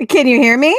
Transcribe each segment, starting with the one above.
Can you hear me?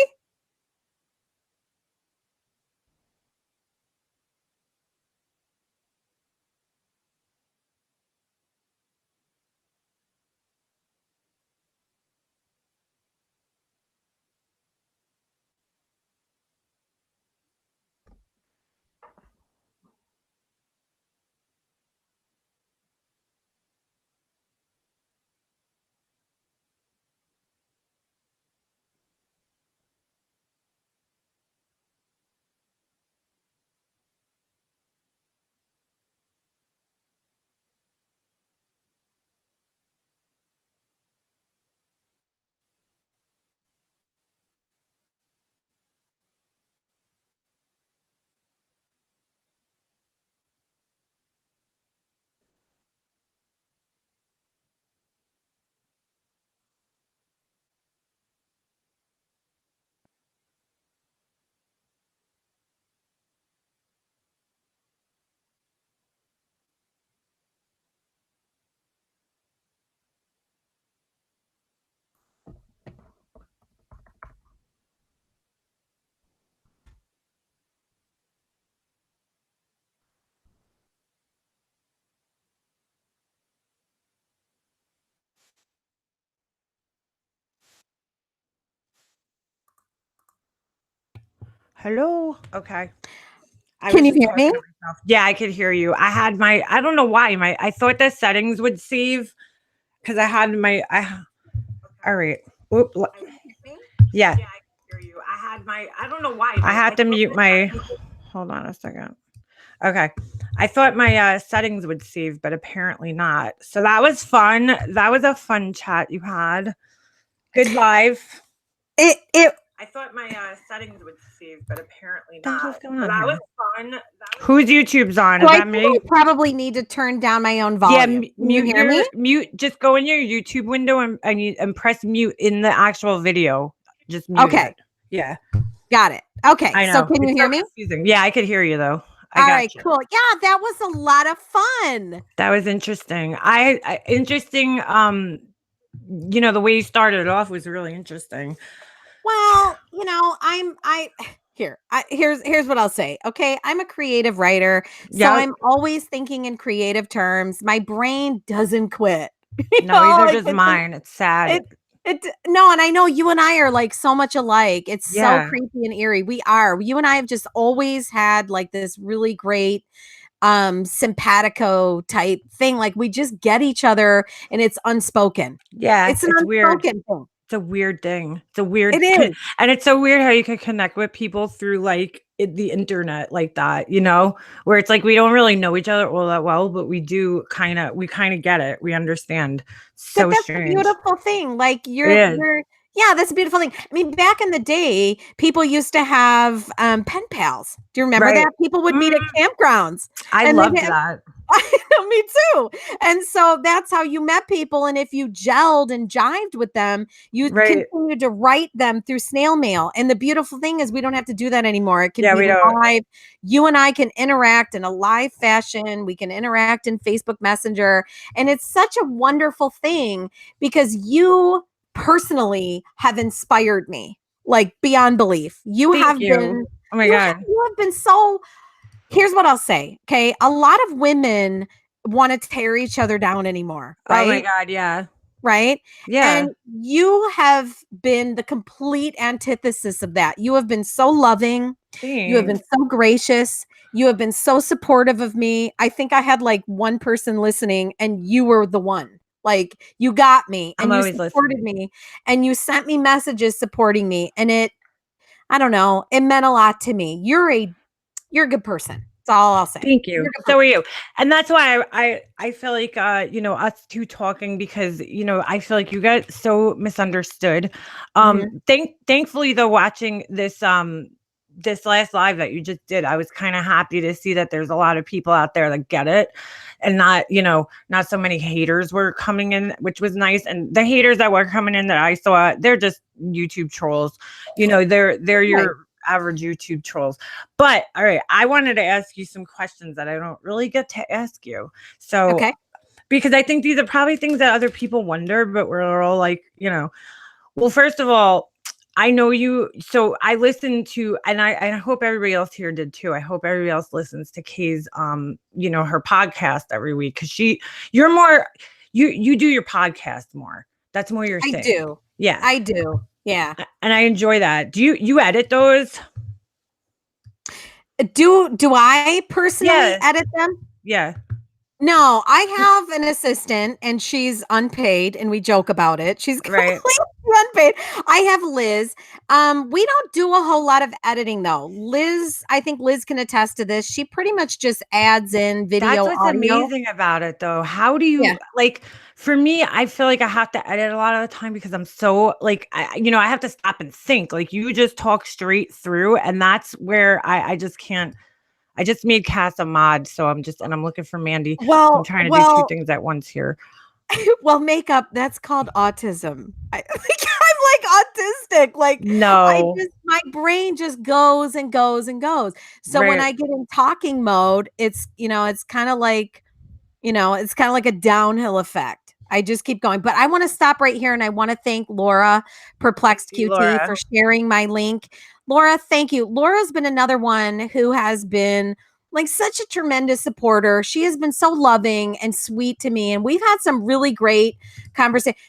Hello. Okay. I Can was you just hear talking me? to myself. Yeah, I could hear you. I don't know why I thought the settings would save because I had all right. Oop, yeah. Yeah, I can hear you. I don't know why. I had to mute my, hold on a second. Okay. I thought my settings would save, but apparently not. So that was fun. That was a fun chat you had. Good live. It I thought my settings would save, but apparently That's not. what's going So on that was here. fun. Whose YouTube's on? So Is I that think me? I probably need to turn down my own Yeah, volume. Can you hear me? mute. Just go in your YouTube window and press mute in the actual video. Just mute Okay, it. Yeah, got it. Okay, I so know. can you It's hear so me? confusing. Yeah, I could hear you though. I All got right, you. cool. Yeah, that was a lot of fun. That was interesting. Interesting. The way you started off was really interesting. Well, here's what I'll say. Okay, I'm a creative writer, so Yeah. I'm always thinking in creative terms. My brain doesn't quit. No, either Like does mine. It's sad. it it no, and I know you and I are like so much alike. It's so Yeah. creepy and eerie. We are. You and I have just always had like this really great simpatico type thing. Like we just get each other and it's unspoken. Yeah. It's an It's weird. unspoken thing. It's a weird thing. It's a weird, It is. and it's so weird how you could connect with people through like the internet like that, where it's like we don't really know each other all that well, but we kind of get it. We understand. But So that's the strange. beautiful thing, like, It is. you're yeah, that's a beautiful thing. I mean, back in the day, people used to have, pen pals. Do you remember Right. that? People would meet at Mhm. campgrounds, I and they'd loved have that. I know, me too, and so that's how you met people, and if you gelled and jived with them, you Right. continued to write them through snail mail, and the beautiful thing is we don't have to do that anymore. It can Yeah, be we don't. live. You and I can interact in a live fashion. We can interact in Facebook Messenger, and it's such a wonderful thing because you personally have inspired me like beyond belief. You Thank have you. been Oh my God. you have been so here's what I'll say. Okay. A lot of women want to tear each other down anymore, Oh my right? God. Yeah. Right. Yeah. And you have been the complete antithesis of that. You have been so loving. You have been Thanks. so gracious. You have been so supportive of me. I think I had like one person listening, and you were the one. Like you got me I'm and you always supported listening. me and you sent me messages supporting me. And I don't know, it meant a lot to me. You're a good person. That's all I'll say. Thank You're you. a good So person. are you. And that's why I feel like us two talking because I feel like you got so misunderstood. Mhm. Thankfully though, watching this last live that you just did, I was kind of happy to see that there's a lot of people out there that get it and not so many haters were coming in, which was nice. And the haters that were coming in that I saw, they're just YouTube trolls. They're Right. your average YouTube trolls. But all right, I wanted to ask you some questions that I don't really get to ask you. So, Okay. because I think these are probably things that other people wonder, but we're all like, well, first of all, I know you. So I listened to, and I hope everybody else here did too. I hope everybody else listens to Kay's, her podcast every week because you're more, you do your podcast more. That's more your I thing. do. Yeah, I do. Yeah. and I enjoy that. Do you edit those? Do I personally Yeah, edit them? yeah, No, I have an assistant and she's unpaid and we joke about it. She's right. completely unpaid. I have Liz. We don't do a whole lot of editing though. Liz, I think Liz can attest to this. She pretty much just adds in That's video, what's audio. amazing about it though. How do you Yeah. like for me, I feel like I have to edit a lot of the time because I'm so like I have to stop and think. Like you just talk straight through and that's where I just can't. I just made Cass a mod, so I'm looking for Mandy. I'm Well, trying to do two well, things at once here. well, makeup, that's called autism. I'm like autistic. Like No. my brain just goes and goes and goes. So when Right. I get in talking mode, it's kind of like, it's kind of like a downhill effect. I just keep going. But I want to stop right here and I want to thank Laura, Perplexed Thank you, QT, Laura. for sharing my link. Laura, thank you. Laura's been another one who has been like such a tremendous supporter. She has been so loving and sweet to me. And we've had some really great conversations.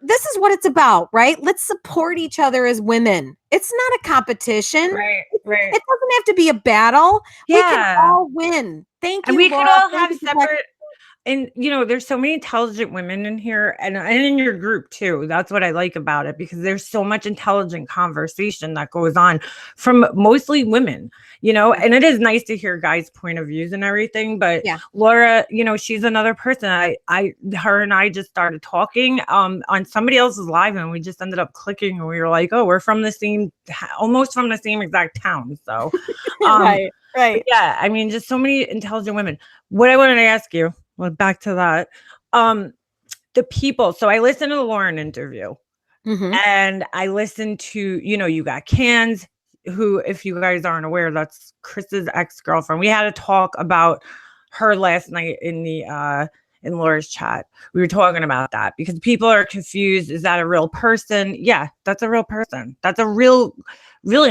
This is what it's about, right? Let's support each other as women. It's not a competition. Right, It right. doesn't have to be a battle. We can Yeah. all win. Thank And you, we could Laura. all Thank have you for that. separate and there's so many intelligent women in here and in your group too. That's what I like about it because there's so much intelligent conversation that goes on from mostly women, Yeah. and it is nice to hear guys' point of views and everything. But Yeah. Laura, she's another person. Her and I just started talking on somebody else's live and we just ended up clicking and we were like, oh, we're from almost from the same exact town. So, Right. yeah, I mean, just so many intelligent women. What I wanted to ask you, well, back to that. The people. So I listened to the Lauren interview and I listened to, you got Cans, who, if you guys aren't aware, that's Chris's ex-girlfriend. We had a talk about her last night in Laura's chat. We were talking about that because people are confused. Is that a real person? Yeah, that's a real person. That's a really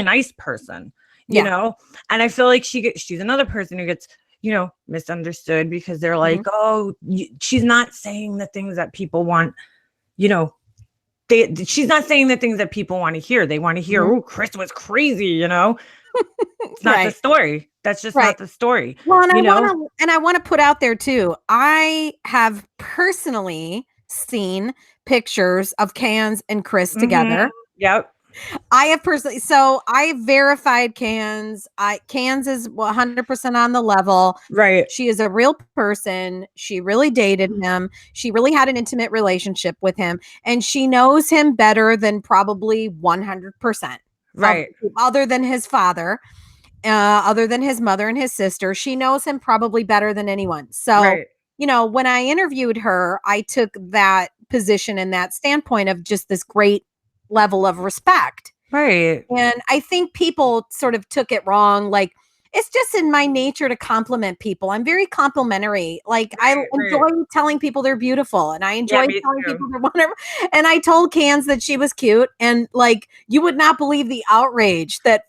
nice person, and I feel like she's another person who gets misunderstood because they're like, oh, she's not saying the things that people want, she's not saying the things that people want to hear. They want to hear, oh, Chris was crazy, It's not the story. That's just not the story. Well, and I want to put out there too. I have personally seen pictures of Cans and Chris together. Yep. I have personally, so I verified Cans. Cans is 100% on the level. Right. She is a real person. She really dated him. She really had an intimate relationship with him, and she knows him better than probably 100%. Right. Other than his father, other than his mother and his sister, she knows him probably better than anyone. So, when I interviewed her, I took that position and that standpoint of just this great level of respect. Right. And I think people sort of took it wrong. Like, it's just in my nature to compliment people. I'm very complimentary. Like, I enjoy telling people they're beautiful and I enjoy telling people they're whatever. And I told Cans that she was cute. And like, you would not believe the outrage that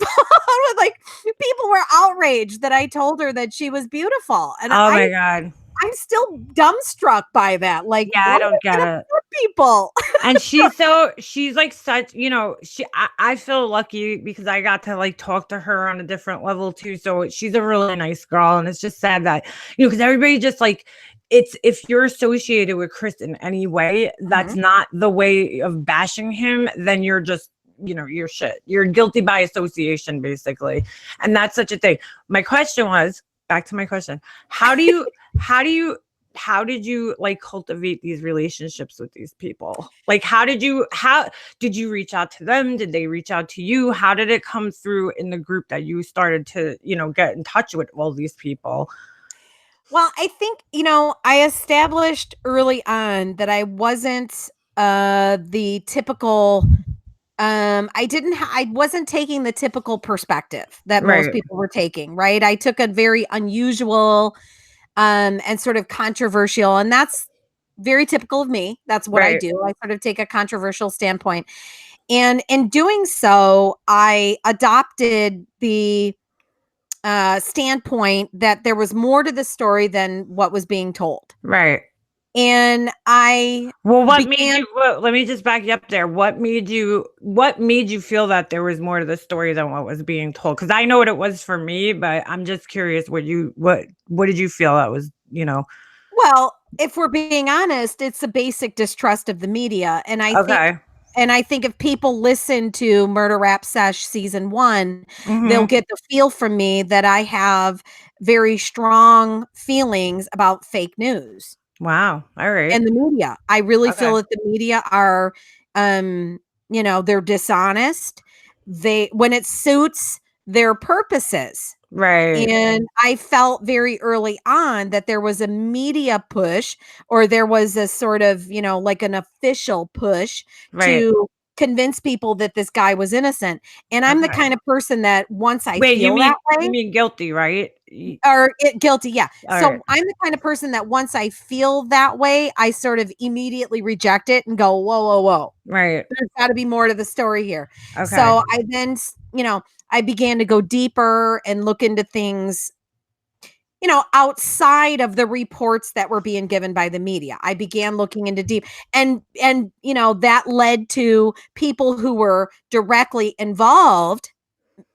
like people were outraged that I told her that she was beautiful. And oh my God. I'm still dumbstruck by that. Like, yeah, I don't get it. People. And she's like such, I feel lucky because I got to like talk to her on a different level too. So she's a really nice girl. And it's just sad that, because everybody just like, if you're associated with Chris in any way, that's not the way of bashing him, then you're just, you're shit. You're guilty by association, basically. And that's such a thing. Back to my question. How did you like cultivate these relationships with these people? Like, how did you reach out to them? Did they reach out to you? How did it come through in the group that you started to, get in touch with all these people? Well, I think, I established early on that I wasn't the typical I wasn't taking the typical perspective that most people were taking, right? I took a very unusual and sort of controversial, and that's very typical of me. That's what I do. I sort of take a controversial standpoint. And in doing so, I adopted the standpoint that there was more to the story than what was being told. Right. And I Well, what made began, you well, let me just back you up there. What made you feel that there was more to the story than what was being told? Because I know what it was for me, but I'm just curious what did you feel that was, well, if we're being honest, it's a basic distrust of the media. Okay. And I think if people listen to Murder Rap Sesh season 1, they'll Mm-hmm. get the feel from me that I have very strong feelings about fake news Wow. All right. and the media. I really Okay. feel that the media are, um, they're dishonest. When it suits their purposes. Right. And I felt very early on that there was a media push, or there was a sort of, like an official push Right. to convince people that this guy was innocent. And I'm the Okay. kind of person that once I Wait, feel that you way, mean guilty, right? or guilty, yeah. All So right. I'm the kind of person that once I feel that way, I sort of immediately reject it and go, whoa, whoa, whoa. Right. There's got to be more to the story here. Okay. So I then, I began to go deeper and look into things, outside of the reports that were being given by the media. I began looking into deep, and that led to people who were directly involved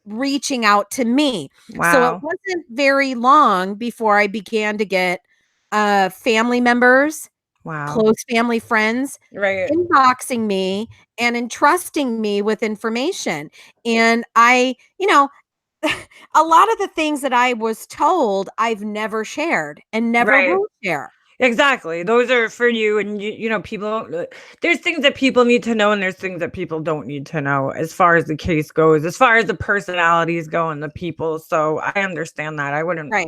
reaching out to me. So it Wow. wasn't very long before I began to get family members, Wow. close family friends Right. inboxing me and entrusting me with information. And a lot of the things that I was told, I've never shared and never Right. will share. Exactly. Those are for you, and people there's things that people need to know, and there's things that people don't need to know as far as the case goes, as far as the personalities go and the people. So I understand that. I wouldn't, Right.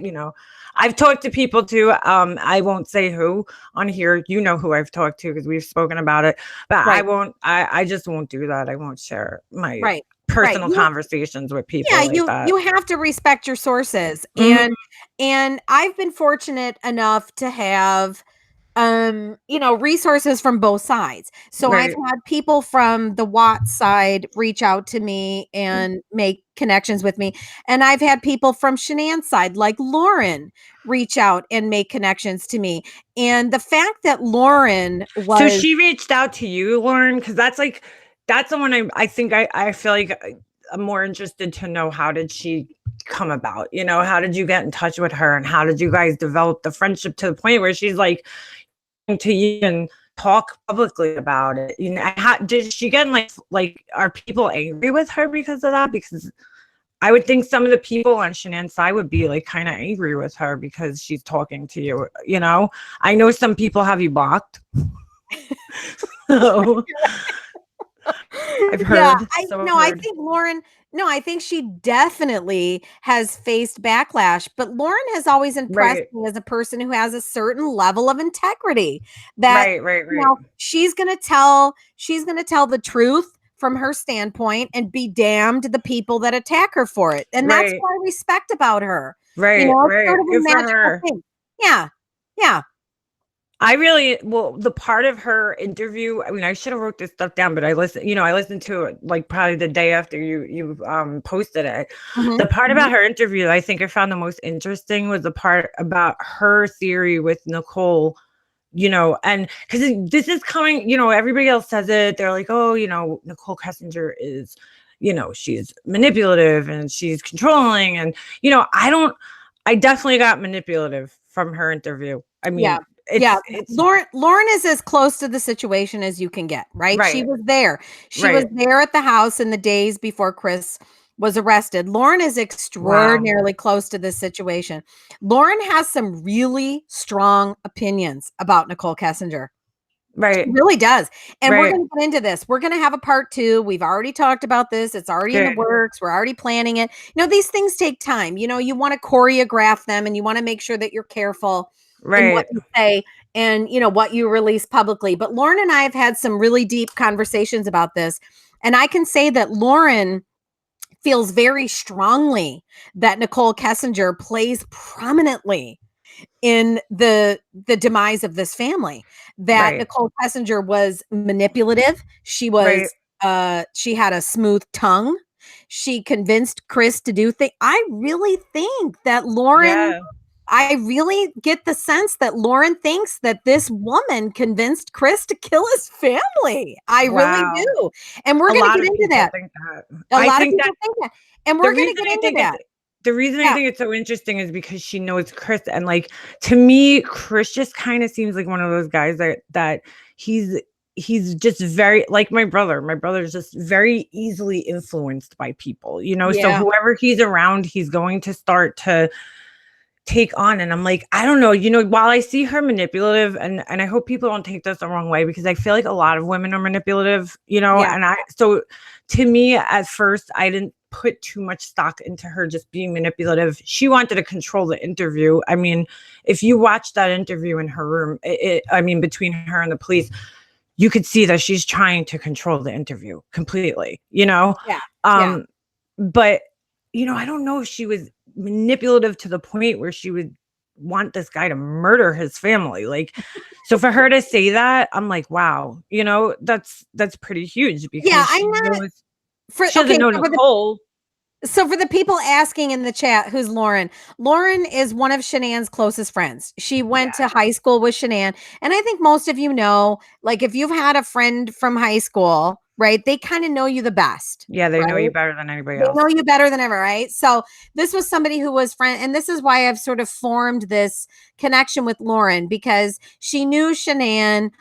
I've talked to people too. I won't say who on here. You know who I've talked to because we've spoken about it. But I Right. won't. I just won't do that. I won't share my Right. Right. personal conversations with people Yeah, like that. you have to respect your sources. Mhm. And I've been fortunate enough to have resources from both sides. So I've Right. had people from the Watt side reach out to me and make connections with me. And I've had people from Shanann's side, like Lauren, reach out and make connections to me. And the fact that Lauren So was she reached out to you, Lauren, because that's the one I think I feel like I'm more interested to know how did she come about? How did you get in touch with her, and how did you guys develop the friendship to the point where she's like to you and talk publicly about it? How did she get like are people angry with her because of that? Because I would think some of the people on Shanann's side would be like kind of angry with her because she's talking to you. I know some people have you blocked. So I've yeah, heard. I So I've no, I heard. think Lauren no, I think she definitely has faced backlash, but Lauren has always impressed Right. me as a person who has a certain level of integrity that, Right. Right. Right. she's going to tell the truth from her standpoint and be damned the people that attack her for it. And that's Right. what I respect about her. Right. It's Right. sort of a Good for magical her. thing. Yeah. Yeah. The part of her interview, I mean, I should have wrote this stuff down, but I listened to it like probably the day after you posted it. Mhm. The part Mhm. about her interview that I think I found the most interesting was the part about her theory with Nicole, and because this is coming, everybody else says it. They're like, oh, Nicole Kessinger is, she's manipulative and she's controlling. And, I definitely got manipulative from her interview. I Yeah. mean, Yeah. it's Lauren is as close to the situation as you can get, right? She right, was there. She was right. there at the house in the days before Chris was arrested. Lauren is Wow. extraordinarily close to this situation. Lauren has some really strong opinions about Nicole Kessinger. She Right, really does. And we're right. going to get into this. We're going to have a part 2. We've already talked about this. It's already in the Good. works. We're already planning it. These things take time. You want to choreograph them and you want to make sure that you're careful in what Right, you say and what you release publicly. But Lauren and I have had some really deep conversations about this. And I can say that Lauren feels very strongly that Nicole Kessinger plays prominently in the demise of this family, that right, Nicole Kessinger was manipulative. She right, was she had a smooth tongue. She convinced Chris to do things. I really think that Lauren, Yeah. I really get the sense that Lauren thinks that this woman convinced Chris to kill his family. I really Wow. do. And we're A going to lot get of into people that. think that. A I lot of think that people think that. And the we're going to reason get I into think that. I Yeah. think it's so interesting is because she knows Chris, and like, to me, Chris just kind of seems like one of those guys that he's just very like my brother. My brother's just very easily influenced by people, so Yeah. whoever he's around, he's going to start to take on. And I'm like, I don't know, while I see her manipulative, and I hope people don't take this the wrong way, because I feel like a lot of women are manipulative, Yeah. and so to me at first I didn't put too much stock into her just being manipulative. She wanted to control the interview. I mean, if you watch that interview in her room, between her and the police, you could see that she's trying to control the interview completely, Yeah. Yeah. but I don't know if she was manipulative to the point where she would want this guy to murder his family. Like, so for her to say that, I'm like, wow, that's pretty huge, Yeah. because I'm not she doesn't know Nicole. So for the people asking in the chat, who's Lauren? Lauren is one of Shanann's closest friends. She went to high school with Shanann. And I think most of you know, like if you've had a friend from high school, right, they kind of know you the best. Yeah, they know right? you better than anybody They else. know you better than ever, right? So this was somebody who was friend, and this is why I've sort of formed this connection with Lauren, because she knew Shanann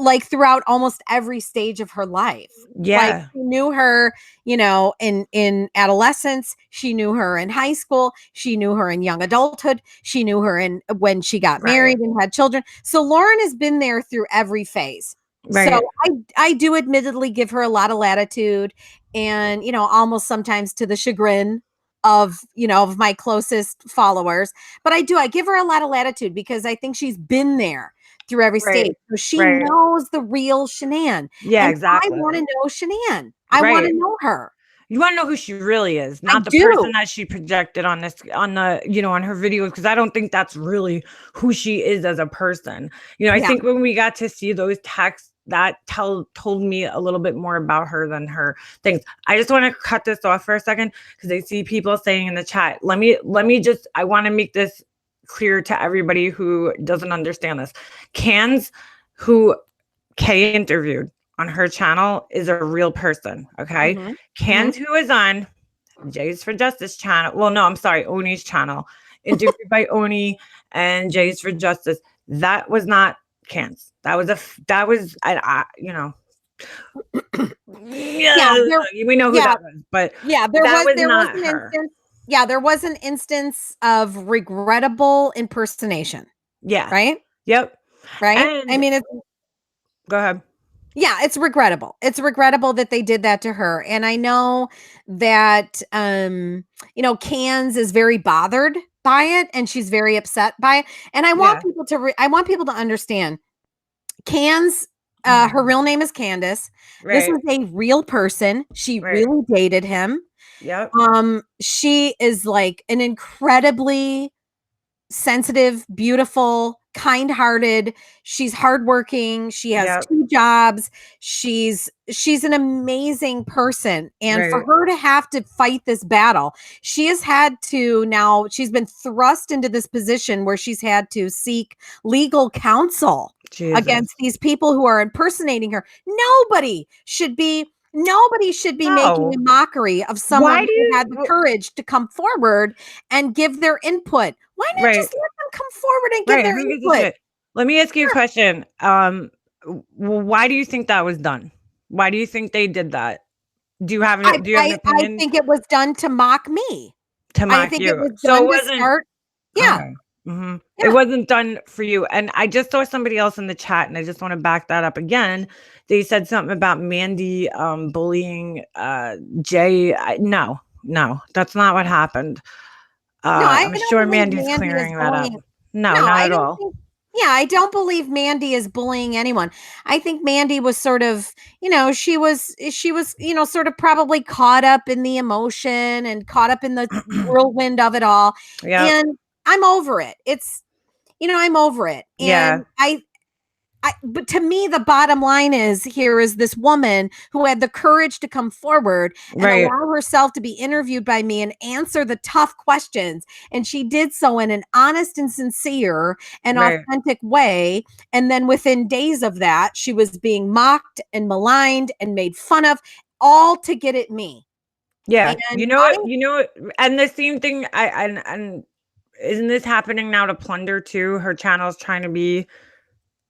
like throughout almost every stage of her life. Like Yeah, she knew her, in adolescence, she knew her in high school, she knew her in young adulthood, she knew her in when she got right, married and had children. So Lauren has been there through every phase. So right, I do admittedly give her a lot of latitude, and almost sometimes to the chagrin of my closest followers, but I give her a lot of latitude because I think she's been there through every right, stage, so she right. knows the real Shanann. Yeah, And I exactly. want to know Shanann. I want Right. to know her. You want to know who she really is, I not the person do. that she projected on on her videos, because I don't think that's really who she is as a person. I Yeah. think when we got to see those texts, that told me a little bit more about her than her things. I just want to cut this off for a second, because I see people saying in the chat, I want to make this clear to everybody who doesn't understand this. Cans, who Kay interviewed on her channel, is a real person. Okay. Mhm. Mhm. Cans, who is on Jays for Justice channel. Well, no, I'm sorry, Oni's channel. Interviewed by Oni and Jays for Justice. That was not Cans. That was Yeah, yeah, we know who yeah, that was, but yeah, that was there was not an her. instance. Yeah, there was an instance of regrettable impersonation, Yeah. right? Yep. Right? I And mean, go ahead. yeah, it's regrettable. It's regrettable that they did that to her. And I know that Cans is very bothered by it and she's very upset by it. And Yeah. I want people to understand Cans, her real name is Candace. This Right. is a real person. She Right. really dated him. Yep. She is like an incredibly sensitive, beautiful, kind-hearted. She's hardworking. She has Yep. 2 jobs. She's an amazing person. And for Right. her to have to fight this battle, she's been thrust into this position where she's had to seek legal counsel Jesus. against these people who are impersonating her. Nobody should be making No. a mockery of someone Why do who had the you courage to come forward and give their input. Why not right. just let them come forward and give Right, their who gives a input? shit? Let me ask you a question. Why do you think that was done? Why do you think they did that? Do you have an I opinion? think it was done to mock me. To I mock think it you. was So it done to wasn't start. Yeah, okay. It yeah. wasn't done for you. And I just saw somebody else in the chat, and I just want to back that up again. They said something about Mandy bullying Jay. No, that's not what happened. No, I I'm don't sure believe Mandy's Mandy is clearing that up. bullying. No, No, not I at don't all. think. Yeah, I don't believe Mandy is bullying anyone. I think Mandy was sort of, she was, sort of probably caught up in the emotion and caught up in the whirlwind of it all. Yep. And I'm over it. I'm over it. Yeah. And but to me, the bottom line is here is this woman who had the courage to come forward and Right. allow herself to be interviewed by me and answer the tough questions. And she did so in an honest and sincere and Right. authentic way. And then within days of that, she was being mocked and maligned and made fun of, all to get at me. Yeah. And You know I, what? You know what? And the same thing. And isn't this happening now to Plunder too? Her channel's trying to be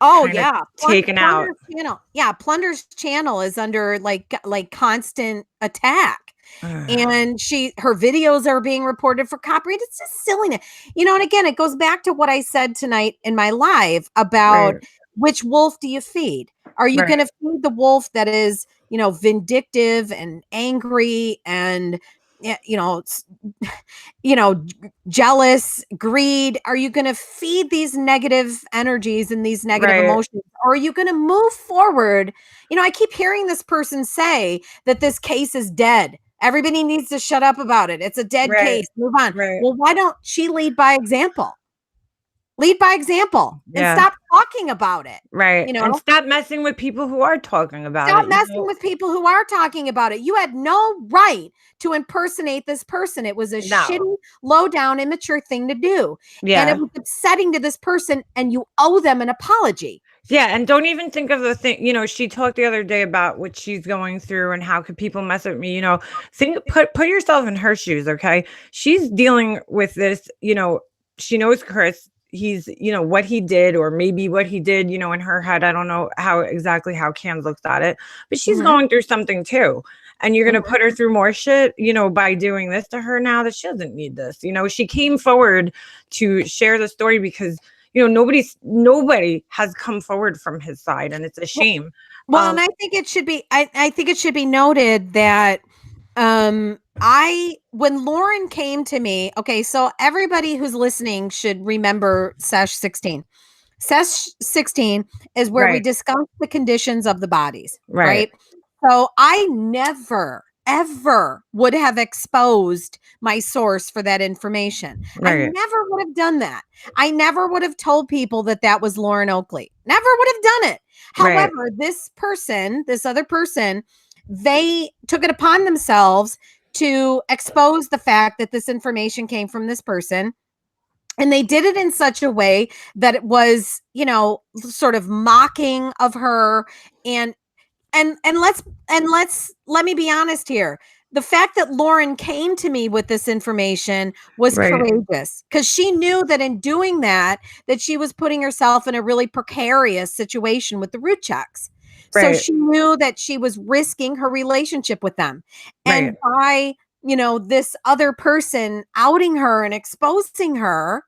oh kind of yeah, taken out. Plunder's channel. Yeah, Plunder's channel is under like constant attack. And her videos are being reported for copyright. It's just silliness. And again, it goes back to what I said tonight in my live about Right. which wolf do you feed? Are you Right. going to feed the wolf that is, vindictive and angry and you know, jealous, greed? Are you going to feed these negative energies and these negative Right. emotions? Or are you going to move forward? I keep hearing this person say that this case is dead. Everybody needs to shut up about it. It's a dead Right. case. Move on. Right. Well, why don't she lead by example? Lead by example and Yeah. stop talking about it. Right. And stop messing with people who are talking about Stop it. messing with people who are talking about it. You had no right to impersonate this person. It was a No. shitty, low down, immature thing to do. And it Yeah. was upsetting to this person, and you owe them an apology. Yeah, and don't even think of the thing, she talked the other day about what she's going through and how could people mess with me, put yourself in her shoes, okay? She's dealing with this, she knows Chris, he's, what he did or maybe what he did, in her head. I don't know exactly how Cam looks at it, but she's going through something too. And you're going to put her through more shit, by doing this to her now that she doesn't need this. She came forward to share the story because nobody has come forward from his side, and it's a shame. Well, and I think it should be, I think it should be noted that when Lauren came to me, okay, so everybody who's listening should remember Sesh 16. Sesh 16 is where we discuss the conditions of the bodies, right? So I never, ever would have exposed my source for that information. I never would have done that. I never would have told people that that was Lauren Oakley. Never would have done it. However, this other person, they took it upon themselves to expose the fact that this information came from this person. And they did it in such a way that it was, sort of mocking of her. And let me be honest here. The fact that Lauren came to me with this information was courageous, because she knew that in doing that she was putting herself in a really precarious situation with the root checks. So she knew that she was risking her relationship with them. And by, this other person outing her and exposing her,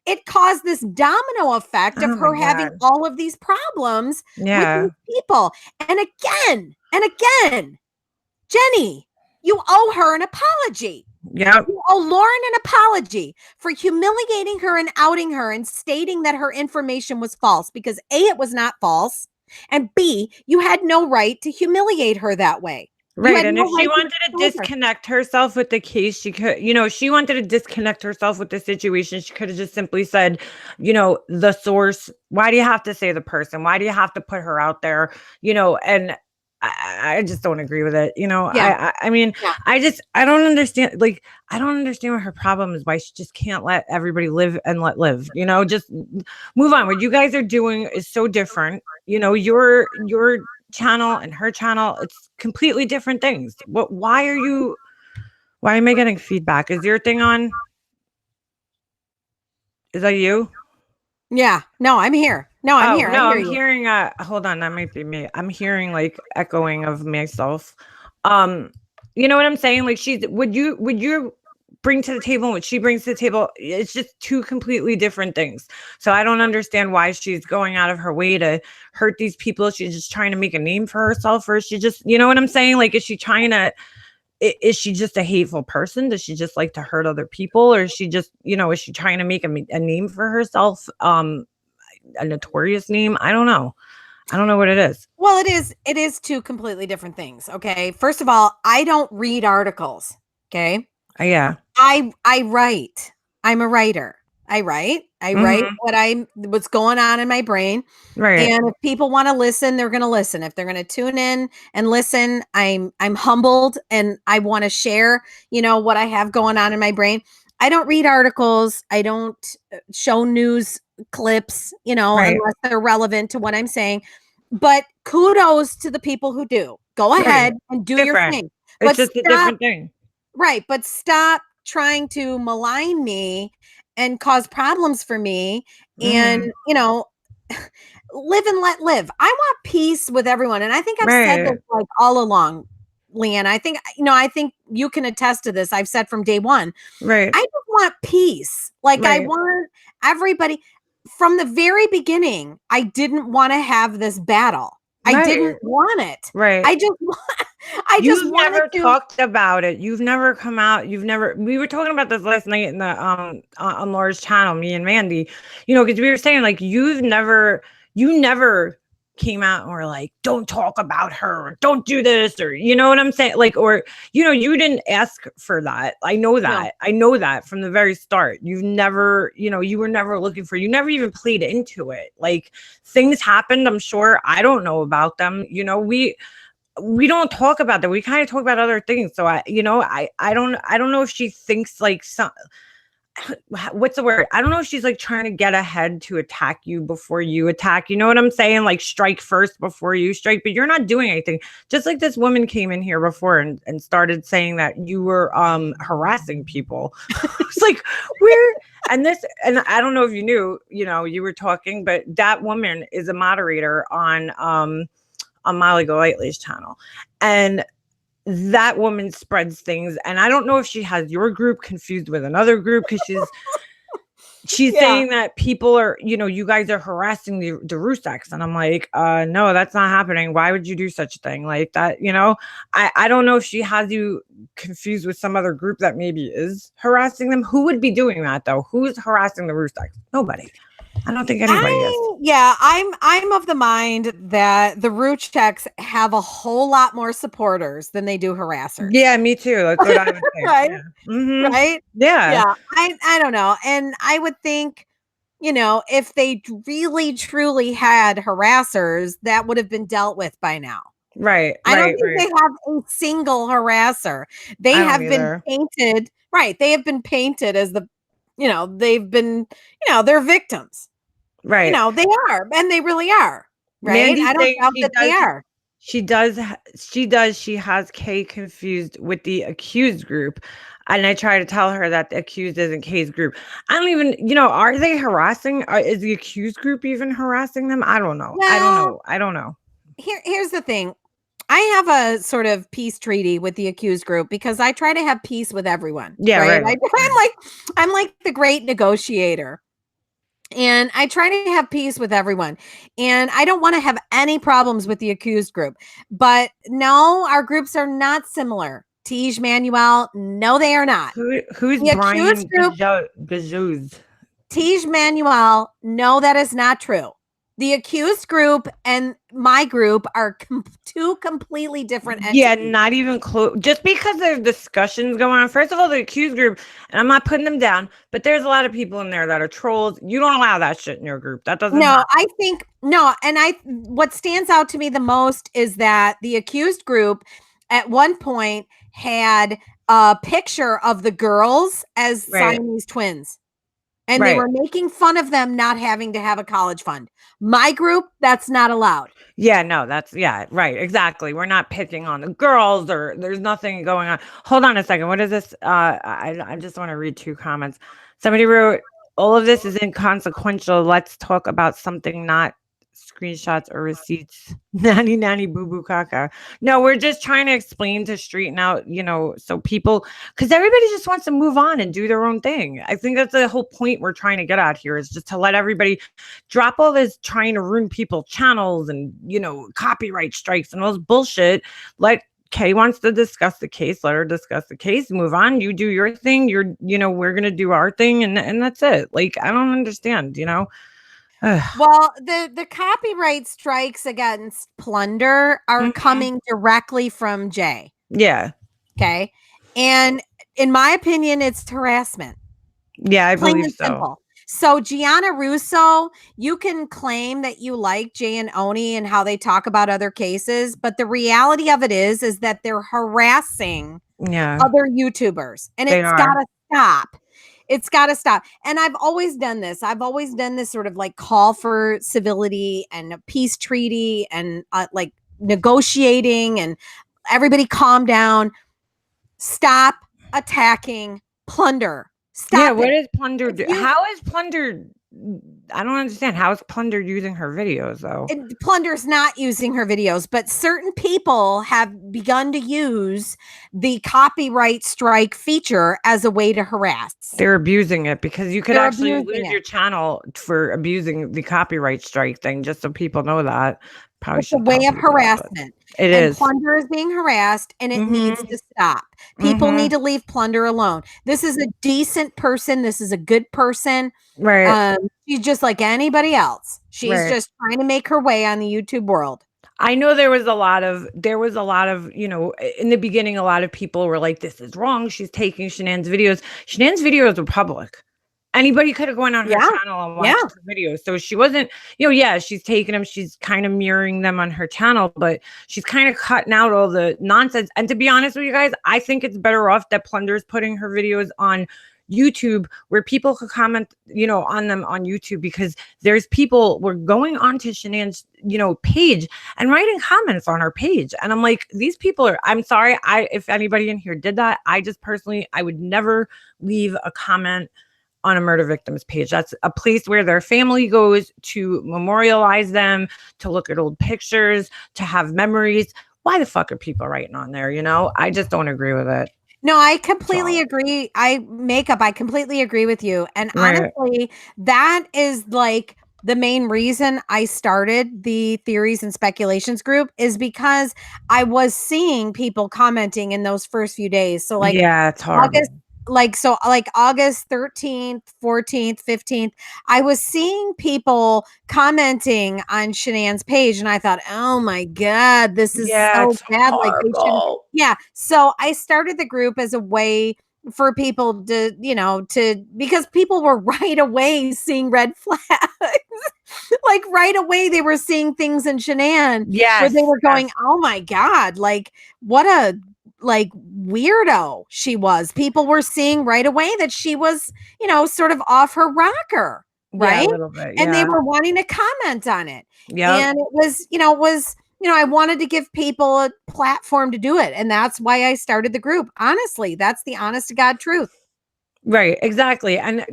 it caused this domino effect of her having all of these problems with these people. And again, Jenny, you owe her an apology. Yep. You owe Lauren an apology for humiliating her and outing her and stating that her information was false, because A, it was not false, and B, you had no right to humiliate her that way. Right. And if she wanted to disconnect herself with the case, she could, she wanted to disconnect herself with the situation. She could have just simply said, the source. Why do you have to say the person? Why do you have to put her out there? And I just don't agree with it. I mean, I don't understand. Like, I don't understand what her problem is, why she just can't let everybody live and let live, just move on. What you guys are doing is so different. Your channel and her channel, it's completely different things. Why am I getting feedback? Is your thing on? Is that you? Yeah. No, I'm here. No, I'm here. No, I'm hearing hold on, that might be me. I'm hearing like echoing of myself. You know what I'm saying? Like, would you bring to the table and what she brings to the table, it's just two completely different things. So I don't understand why she's going out of her way to hurt these people. She's just trying to make a name for herself, or is she just, you know what I'm saying? Like, is she just a hateful person? Does she just like to hurt other people? Or is she just, is she trying to make a name for herself? A notorious name? I don't know what it is. Well, it is two completely different things. Okay. First of all, I don't read articles. Okay. Yeah. I write. I'm a writer. I write. I write what's going on in my brain. Right. And if people want to listen, they're going to listen. If they're going to tune in and listen, I'm humbled and I want to share, what I have going on in my brain. I don't read articles. I don't show news clips, Right. unless they're relevant to what I'm saying. But kudos to the people who do. Go Right. ahead and do your Different. thing. It's But just a stop, different thing. right, but stop trying to malign me and cause problems for me and, Mhm. live and let live. I want peace with everyone. And I think I've said this Right. like all along, Leanne. I think you can attest to this. I've said from day one, Right. I just want peace. Like I Right. want everybody from the very beginning. I didn't want to have this battle. I Right. didn't want it. Right. I just I just You've wanted never to. talked about it. You've never come out. You've never. We were talking about this last night in the on Laura's channel, me and Mandy. Because we were saying like you never came out and were like, don't talk about her, or don't do this, or you know what I'm saying, like, or you didn't ask for that. I know No. that. I know that from the very start. You've never, you were never looking for. You never even played into it. Like things happened. I'm sure I don't know about them. We don't talk about that. We kind of talk about other things. So I don't know if she thinks like some, what's the word? I don't know if she's like trying to get ahead to attack you before you attack. You know what I'm saying? Like strike first before you strike, but you're not doing anything. Just like this woman came in here before and started saying that you were harassing people. It's like where and I don't know if you knew, you were talking, but that woman is a moderator on Molly Golightly's channel. And that woman spreads things. And I don't know if she has your group confused with another group because she's Yeah. saying that people are, you guys are harassing the Rusaks. And I'm like, no, that's not happening. Why would you do such a thing like that? I don't know if she has you confused with some other group that maybe is harassing them. Who would be doing that though? Who's harassing the Rusaks? Nobody. I don't think anybody is. I'm of the mind that the root checks have a whole lot more supporters than they do harassers. Yeah, me too. That's what I would think. Right? Yeah. Mm-hmm. Right? Yeah. Yeah. I don't know. And I would think, if they really truly had harassers, that would have been dealt with by now. Right. I don't Right. think Right. they have a single harasser. They I don't have been either. painted, right. They have been painted as they've been, they're victims. Right. They are, and they really are, right? Mandy's I don't saying doubt that they are. she does. She has Kay confused with the accused group. And I try to tell her that the accused isn't Kay's group. I don't even, are they harassing? Is the accused group even harassing them? I don't know. I don't Well, know. I don't know. here's the thing. I have a sort of peace treaty with the accused group because I try to have peace with everyone, Yeah. right? Right. I'm like the great negotiator. And I try to have peace with everyone. And I don't want to have any problems with the accused group. But no, our groups are not similar. Tige Manuel, no, they are not. Who's The accused Brian group, Gazuz? Tige Manuel, no, that is not true. The accused group and my group are two completely different Yeah, entities. not even close. Just because there's discussions going on. First of all, the accused group, and I'm not putting them down, but there's a lot of people in there that are trolls. You don't allow that shit in your group. That doesn't No, happen. I think no, and what stands out to me the most is that the accused group at one point had a picture of the girls as Right. Siamese twins. And they Right. were making fun of them not having to have a college fund. My group, that's not allowed. Yeah, no, yeah, right. Exactly. We're not picking on the girls or there's nothing going on. Hold on a second. What is this? I just want to read two comments. Somebody wrote, all of this is inconsequential. Let's talk about something not screenshots or receipts. Nanny nanny boo boo caca. No, we're just trying to explain to straighten out, so people, because everybody just wants to move on and do their own thing. I think that's the whole point we're trying to get at here is just to let everybody drop all this trying to ruin people's channels and, copyright strikes and all this bullshit. Let Kay wants to discuss the case. Let her discuss the case. Move on. You do your thing. We're going to do our thing. And that's it. Like, I don't understand, Well, the copyright strikes against Plunder are coming directly from Jay. Yeah. Okay. And in my opinion, it's harassment. Yeah, I Plain believe and so. simple. So Gianna Russo, you can claim that you like Jay and Oni and how they talk about other cases, but the reality of it is that they're harassing Yeah, other YouTubers, and they it's got are. to stop. It's got to stop. And I've always done this. I've always done this sort of like call for civility and a peace treaty and like negotiating and everybody calm down. Stop attacking Plunder. Yeah, Stop what it. is Plunder If do? you How is Plunder? I don't understand. How is Plunder using her videos though? Plunder's not using her videos, but certain people have begun to use the copyright strike feature as a way to harass. They're abusing it because you could They're actually abusing lose it. your channel for abusing the copyright strike thing. Just so people know that. Probably It's a shouldn't tell way of people that, but harassment. it And is. Plunder is being harassed and it needs Mm-hmm. to stop. People need Mm-hmm. to leave Plunder alone. This is a decent person. This is a good person. Right. She's just like anybody else. She's Right. just trying to make her way on the YouTube world. I know there was a lot of, in the beginning, a lot of people were like, this is wrong. She's taking Shanann's videos. Shanann's videos were public. Anybody could have gone on her Yeah. channel and Yeah. watched her videos. So she wasn't, yeah, she's taking them. She's kind of mirroring them on her channel, but she's kind of cutting out all the nonsense. And to be honest with you guys, I think it's better off that Plunder's putting her videos on YouTube where people could comment, on them on YouTube, because there's people were going onto Shanann's, page and writing comments on her page. And I'm like, these people are, I'm sorry. If anybody in here did that, I just personally, I would never leave a comment on a murder victim's page. That's a place where their family goes to memorialize them, to look at old pictures, to have memories. Why the fuck are people writing on there? I just don't agree with it. No, I completely agree. I completely agree with you. And Right. honestly, that is like the main reason I started the theories and speculations group is because I was seeing people commenting in those first few days. So like Yeah, it's horrible. August 13th, 14th, 15th, I was seeing people commenting on Shanann's page and I thought, "Oh my god, this is Yeah, so it's bad like they shouldn't." horrible. Yeah, so I started the group as a way for people to because people were right away seeing red flags. Like right away they were seeing things in Shanann where Yes, they were yes. going, "Oh my god, like what a like weirdo she was." People were seeing right away that she was, sort of off her rocker, Yeah, a right? little bit. And they Yeah. were wanting to comment on it. Yep. And I wanted to give people a platform to do it. And that's why I started the group. Honestly, that's the honest to God truth. Right, exactly. And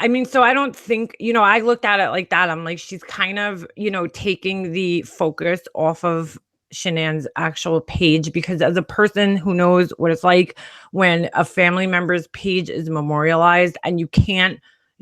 I mean, so I don't think, I looked at it like that. I'm like, she's kind of, taking the focus off of Shanann's actual page, because as a person who knows what it's like when a family member's page is memorialized and you can't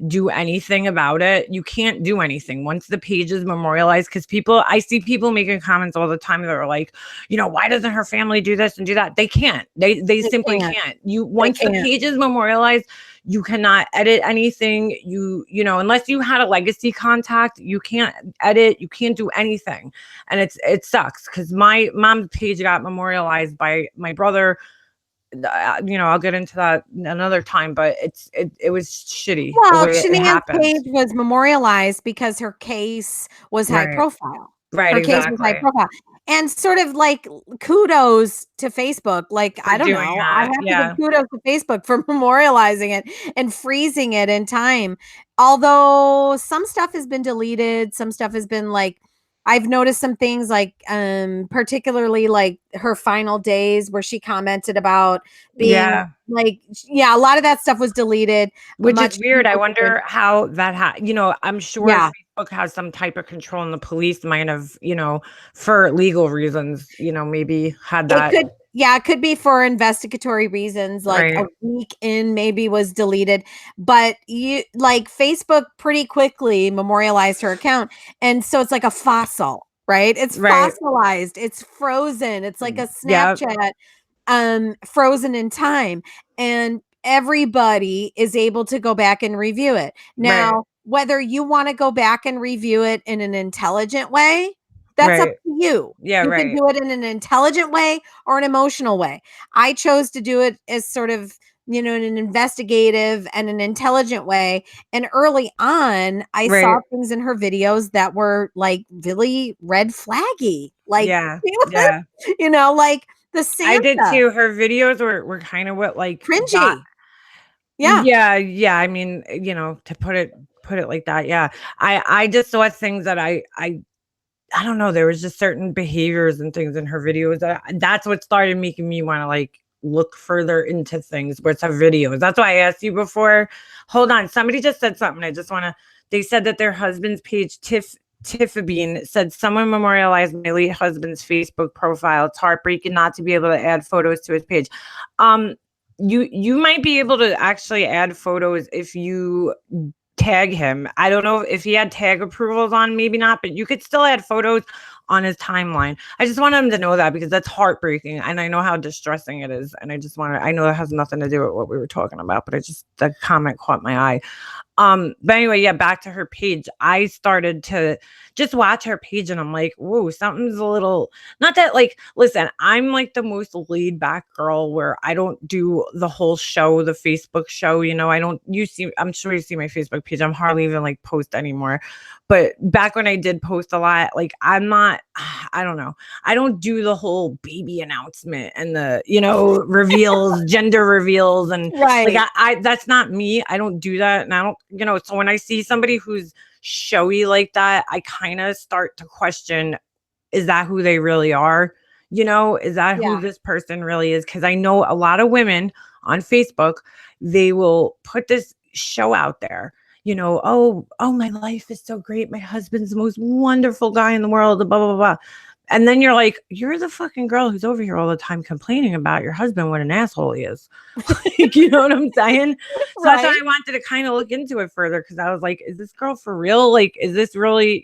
do anything about it. You can't do anything once the page is memorialized, because I see people making comments all the time that are like, why doesn't her family do this and do that? They can't. They They simply can't. can't. They Once the can't. page is memorialized, you cannot edit anything. Unless you had a legacy contact, you can't edit, you can't do anything. And it sucks, because my mom's page got memorialized by my brother. I'll get into that another time, but it was shitty the Well, way it Shanann's happened. page was memorialized because her case was high Right. profile. Right, Her case was high exactly. profile. And sort of like kudos to Facebook. Like, For I don't doing know. I that. have to give Yeah. kudos to Facebook for memorializing it and freezing it in time. Although some stuff has been deleted, some stuff has been like, I've noticed some things like particularly like her final days where she commented about being Yeah. like, yeah, a lot of that stuff was deleted. Which is Much weird. I wonder how that I'm sure Yeah. Facebook has some type of control, and the police might have, for legal reasons, maybe had It that. could, yeah, it could be for investigatory reasons, like a Right. week in maybe was deleted, but Facebook pretty quickly memorialized her account. And so it's like a fossil, right? It's Right. fossilized, it's frozen, it's like a Yeah. Snapchat frozen in time. And everybody is able to go back and review it. Right. Now, whether you want to go back and review it in an intelligent way, that's up Right. to you. Yeah. You can Right. do it in an intelligent way or an emotional way. I chose to do it as sort of in an investigative and an intelligent way. And early on, I saw Right. things in her videos that were like really red flaggy. Like, Yeah. Yeah. like the I did Santa too. Her videos were kind of what like got. cringy. Yeah. Yeah, yeah. I mean, to put it like that. Yeah. I just saw things that I don't know. There was just certain behaviors and things in her videos that's what started making me want to like look further into things with her videos. That's why I asked you before. Hold on, somebody just said something. I just want to. They said that their husband's page, Tiffabine, said someone memorialized my late husband's Facebook profile. It's heartbreaking not to be able to add photos to his page. Um, you might be able to actually add photos if you tag him. I don't know if he had tag approvals on, maybe not, but you could still add photos on his timeline. I just want him to know that because that's heartbreaking and I know how distressing it is. And I know it has nothing to do with what we were talking about, but the comment caught my eye. But anyway, yeah, back to her page. I started to just watch her page and I'm like, whoa, something's a little not that like, listen, I'm like the most laid back girl where I don't do the whole show, the Facebook show, I don't I'm sure you see my Facebook page. I'm hardly even like post anymore. But back when I did post a lot, like I'm not, I don't know. I don't do the whole baby announcement and the, reveals, gender reveals and like Right. I that's not me. I don't do that. And I don't, so when I see somebody who's showy like that, I kind of start to question, is that who they really are? Is that who Yeah. this person really is? Because I know a lot of women on Facebook, they will put this show out there. Oh, my life is so great. My husband's the most wonderful guy in the world, blah, blah, blah. And then you're like, you're the fucking girl who's over here all the time complaining about your husband, what an asshole he is. Like, you know what I'm saying? So that's why I wanted to kind of look into it further because I was like, is this girl for real? Like, is this really,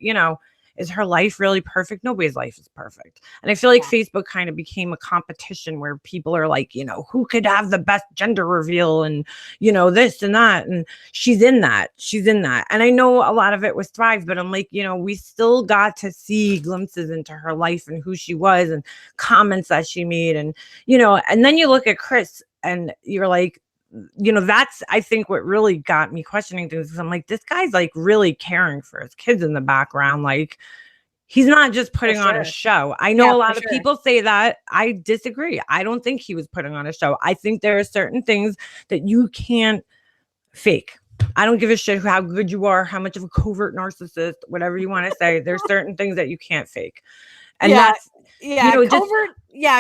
is her life really perfect? Nobody's life is perfect. And I feel like Facebook kind of became a competition where people are like, who could have the best gender reveal and, this and that. And she's in that. And I know a lot of it was Thrive, but I'm like, we still got to see glimpses into her life and who she was and comments that she made. And, and then you look at Chris and you're like, that's I think what really got me questioning things. I'm like, this guy's like really caring for his kids in the background. Like, he's not just putting on a show. I know a lot of people say that. I disagree. I don't think he was putting on a show. I think there are certain things that you can't fake. I don't give a shit how good you are, how much of a covert narcissist, whatever you want to say. There's certain things that you can't fake. And that's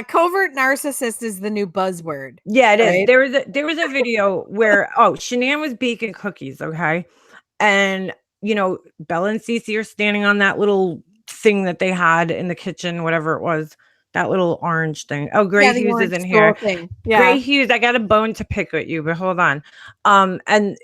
covert narcissist is the new buzzword. Yeah, it is. There was a video where Shanann was baking cookies, okay? And Bella and Cece are standing on that little thing that they had in the kitchen, whatever it was, that little orange thing. Oh, Gray Hughes is in here. Gray Hughes, I got a bone to pick with you, but hold on. And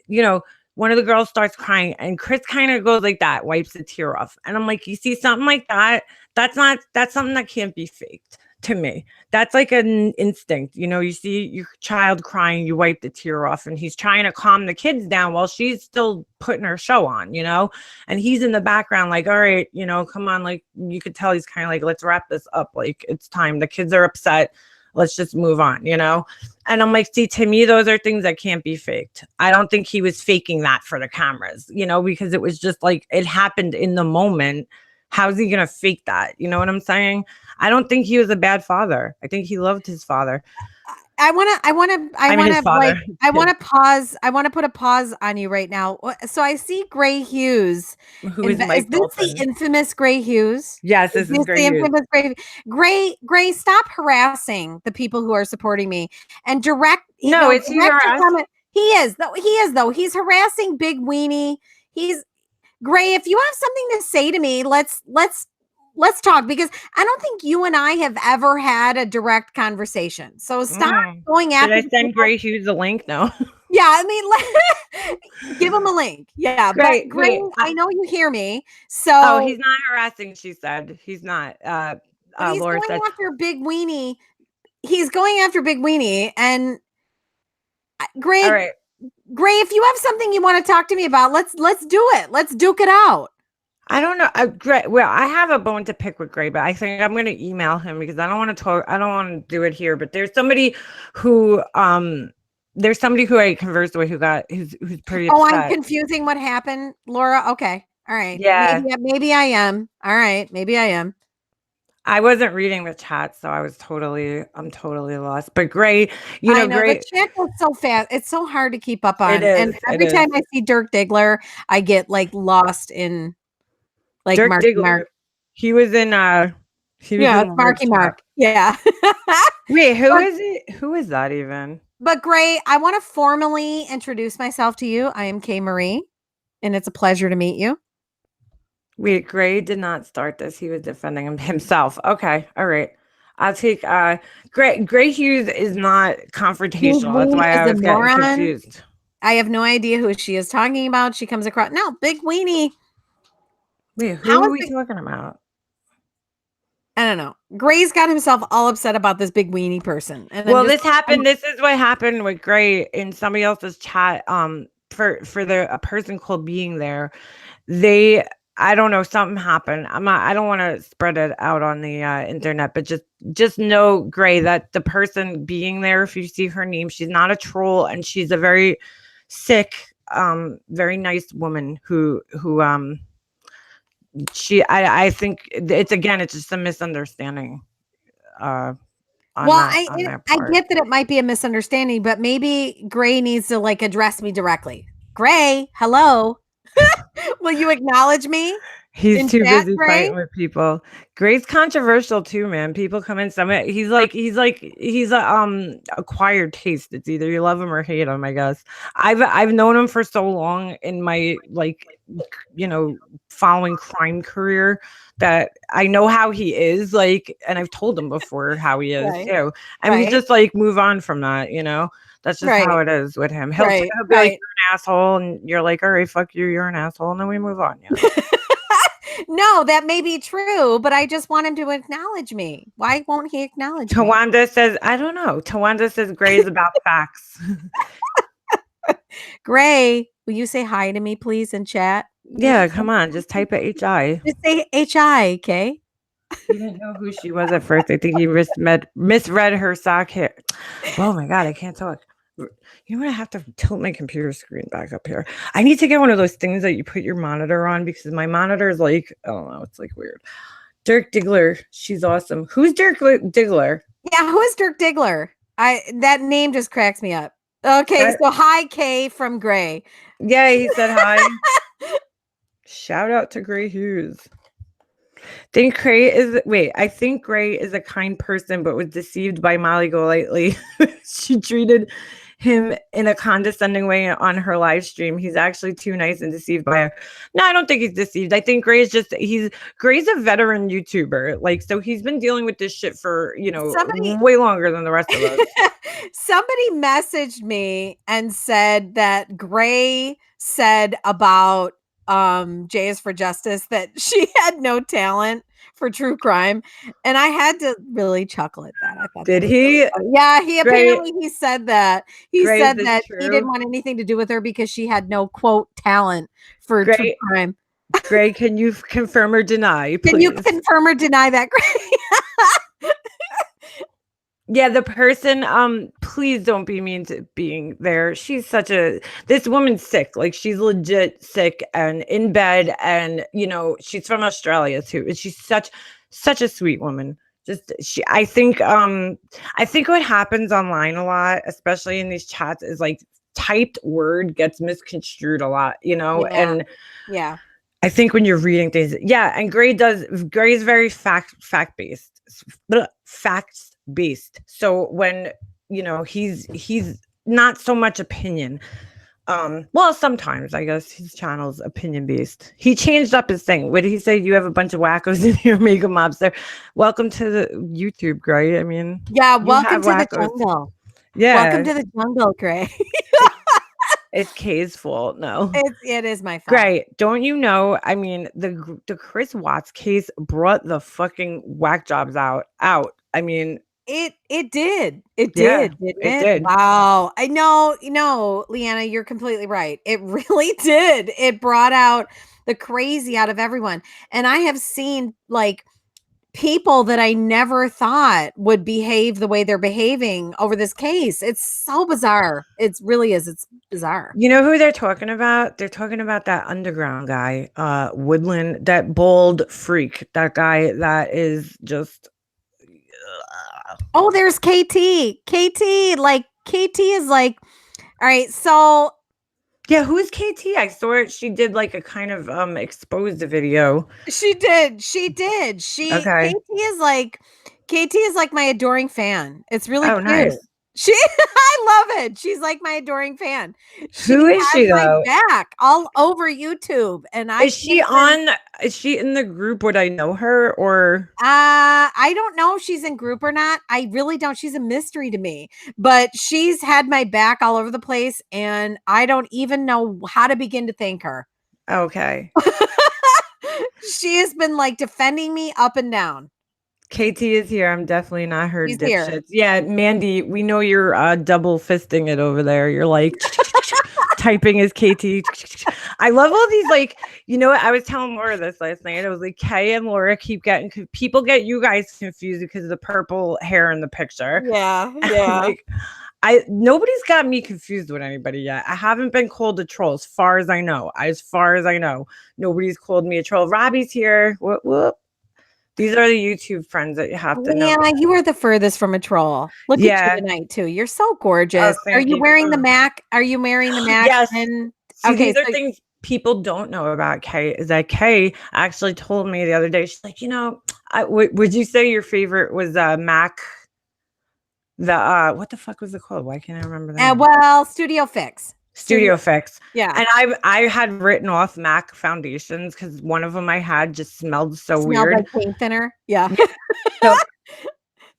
one of the girls starts crying and Chris kind of goes like that, wipes a tear off. And I'm like, you see something like that? That's something that can't be faked to me. That's like an instinct. You see your child crying, you wipe the tear off and he's trying to calm the kids down while she's still putting her show on, and he's in the background like, all right, come on. Like you could tell he's kind of like, let's wrap this up. Like it's time. The kids are upset. Let's just move on, And I'm like, see, to me, those are things that can't be faked. I don't think he was faking that for the cameras, because it was just like, it happened in the moment. How's he going to fake that? You know what I'm saying? I don't think he was a bad father. I think he loved his father. I want to put a pause on you right now. So I see Gray Hughes. Who is this the infamous Gray Hughes? Yes, this is Gray Hughes. Gray, stop harassing the people who are supporting me and direct. No, it's comment. He is though. He's harassing Big Weenie. He's Gray. If you have something to say to me, let's talk, because I don't think you and I have ever had a direct conversation. So stop going after. Did I send Gray Hughes a link? No. Yeah, I mean, give him a link. Yeah, but Gray, I know you hear me. So he's not harassing. She said he's not. He's Laura going after Big Weenie. He's going after Big Weenie, and Gray. All right. Gray, if you have something you want to talk to me about, let's do it. Let's duke it out. I don't know. Gray, well, I have a bone to pick with Gray, but I think I'm going to email him because I don't want to talk. I don't want to do it here. But there's somebody who there's somebody who I conversed with who's pretty Oh, I'm upset. confusing what happened, Laura. Okay. All right. Yeah. Maybe I am. All right. Maybe I am. I wasn't reading the chat, so I'm totally lost. But Gray, I know the Gray, chat goes so fast. It's so hard to keep up it on. And is, it every is. time I see Dirk Diggler, I get like lost in like Dirk Marky Diggler, Mark. he was in Yeah, it's our Marky chat. Mark. Yeah. Wait, who but, is it? Who is that even? but Gray, I want to formally introduce myself to you. I am Kay Marie, and it's a pleasure to meet you. Wait, Gray did not start this. He was defending himself. Okay, all right. I'll take Gray Hughes is not Steve confrontational. That's Ween why is I a was getting moron. confused. I have no idea who she is talking about. She comes across no big weenie. Wait, How who are is we it? talking about? I don't know. Gray's got himself all upset about this big weenie person, and I'm Well, just. this is what happened with Gray in somebody else's chat. For a person called being there, they I don't know, something happened. I don't want to spread it out on the internet, but just know, Gray, that the person being there, if you see her name, she's not a troll, and she's a very sick, very nice woman who I think it's just a misunderstanding on Well, their I part. get that it might be a misunderstanding, but maybe Gray needs to like address me directly. Gray, hello. Will you acknowledge me He's in too chat, busy Gray? fighting with people. Gray's controversial too, man. People come in some he's a acquired taste. It's either you love him or hate him, I guess. I've known him for so long in my following crime career that I know how he is, and I've told him before how he is Right. too. And we Right. just move on from that. That's just how Right. it is with him. He'll Right. be like, Right. you're an asshole, and you're like, all right, fuck you, you're an asshole, and then we move on. No, that may be true, but I just want him to acknowledge me. Why won't he acknowledge me? Tawanda says, I don't know. Tawanda says Gray is about facts. Gray, will you say hi to me, please, in chat? Yeah, come on. Just type a HI. Just say HI, okay? He didn't know who she was at first. I think he misread her sock hair. Oh my God, I can't talk. You know what? I have to tilt my computer screen back up here. I need to get one of those things that you put your monitor on because my monitor is I don't know, it's weird. Dirk Diggler, she's awesome. Who's Dirk Diggler? Yeah, who is Dirk Diggler? That name just cracks me up. Okay, so hi Kay from Gray. Yeah, he said hi. Shout out to Gray Hughes. I think Gray is a kind person, but was deceived by Molly Golightly. She treated him in a condescending way on her live stream. He's actually too nice and deceived by her. No, I don't think he's deceived. I think Gray's a veteran YouTuber. So he's been dealing with this shit for, way longer than the rest of us. Somebody messaged me and said that Gray said about Jay is for Justice that she had no talent for true crime, and I had to really chuckle at that. I thought, did he? Yeah, he said that. He said that he didn't true? want anything to do with her because she had no quote talent for true crime. Gray, can you confirm or deny, please? Can you confirm or deny that, Gray? Yeah, the person, please don't be mean to being there. This woman's sick. She's legit sick and in bed, and she's from Australia too. And she's such a sweet woman. I think what happens online a lot, especially in these chats, is typed word gets misconstrued a lot, and yeah. I think when you're reading things, and Gray is very fact based. So when he's not so much opinion. Well, sometimes I guess his channel's opinion based. He changed up his thing. What did he say? You have a bunch of wackos in your Mega Mobster. Welcome to the YouTube, Gray. I mean, yeah, welcome to the jungle. Yeah, welcome to the jungle, Gray. It's Kay's fault. No, it is my fault. Great. Don't you know? I mean, the Chris Watts case brought the fucking whack jobs out. I mean, it did. It did. Didn't it did. Wow. I know, Leanna, you're completely right. It really did. It brought out the crazy out of everyone. And I have seen people that I never thought would behave the way they're behaving over this case. It's so bizarre. It really is. It's bizarre. You know who they're talking about? They're talking about that underground guy, Woodland, that bald freak, that guy that is just. Oh, there's KT. KT is like, all right, so Yeah, who's KT? I saw it. She did like a kind of exposed video. she did. Okay. KT is like my adoring fan. It's really Oh, cute. nice. I love it. She's like my adoring fan. She Who is has she my though? back all over YouTube, and I Is she can't even. on? Is she in the group? Would I know her or? I don't know if she's in group or not. I really don't. She's a mystery to me. But she's had my back all over the place, and I don't even know how to begin to thank her. Okay. She has been like defending me up and down. KT is here. I'm definitely not her She's here. dipshits. Yeah, Mandy, we know you're double fisting it over there. You're like typing as KT. I love all these, like, you know what? I was telling Laura this last night. I was like, Kay and Laura keep getting people get you guys confused because of the purple hair in the picture. Yeah. Like, nobody's got me confused with anybody yet. I haven't been called a troll as far as I know. Nobody's called me a troll. Robbie's here. Whoop. These are the YouTube friends that you have to know. Yeah, you are the furthest from a troll. Look at you tonight too. You're so gorgeous. Are you wearing the Mac? Are you wearing the Mac? Yes. Okay. These are things people don't know about Kay. Is that Kay actually told me the other day? She's like, would you say your favorite was Mac? What the fuck was it called? Why can't I remember that? Well, Studio Fix. Yeah. And I had written off Mac foundations because one of them I had just smelled weird. Like paint thinner. Yeah. So,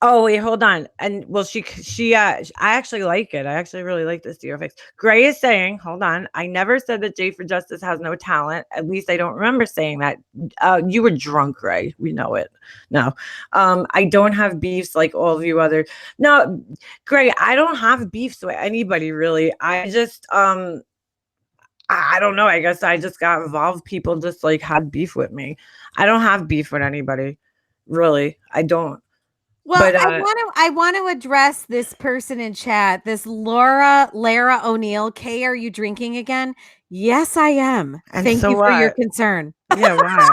oh wait, hold on. And well, I actually like it. I actually really like this Studio Fix. Gray is saying, hold on. I never said that Jay for Justice has no talent. At least I don't remember saying that. You were drunk, Gray. We know it. No. I don't have beefs like all of you other. No, Gray, I don't have beefs with anybody really. I just I don't know. I guess I just got involved. People just like had beef with me. I don't have beef with anybody. Really. I don't. Well, but, I want to address this person in chat. This Lara O'Neill. Kay, are you drinking again? Yes, I am. Thank you for your concern. Yeah, wow.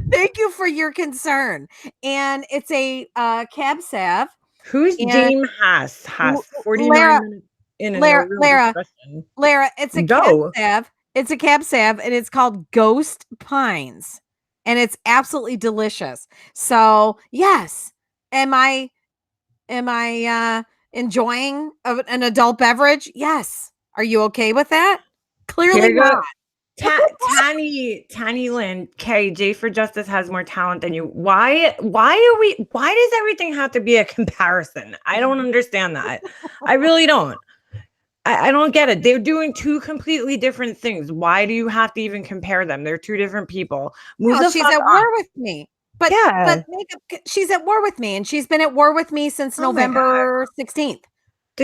Thank you for your concern. And it's a cab sav. Who's James Haas? 49 minutes in Lara, it's a cab sav. It's a cab sav, and it's called Ghost Pines, and it's absolutely delicious. So yes. Am I enjoying an adult beverage? Yes. Are you okay with that? Clearly not. Tiny Lynn, Jay for Justice has more talent than you. Why does everything have to be a comparison? I don't understand that. I really don't. I don't get it. They're doing two completely different things. Why do you have to even compare them? They're two different people. She's at war with me. But she's at war with me, and she's been at war with me since November 16th.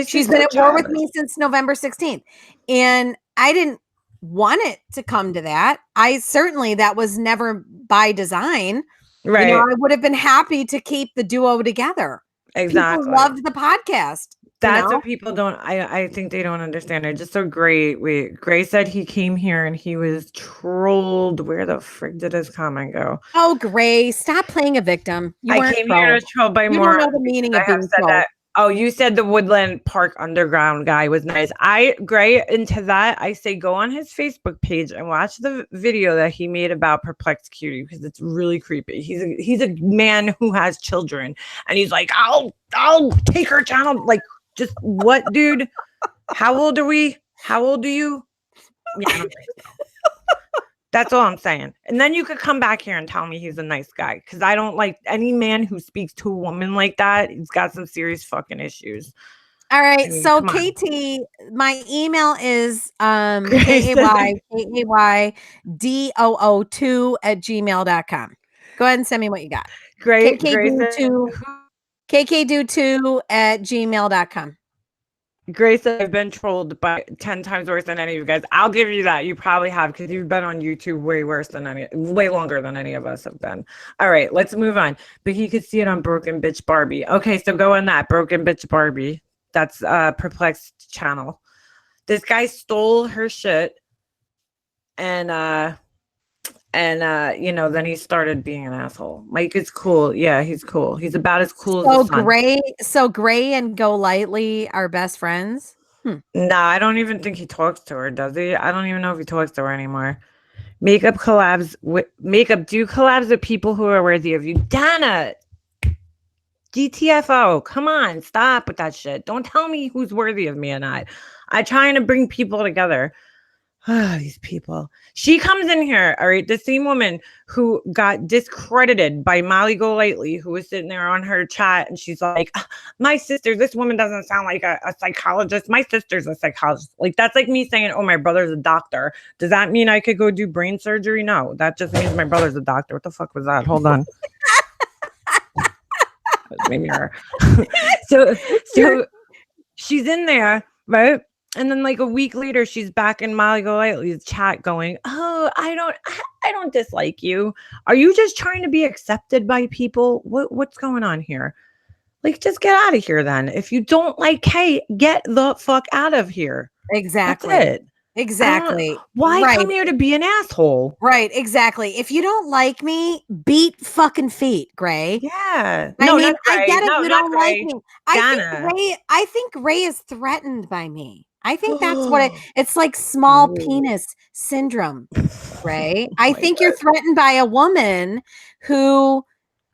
She's been at war with me since November 16th. And I didn't want it to come to that. That was never by design. Right. I would have been happy to keep the duo together. Exactly. People loved the podcast. That's what people don't. I think they don't understand. It's just so great. Gray said he came here and he was trolled. Where the frick did his comment go? Oh, Gray, stop playing a victim. I came here to troll by more. You don't know the meaning of being trolled. That. Oh, you said the Woodland Park Underground guy was nice. Gray, into that, I say go on his Facebook page and watch the video that he made about Perplexed Cutie because it's really creepy. He's a man who has children and he's like, I'll take her channel. Like, just what, dude? How old are we? How old are you? Yeah, I don't think so. That's all I'm saying. And then you could come back here and tell me he's a nice guy because I don't like any man who speaks to a woman like that. He's got some serious fucking issues. All right. So KT, my email is KAYDOO2@gmail.com. Go ahead and send me what you got. Great. KKDoo2@gmail.com. Grace said, I've been trolled by 10 times worse than any of you guys. I'll give you that. You probably have because you've been on YouTube way longer than any of us have been. All right, let's move on. But he could see it on Broken Bitch Barbie. Okay, so go on that Broken Bitch Barbie. That's Perplexed channel. This guy stole her shit and then he started being an asshole. Mike is cool. Yeah, he's cool. He's about as cool as the sun. So Gray and Go Lightly are best friends. No, I don't even think he talks to her, does he? I don't even know if he talks to her anymore. Do collabs with people who are worthy of you. Dana, GTFO, come on, stop with that shit. Don't tell me who's worthy of me or not. I'm trying to bring people together. These people. She comes in here, all right, the same woman who got discredited by Molly Golightly, who was sitting there on her chat, and she's like, my sister, this woman doesn't sound like a psychologist. My sister's a psychologist. Like, that's like me saying, oh, my brother's a doctor. Does that mean I could go do brain surgery? No, that just means my brother's a doctor. What the fuck was that? Hold on. Maybe her. so she's in there, right? And then like a week later, she's back in Molly Golightly's chat going, oh, I don't dislike you. Are you just trying to be accepted by people? What's going on here? Like, just get out of here then. If you don't like Kate, get the fuck out of here. Exactly. That's it. Exactly. Why come here to be an asshole? Right, exactly. If you don't like me, beat fucking feet, Gray. Yeah. I mean, I get it. You don't like me. I think Ray is threatened by me. I think that's what it's like, small penis syndrome, Ray. I think you're threatened by a woman who,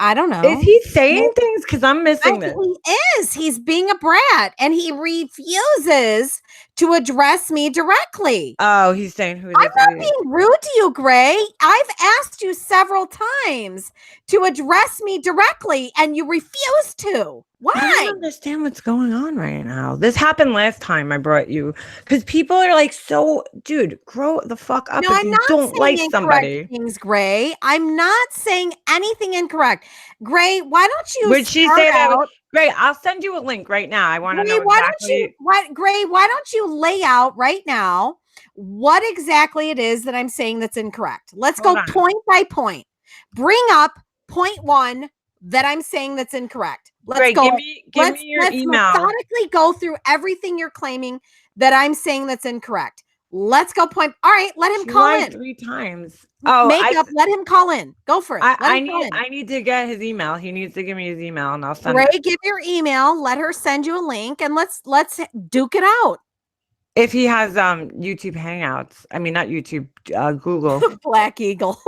I don't know. Is he saying things? Because I'm missing this. He is. He's being a brat, and he refuses to address me directly. Oh, he's saying who? I'm not being rude to you, Gray. I've asked you several times to address me directly, and you refuse to. Why? I don't understand what's going on right now. This happened last time I brought you, because people are like, so, dude, grow the fuck up if you don't like somebody. Things, Gray. I'm not saying anything incorrect. Gray, why don't you? Would she say that? Gray, I'll send you a link right now. I want to know exactly. Gray, why don't you lay out right now what exactly it is that I'm saying that's incorrect? Let's go point by point. Bring up point one that I'm saying that's incorrect. Let's go. Give me your email. Methodically go through everything you're claiming that I'm saying that's incorrect. Let's go point. All right, let him call in 3 times. Let him call in. Go for it. I need to get his email. He needs to give me his email, and I'll send Ray, give your email. Let her send you a link, and let's duke it out. If he has YouTube Hangouts, I mean not YouTube, Google. Black Eagle.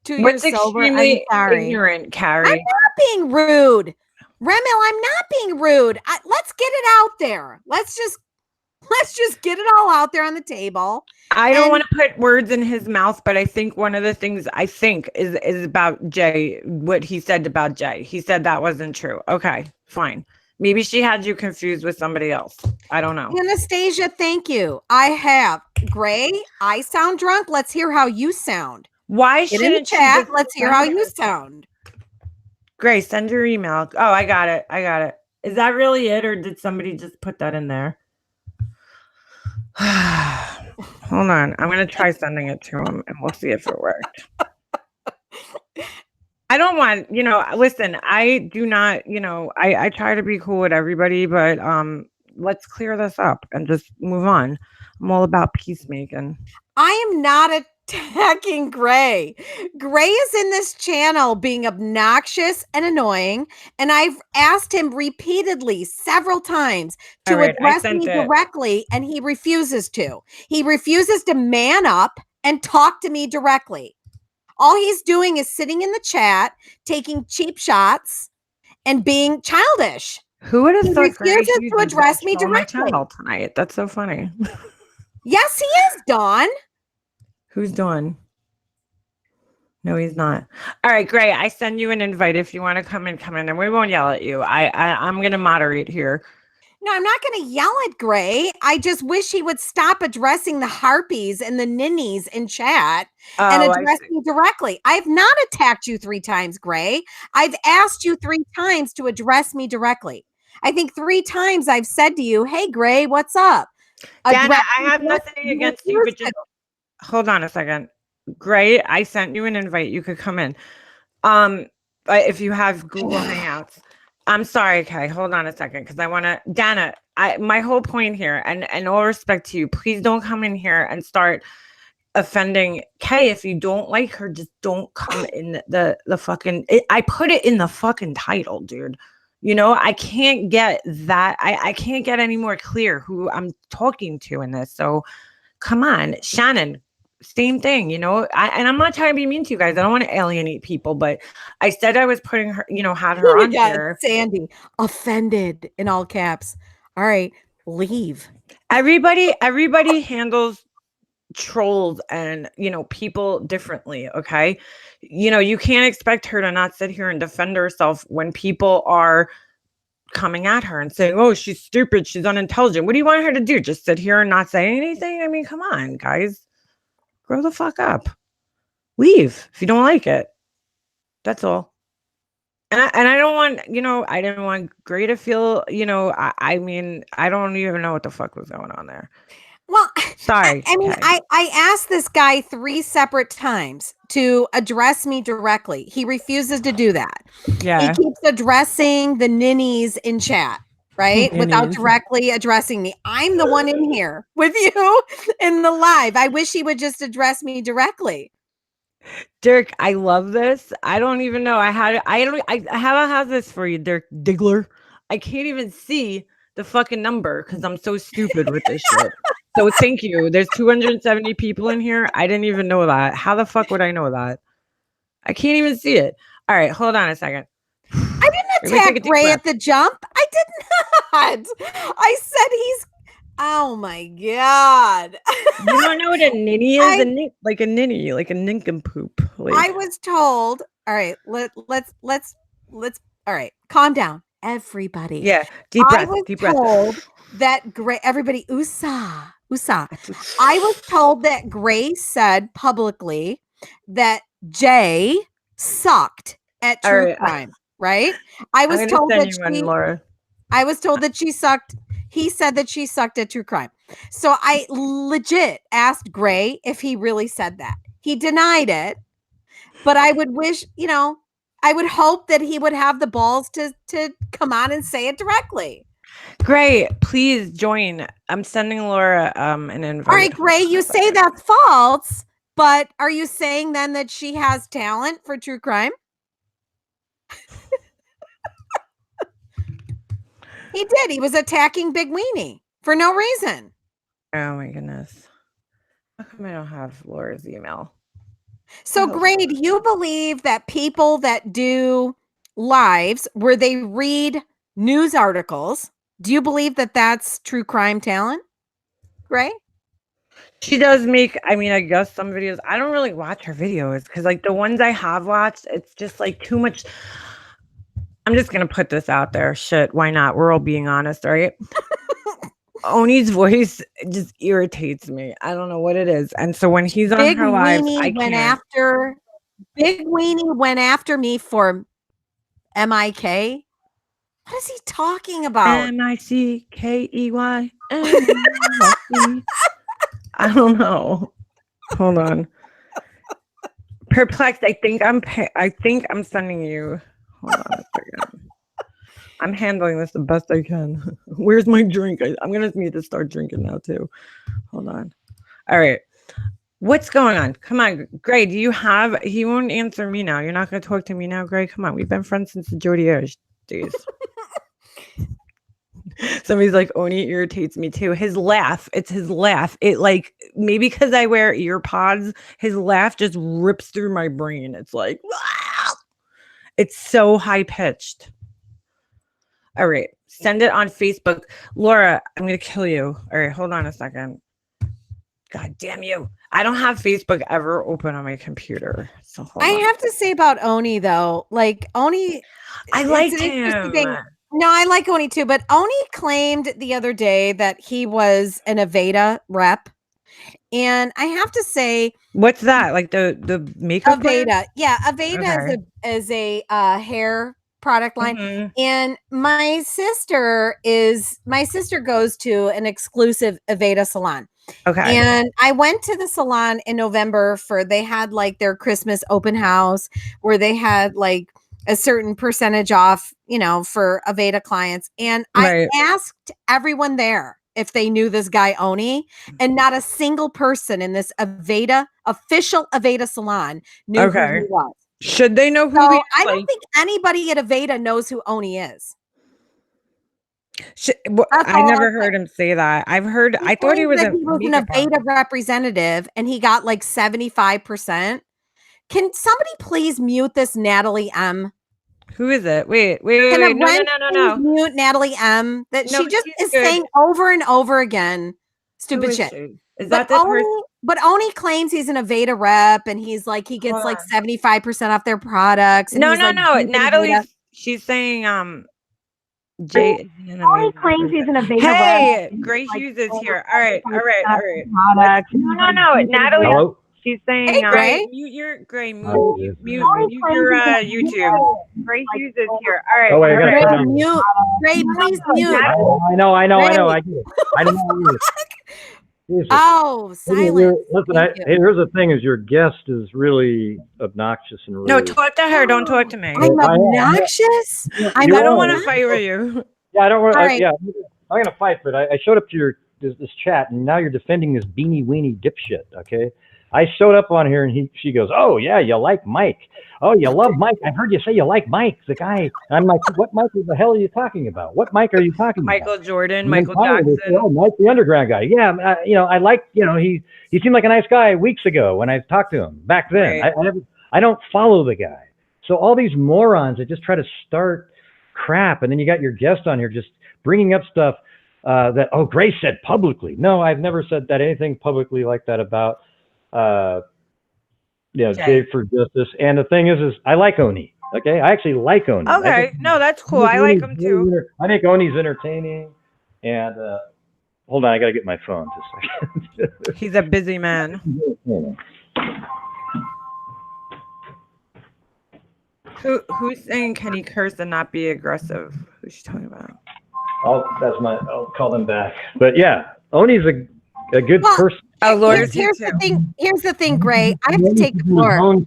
2 years What's extremely ignorant, Carrie? I'm not being rude, Remel. I'm not being rude. Let's get it out there. Let's just get it all out there on the table. I don't want to put words in his mouth, but I think one of the things I think is about Jay, what he said about Jay. He said that wasn't true. Okay, fine. Maybe she had you confused with somebody else. I don't know. Anastasia, thank you. I have. Gray, I sound drunk. Let's hear how you sound. Why shouldn't in the chat? Let's hear how you sound. Grace, send your email. Oh, I got it. Is that really it, or did somebody just put that in there? Hold on. I'm going to try sending it to him, and we'll see if it worked. I don't want, listen, I do not, I try to be cool with everybody, but let's clear this up and just move on. I'm all about peacemaking. I am not attacking Gray. Gray is in this channel being obnoxious and annoying, and I've asked him repeatedly several times to address me directly, and he refuses to. He refuses to man up and talk to me directly. All he's doing is sitting in the chat, taking cheap shots, and being childish. Who would have thought Gray refuses to address me directly tonight? That's so funny. Yes, he is, Dawn. Who's Dawn? No, he's not. All right, Gray. I send you an invite if you want to come in, and we won't yell at you. I'm going to moderate here. No, I'm not going to yell at Gray. I just wish he would stop addressing the harpies and the ninnies in chat and address me directly. I have not attacked you 3 times, Gray. I've asked you 3 times to address me directly. I think 3 times I've said to you, "Hey, Gray, what's up?" Dana, I Addressing have this, nothing you against you, refuse but just to. hold on a second. Great. I sent you an invite. You could come in. Um, but if you have Google Hangouts, I'm sorry, Kay. Hold on a second, because I want to, Dana. My whole point here, and all respect to you, please don't come in here and start offending Kay. If you don't like her, just don't come in the fucking. I put it in the fucking title, dude. You know, I can't get that. I can't get any more clear who I'm talking to in this. So come on, Shannon. Same thing, you know. And I'm not trying to be mean to you guys. I don't want to alienate people, but I said I was putting her, you know, had her Oh my on God, here. Sandy, offended in all caps. All right, leave. Everybody handles trolls and, you know, people differently. Okay, you know, you can't expect her to not sit here and defend herself when people are coming at her and saying, "Oh, she's stupid, she's unintelligent." What do you want her to do? Just sit here and not say anything? I mean, come on, guys, grow the fuck up. Leave if you don't like it. That's all. And I don't want, you know, I didn't want Gray to feel, you know, I mean, I don't even know what the fuck was going on there. Well, Sorry. I mean, Okay. I asked this guy 3 separate times to address me directly. He refuses to do that. He Yeah. keeps addressing the ninnies in chat, right? Without Ninnies. directly addressing me. I'm the one in here with you in the live. I wish he would just address me directly. Dirk, I love this. I don't even know. I haven't had this for you, Dirk Diggler. I can't even see the fucking number because I'm so stupid with this shit. So thank you. There's 270 people in here. I didn't even know that. How the fuck would I know that? I can't even see it. All right, hold on a second. I didn't Everybody take a attack deep Ray breath. at the jump. I did not. I said he's. Oh my God. You don't know what a ninny is? I Like a ninny, like a nincompoop. I Like, was told. All right, let's all right, calm down, everybody. yeah, deep I breath, was deep breath. told that everybody, USA. I was told that Grace said publicly that Jay sucked at All true right, crime, right? I I'm was gonna told send that you one, Laura. I was told that she sucked. He said that she sucked at true crime. So I legit asked Gray if he really said that. He denied it, but I would wish, you know, I would hope that he would have the balls to come on and say it directly. Great, please join. I'm sending Laura an invite. All right, Gray, you say that's false, but are you saying then that she has talent for true crime? He did. He was attacking Big Weenie for no reason. Oh my goodness. How come I don't have Laura's email? So, Gray, do you believe that people that do lives where they read news articles, do you believe that that's true crime talent, Gray? She does make, I mean, I guess some videos. I don't really watch her videos because, like, the ones I have watched, it's just like too much. I'm just gonna put this out there. Shit, why not? We're all being honest, right? Oni's voice just irritates me. I don't know what it is. And so when he's on Big her lives, I Weenie went can't. after Big Weenie went after me for MIK. What is he talking about? MICKEY. I don't know. Hold on. Perplexed. I think I'm sending you. Hold on a second. I'm handling this the best I can. Where's my drink? I'm gonna need to start drinking now too. Hold on. All right. What's going on? Come on, Gray. Do you have? He won't answer me now. You're not gonna talk to me now, Gray. Come on. We've been friends since the Jody Ayers days. Somebody's like, Oni irritates me too. His laugh, it's his laugh. It like maybe because I wear ear pods, his laugh just rips through my brain. It's like, it's so high pitched. All right, send it on Facebook. Laura, I'm gonna kill you. All right, hold on a second. God damn you. I don't have Facebook ever open on my computer. So I have to say about Oni though, like Oni, I liked him. No, I like Oni too, but Oni claimed the other day that he was an Aveda rep. And I have to say, what's that? Like the makeup brand? Aveda. Yeah, Aveda Okay. is a hair product line. Mhm. And my sister goes to an exclusive Aveda salon. Okay. And I went to the salon in November they had like their Christmas open house where they had like a certain percentage off, for Aveda clients. And I Right. asked everyone there if they knew this guy Oni, and not a single person in this official Aveda salon knew who he Okay. was. Should they know who So he is? I don't think anybody at Aveda knows who Oni is. That's I all I'll never say. heard him say that. He I thought he claims was that a he was an makeup Aveda artist. representative and he got like 75%. Can somebody please mute this Natalie M? Who is it? Wait. Can a No, no, wench no, no, please no. mute Natalie M? That No, she just she's is good. saying over and over again Who stupid is shit. she? Is But that the person? Oni claims he's an Aveda rep and he's like he gets Hold like on. 75% off their products and No, he's no, like no. deep in Aveda. She's saying Jay. Oni claims he's an Aveda Hey, rep. Gray Like, Hughes is over here. All right. 75% products. No, no, Natalie. Hello? She's saying, Hey, Gray. mute your Gray, Oh, mute Oni your claims he's an YouTube. Gray Hughes is here. All right. Oh, wait, I gotta Gray, turn down. mute. Gray, please mute. I know. I Gray. get it. I don't know. Jesus. Oh, silence. Listen, Thank you. here's the thing: is your guest is really obnoxious and rude. No, talk to her. Don't talk to me. I'm obnoxious. I don't want to fight with you. Yeah, I don't want. All right. Yeah, I'm gonna fight, but I showed up to this chat, and now you're defending this beanie weenie dipshit. Okay, I showed up on here, and she goes, "Oh yeah, you like Mike? Oh, you love Mike? I've heard you say you like Mike, the guy." And I'm like, "What Mike the hell are you talking about? What Mike are you talking about?" Michael Jordan, And Michael then finally they Jackson. say, "Oh, Mike, the underground guy." Yeah, I like, he seemed like a nice guy weeks ago when I talked to him back then. Right. I don't follow the guy. So all these morons that just try to start crap, and then you got your guest on here just bringing up stuff that Grace said publicly. No, I've never said that anything publicly like that about Dave for Justice. And the thing is I like Oni. Okay, I actually like Oni. Okay, no, that's cool. I like him too. I think Oni's entertaining. And hold on, I gotta get my phone just a second. He's a busy man. Who's saying can he curse and not be aggressive? Who's she talking about? I'll call them back. But yeah, Oni's a good person. Oh, Lord, Here's the thing, Gray. I have to take the floor.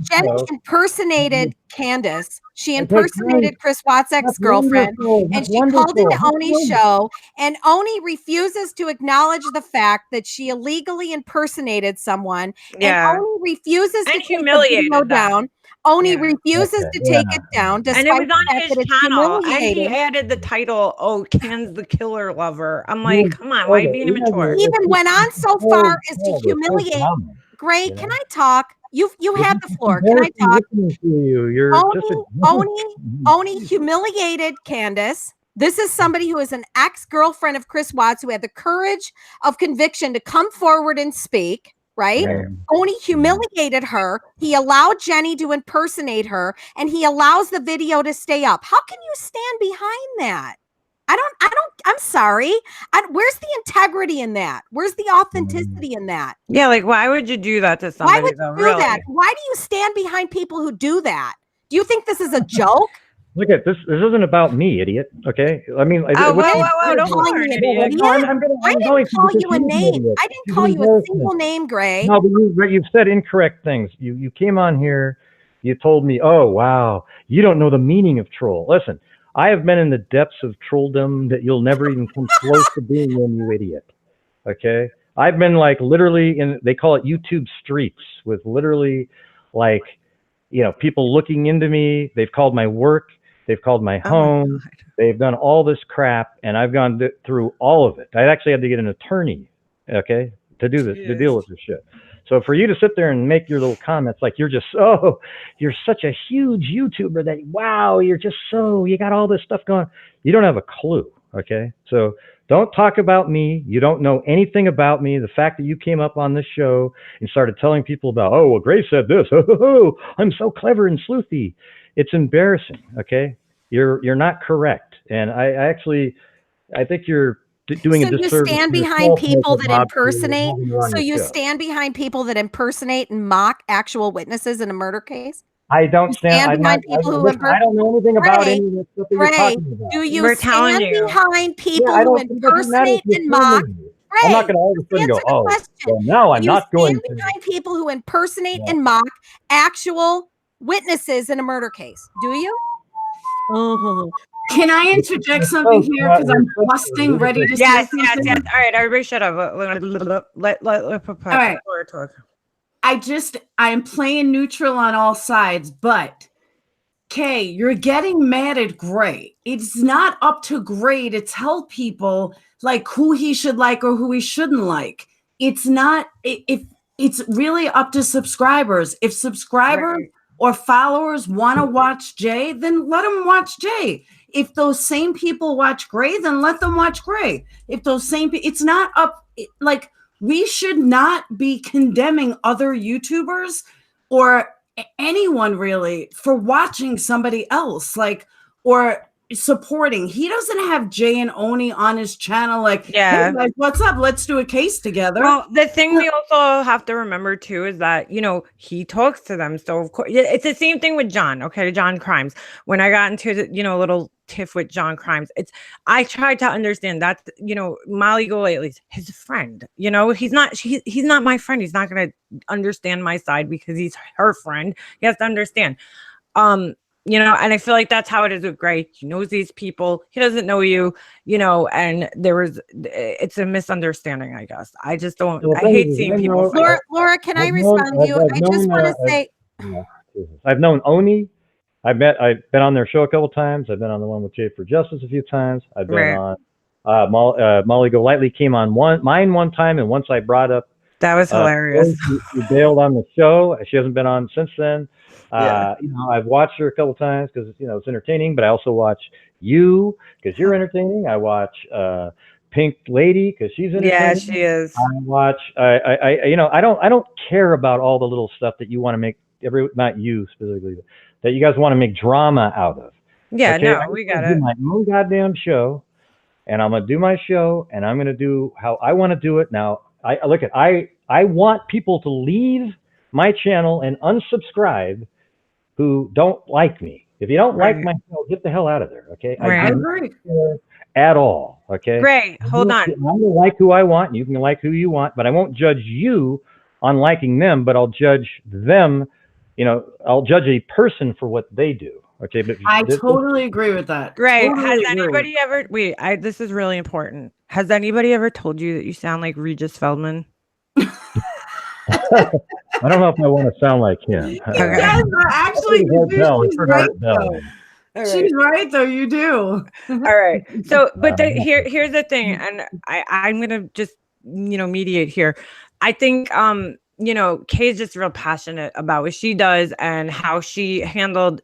Jenny impersonated Candace. She impersonated Chris Watts' ex-girlfriend, and she called into Oni's show. And Oni refuses to acknowledge the fact that she illegally impersonated someone. Yeah. And Oni refuses to take the humiliated video them. down. Oni refuses to take it down, despite And it was on the fact his that it's channel, and he humiliating. added the title, Can's the killer lover. I'm like, come on, why are you being immature? He even went on so far as to humiliate. Gray, can I talk? You have the floor. Can I talk? Oni humiliated Candace. This is somebody who is an ex-girlfriend of Chris Watts who had the courage of conviction to come forward and speak. Right? Oni humiliated her. He allowed Jenny to impersonate her, and he allows the video to stay up. How can you stand behind that? I'm sorry. Where's the integrity in that? Where's the authenticity in that? Yeah, like why would you do that to somebody? Why would you do that? Why do you stand behind people who do that? Do you think this is a joke? Look at this. This isn't about me, idiot. Okay. I mean, whoa, don't call me an idiot. I didn't call you a name. I didn't call you a single name, Gray. No, but you've said incorrect things. You came on here. You told me, oh, wow, you don't know the meaning of troll. Listen, I have been in the depths of trolldom that you'll never even come close to being in, you idiot. Okay. I've been like literally they call it YouTube streets with literally like, people looking into me. They've called my work. They've called my home. They've done all this crap, and I've gone through all of it. I actually had to get an attorney, to do this, to deal with this shit. So for you to sit there and make your little comments like you're such a huge YouTuber that, wow, you got all this stuff going. You don't have a clue, okay? So don't talk about me. You don't know anything about me. The fact that you came up on this show and started telling people about, oh, well, Grace said this. Oh, I'm so clever and sleuthy. It's embarrassing, okay? You're not correct. And I think you're doing a disservice. So you stand behind people that impersonate? So you stand behind people that impersonate and mock actual witnesses in a murder case? I don't stand. I'm not. behind people who Listen, I don't know anything about Ray, any of the stuff that you're Ray, talking about. do you We're telling stand you. behind Yeah, people I who don't. It doesn't matter if impersonate you're and mock? filming me. I'm not Ray, going to all of a sudden go, answer the oh, question. well, now I'm Do you not going stand to. behind people who impersonate Yeah. and mock actual witnesses in a murder case? Do you? Uh-huh. Can I interject something here? Because I'm busting, ready to say Yes. something. All right, everybody shut up. Let All right. Laura talk. I'm playing neutral on all sides, but Kay, you're getting mad at Gray. It's not up to Gray to tell people like who he should like or who he shouldn't like. It's not if it's really up to subscribers. If subscribers or followers want to watch Jay, then let them watch Jay. If those same people watch Gray, then let them watch Gray. If those same it's not up like we should not be condemning other YouTubers or anyone really for watching somebody else like or supporting. He doesn't have Jay and Oni on his channel like, hey guys, what's up? Let's do a case together. Well, the thing we also have to remember too is that, you know, he talks to them. So of course it's the same thing with John. Okay, John Crimes. When I got into the, you know, little tiff with John Crimes, I tried to understand that, you know, Molly Golightly's his friend. You know, he's not my friend. He's not gonna understand my side because he's her friend. He has to understand. You know, and I feel like that's how it is with Gray. He knows these people. He doesn't know you, you know, and it's a misunderstanding, I guess. I just don't, I hate seeing people fight. Laura, can I respond to you? I just want to say. I've known Oni. I've been on their show a couple times. I've been on the one with Jay for Justice a few times. I've been on Molly Golightly came on mine one time, and once I brought up that was hilarious. She bailed on the show. She hasn't been on since then. You know, I've watched her a couple times because you know it's entertaining, but I also watch you because you're entertaining. I watch Pink Lady because she's entertaining. Yeah, she is. I watch. You know, I don't care about all the little stuff that you want to make not you specifically, but that you guys want to make drama out of. Yeah, okay? no, we got it. My own goddamn show, and I'm gonna do my show, and I'm gonna do how I want to do it. Now, I want people to leave my channel and unsubscribe who don't like me. If you don't like my show, get the hell out of there. Okay, I agree. At all. Okay. Great. Hold on. I'm gonna like who I want, and you can like who you want, but I won't judge you on liking them. But I'll judge them. You know, I'll judge a person for what they do. Okay, but I totally agree with that. Great. Totally Has agree. anybody ever this is really important. Has anybody ever told you that you sound like Regis Feldman? I don't know if I want to sound like him. Yes, actually, you do. She's right, though. Right. She's right, though. You do. All right. So, but here's the thing, and I'm gonna just mediate here. I think you know, Kay's just real passionate about what she does and how she handled,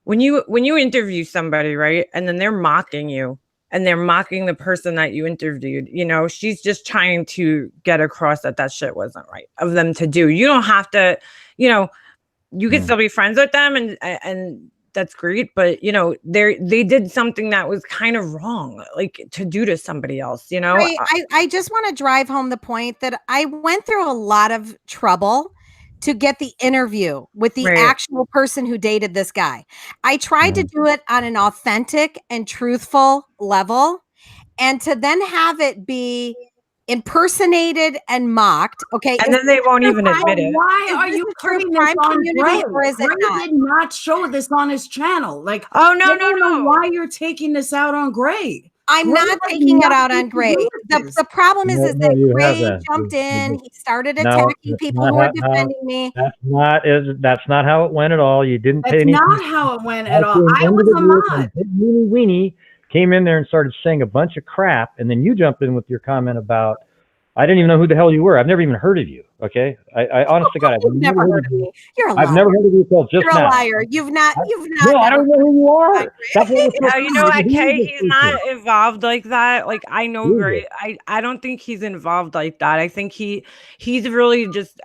when you interview somebody, right, and then they're mocking you and they're mocking the person that you interviewed, she's just trying to get across that shit wasn't right of them to do. You don't have to, you can still be friends with them and that's great, but they did something that was kind of wrong, like to do to somebody else, Right. I just want to drive home the point that I went through a lot of trouble to get the interview with the actual person who dated this guy. I tried to do it on an authentic and truthful level, and to then have it be impersonated and mocked. Okay. And then they won't even admit it. Why are you putting this on Gray? Or is it not? Did not show this on his channel. Like, oh no, I don't know why you're taking this out on Gray. I'm not taking it out on Gray. The problem is that Gray jumped in. He started attacking people who were defending me. That's not how it went at all. You didn't pay anything. That's not how it went at all. I was a mod. Weenie came in there and started saying a bunch of crap, and then you jumped in with your comment about, I didn't even know who the hell you were. I've never even heard of you. Okay, I honest to God, I've never heard of me. You're a liar. I've never heard of you until just now. You're a liar. You've not. No, I don't know who you are. Kay, he's not involved like that. Like I know Gray. I don't think he's involved like that. I think he's really just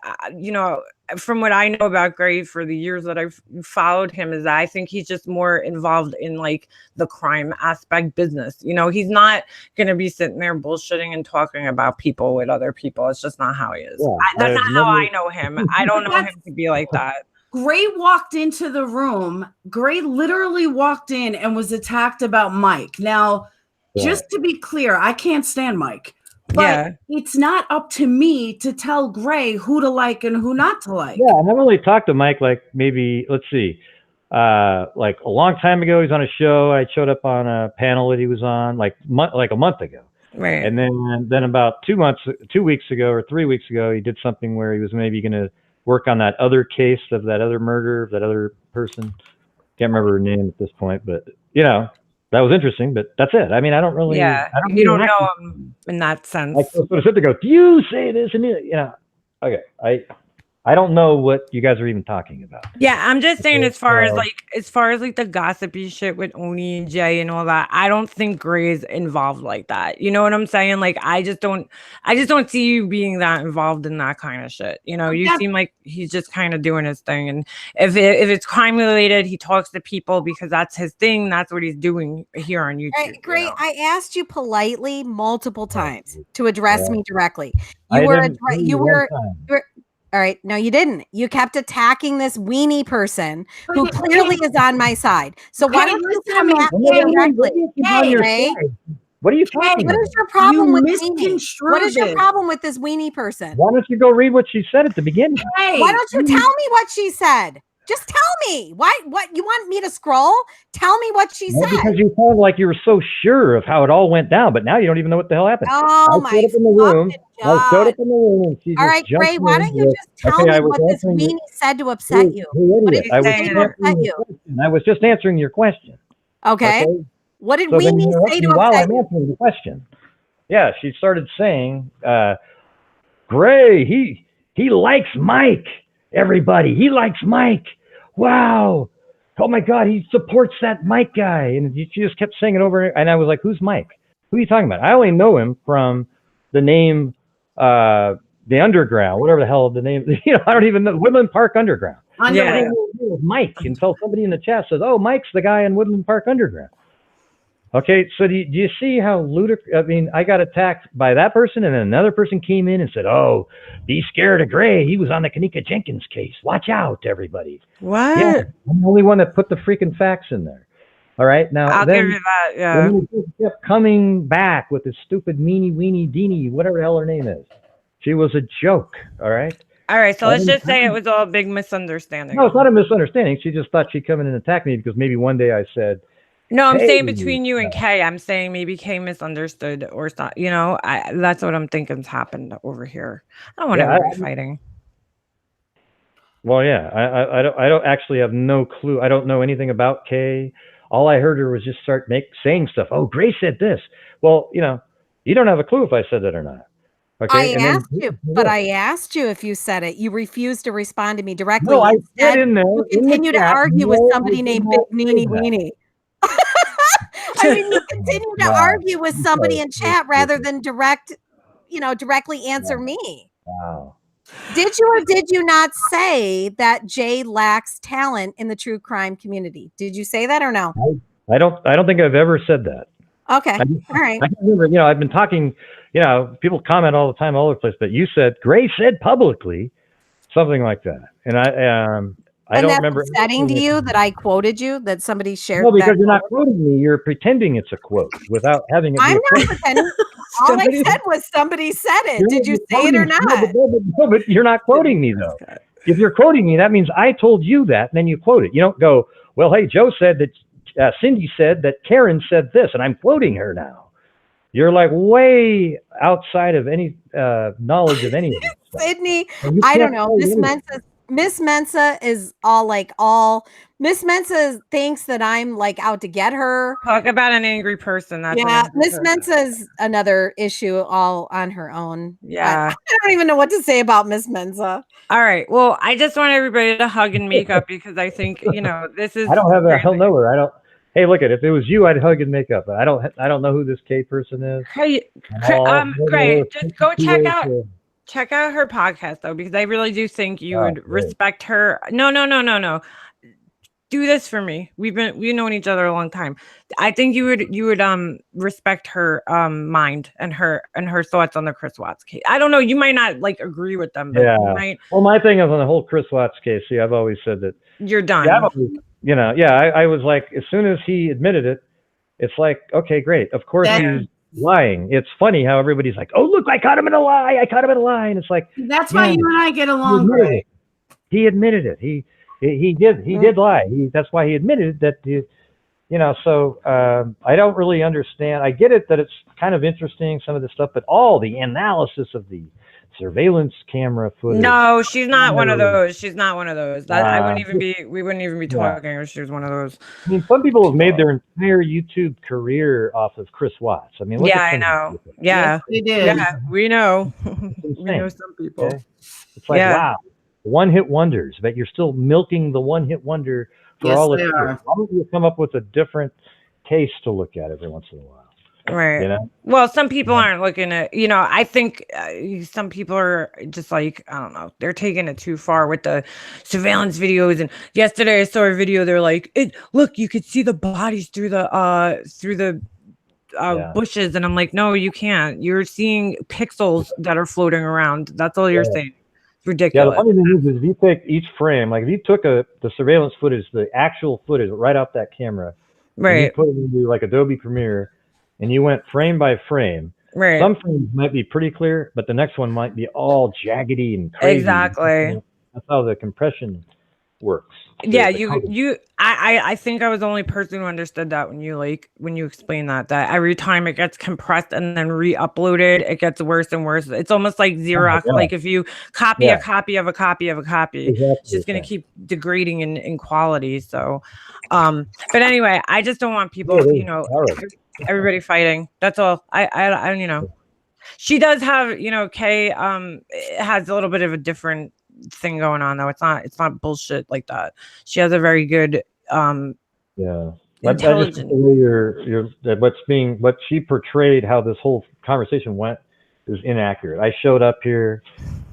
from what I know about Gray for the years that I've followed him, is that I think he's just more involved in like the crime aspect business. He's not going to be sitting there bullshitting and talking about people with other people. It's just not how he is. Yeah, that's not how I know him. I don't know him to be like that. Gray walked into the room. Gray literally walked in and was attacked about Mike. Now, just to be clear, I can't stand Mike. But it's not up to me to tell Gray who to like and who not to like. Yeah, and I've only talked to Mike like maybe, let's see, like a long time ago. He's on a show. I showed up on a panel that he was on like a month ago. Right. And then about 2 weeks ago or 3 weeks ago, he did something where he was maybe going to work on that other case of that other murder of that other person. Can't remember her name at this point, but that was interesting, but that's it. I mean, I don't really. Yeah, you don't know him in that sense. I sort of sit there and go, do you say this? And okay. I don't know what you guys are even talking about. Yeah, I'm just saying as far as the gossipy shit with Oni and Jay and all that, I don't think Gray's involved like that. You know what I'm saying? Like I just don't see you being that involved in that kind of shit. You seem like he's just kind of doing his thing. And if it's crime related, he talks to people because that's his thing. That's what he's doing here on YouTube. Gray, I asked you politely multiple times to address me directly. All right. No, you didn't. You kept attacking this weenie person who clearly is on my side. So why don't you come at me directly? What are you talking about? What is your problem with weenie? What is your problem with this weenie person? Why don't you go read what she said at the beginning? Why don't you tell me what she said? Just tell me. What you want me to scroll? Tell me what she said. Because you sound like you were so sure of how it all went down, but now you don't even know what the hell happened. Oh my God. I showed up in the room. And all right, Gray, why don't you just tell me what this weenie said to upset you? What did he say to upset you? I was just answering your question. Okay. What did weenie say to upset you? While I'm answering the question. Yeah, she started saying, Gray, he likes Mike. Everybody, he likes Mike. Wow. Oh my God, he supports that Mike guy. And she just kept saying it over. And I was like, who's Mike? Who are you talking about? I only know him from the name, the Underground, whatever the hell the name, I don't even know. Woodland Park Underground. Yeah. Mike, until somebody in the chat says, oh, Mike's the guy in Woodland Park Underground. Okay, so do you see how ludicrous? I mean, I got attacked by that person, and then another person came in and said, "Oh, be scared of Gray. He was on the Kanika Jenkins case. Watch out, everybody." What? Yeah, I'm the only one that put the freaking facts in there. All right, now I'll give you that. Yeah. He kept coming back with this stupid meanie weenie deenie, whatever the hell her name is. She was a joke. All right. All right, so let's just say it was all a big misunderstanding. No, it's not a misunderstanding. She just thought she'd come in and attack me because maybe one day I said. No, I'm saying between you and Kay. I'm saying maybe Kay misunderstood or not. That's what I'm thinking's happened over here. I don't want everybody fighting. Well, yeah, I don't actually have no clue. I don't know anything about Kay. All I heard her was just start saying stuff. Oh, Gray said this. Well, you don't have a clue if I said that or not. Okay. I asked you if you said it. You refused to respond to me directly. No, I said in there. You continue to argue with somebody named Big Neenie Weenie. I mean, you continue to argue with somebody in chat rather than directly answer me. Wow. Did you or did you not say that Jay lacks talent in the true crime community? Did you say that or no? I don't think I've ever said that. Okay. All right. I remember, I've been talking, people comment all the time, all over the place, but you said, Gray said publicly something like that. And I don't remember. Upsetting to you that I quoted you, that somebody shared? No, because you're not quoting me. You're pretending it's a quote without having it. I'm not pretending. All I said was somebody said it. Did you say it or not? No, but you're not quoting me, though. If you're quoting me, that means I told you that, and then you quote it. You don't go, well, hey, Joe said that, Cindy said that Karen said this, and I'm quoting her now. You're like way outside of any knowledge of anything. Sydney, I don't know. Miss Mensa is Miss Mensa thinks that I'm like out to get her. Talk about an angry person. Miss Mensa is another issue all on her own. Yeah. I don't even know what to say about Miss Mensa. All right. Well, I just want everybody to hug and make up because I think, this is. I don't have a hell no her. I don't. Hey, look if it was you, I'd hug and make up. But I don't know who this K person is. Hey, great. Just go check out her podcast though, because I really do think you would respect her. No. do this for me. We've known each other a long time. I think you would respect her mind and her thoughts on the Chris Watts case. I don't know. You might not like agree with them, but Yeah. you might. Well, my thing is on the whole Chris Watts case. See, I've always said that You're done. Yeah, I was like, as soon as he admitted it, it's like, okay, great. Of course he's lying. It's funny how everybody's like, oh, look, I caught him in a lie. I caught him in a lie. And it's like, that's why you and I get along he admitted great. He admitted it. He did lie. That's why he admitted that. So I don't really understand. I get it that it's kind of interesting, some of this stuff, but all the analysis of the surveillance camera footage. No, she's not one of those. She's not one of those. We wouldn't even be talking if she was one of those. I mean, some people have made their entire YouTube career off of Chris Watts. I mean, look I know. Yeah, they did. Yeah, we know. We know some people. Okay? It's like, wow, one-hit wonders, but you're still milking the one-hit wonder for all it's worth. Why don't you come up with a different case to look at every once in a while? Right. Well, some people aren't looking at, I think some people are just like, I don't know, they're taking it too far with the surveillance videos. And yesterday I saw a video. They're like, look, you could see the bodies through the bushes. And I'm like, no, you can't. You're seeing pixels that are floating around. That's all you're saying. It's ridiculous. Yeah, the funny thing is if you take each frame, like if you took the surveillance footage, the actual footage right off that camera, and you put it into like Adobe Premiere, and you went frame by frame. Right. Some frames might be pretty clear, but the next one might be all jaggedy and crazy. Exactly. That's how the compression works. Yeah, I think I was the only person who understood that when you explain that every time it gets compressed and then re-uploaded, it gets worse and worse. It's almost like Xerox. Like if you copy a copy of a copy of a copy, it's just going to keep degrading in quality. So, but anyway, I just don't want people, everybody fighting. That's all. I she does have, Kay has a little bit of a different thing going on though. It's not bullshit like that. She has a very good intelligent. The way what she portrayed, how this whole conversation went, is inaccurate. I showed up here.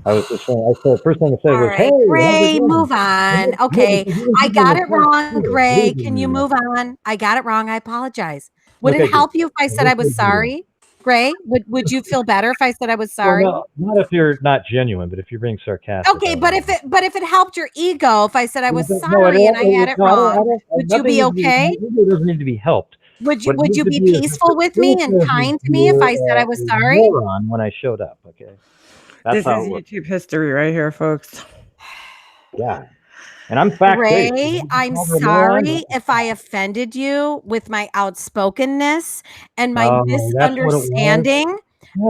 I was just saying. I said first thing I said was, "Hey, Gray, move on." Okay, I got it wrong, Gray. Can you move on? I got it wrong. I apologize. Would it help you if I said I was sorry? Gray, would you feel better if I said I was sorry? Well, no, not if you're not genuine, but if you're being sarcastic. Okay, but if it helped your ego, if I said I was sorry and I had it wrong, would you be okay? It doesn't need to be helped. Would you be peaceful with me and kind to me if I said I was sorry? Moron when I showed up, okay. This is YouTube history right here, folks. Yeah. And I'm fact-based. Ray, I'm sorry if I offended you with my outspokenness and my misunderstanding.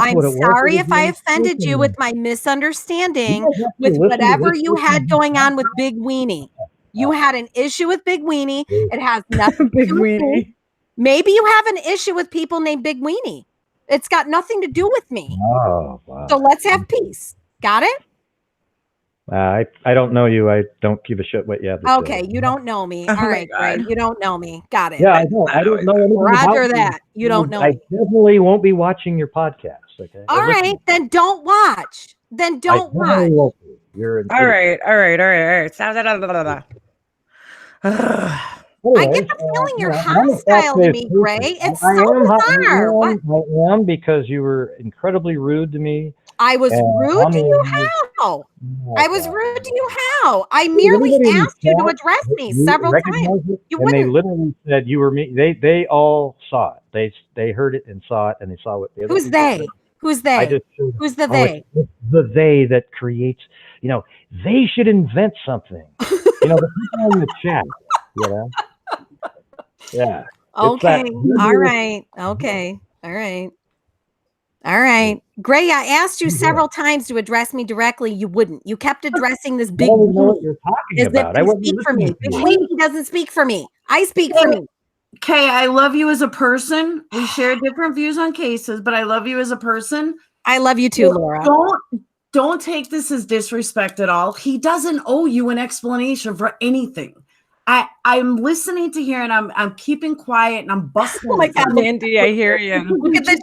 I'm sorry if I offended you with my misunderstanding with whatever you had going on with Big Weenie. You had an issue with Big Weenie. It has nothing to do with me. Maybe you have an issue with people named Big Weenie. It's got nothing to do with me. Oh, wow. So let's have peace. Got it? I don't know you. I don't give a shit what you have to say. Okay, you don't know me. All right, great. You don't know me. Got it. Yeah, I don't know anything Roger about that. You don't know I me. definitely won't be watching your podcast. Okay. All right, then don't watch. Then don't watch. Won't be. You're all right. I get the feeling you're hostile to me, Gray. It's so bizarre. I am because you were incredibly rude to me. I was rude to you? How? I was rude to you? How? I merely asked you to address me several times. You wouldn't. They literally said you were me. They all saw it. They heard it and saw it, and they saw what the other. Who's they? Who's they? Who's the they? The they that creates. They should invent something. The people in the chat. Yeah. Okay. All right. Okay. All right. All right. Gray, I asked you several times to address me directly. You wouldn't. You kept addressing this big. I don't know what you're talking about. I wasn't speak for me. He doesn't speak for me. I speak for me. Kay, I love you as a person. We share different views on cases, but I love you as a person. I love you too, Laura. Don't take this as disrespect at all. He doesn't owe you an explanation for anything. I'm listening to here and I'm keeping quiet and I'm busting. Oh my God, Andy, I hear you. Look at this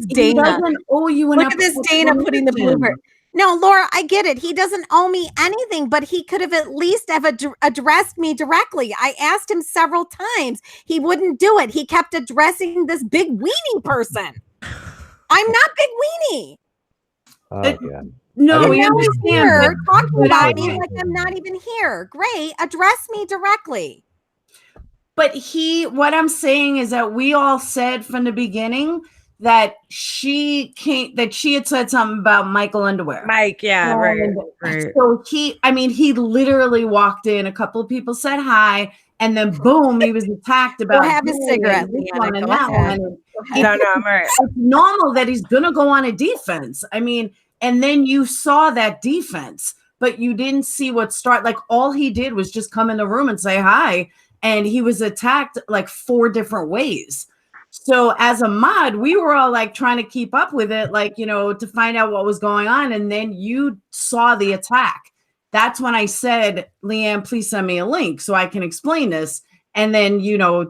Dana. He doesn't owe you an Look at this Dana putting the blooper. No, Laura, I get it. He doesn't owe me anything, but he could have at least have addressed me directly. I asked him several times. He wouldn't do it. He kept addressing this big weenie person. I'm not big weenie. Oh, God. No, I we didn't- He's here understand. talking but about I- me like I'm not even here. Great. Address me directly. But what I'm saying is that we all said from the beginning that she had said something about Michael underwear. Mike, yeah, And right. So he literally walked in. A couple of people said hi, and then boom, he was attacked about. Go have a doing cigarette, this Leanna. one and Go that ahead. one. No, I'm right. It's normal that he's gonna go on a defense. I mean, and then you saw that defense, but you didn't see what start. Like all he did was just come in the room and say hi, and he was attacked like 4 different ways. So as a mod, we were all like trying to keep up with it, like, to find out what was going on. And then you saw the attack. That's when I said, Leanne, please send me a link so I can explain this. And then,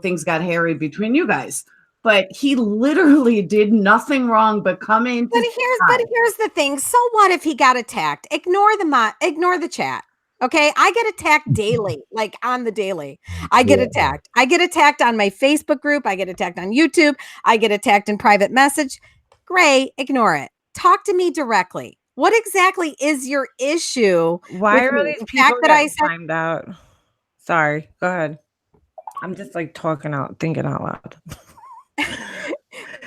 things got hairy between you guys. But he literally did nothing wrong but come in. But here's the thing. So what if he got attacked? Ignore the chat. Okay, I get attacked daily, like on the daily. I get attacked. I get attacked on my Facebook group. I get attacked on YouTube. I get attacked in private message. Great, ignore it. Talk to me directly. What exactly is your issue? Why with are me? these The people fact that I getting said timed out? Sorry, go ahead. I'm just like thinking out loud.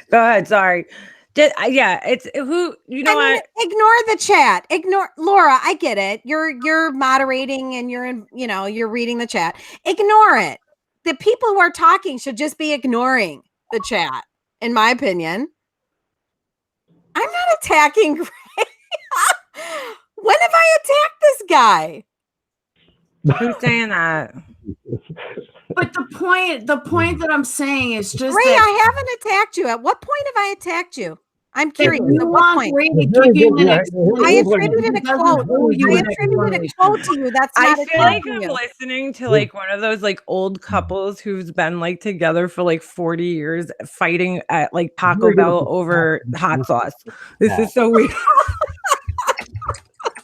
Go ahead. Sorry. It's who what? Ignore the chat. Ignore Laura. I get it. You're moderating and you're reading the chat. Ignore it. The people who are talking should just be ignoring the chat, in my opinion. I'm not attacking Gray. When have I attacked this guy? Who's saying that? But the point that I'm saying is just Gray, that I haven't attacked you. At what point have I attacked you? I'm curious. you At what want point? Gray to Very give you good, an yeah. I It was like- attributed a doesn't quote. owe you I an attributed a explanation. quote to you. That's I not feel like attacking I'm you. listening to like one of those like old couples who's been like together for like 40 years fighting at like Taco Very good. Bell over hot sauce. This is so weird.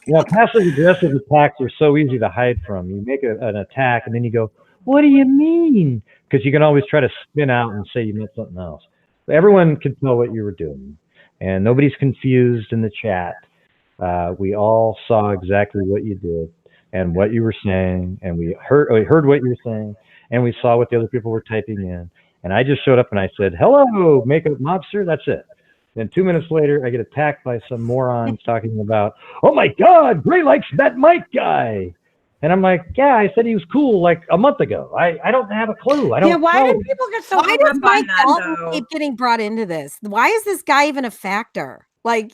Yeah, passive aggressive attacks are so easy to hide from. You make an attack and then you go, "What do you mean?" Because you can always try to spin out and say you meant something else. But everyone could tell what you were doing, and nobody's confused in the chat. We all saw exactly what you did and what you were saying, and we heard what you were saying, and we saw what the other people were typing in. And I just showed up and I said, "Hello, Makeup Mobster." That's it. Then 2 minutes later, I get attacked by some morons talking about, "Oh my God, Gray likes that Mike guy." And I'm like, "Yeah, I said he was cool like a month ago. I don't have a clue. I don't Why know." do people get so Why hung does up on Mike that Dalton though? keep getting brought into this? Why is this guy even a factor? Like,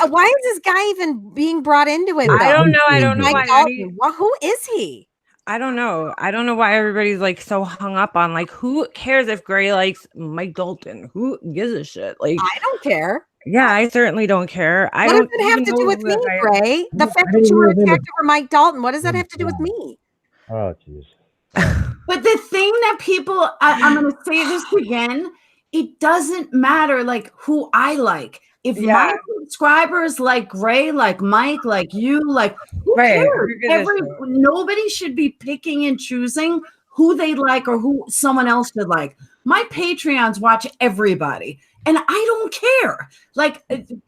why is this guy even being brought into it? I though? don't know. I don't know Mike why. Dalton. Well, who is he? I don't know. I don't know why everybody's like so hung up on like who cares if Gray likes Mike Dalton? Who gives a shit? Like I don't care. yeah, I certainly don't care. I What don't does it have even to know do with who me, that guy is. Gray? The fact I that didn't you were know his name attacked over Mike Dalton, what does that have to do with Yeah. me? Oh, jeez. But the thing that people, I'm going to say this again, it doesn't matter like who I like. If my Yeah. subscribers like Gray, like Mike, like you, like who Right. cares? Who gives a shit? Nobody should be picking and choosing who they like or who someone else should like. My Patreons watch everybody, and I don't care. Like,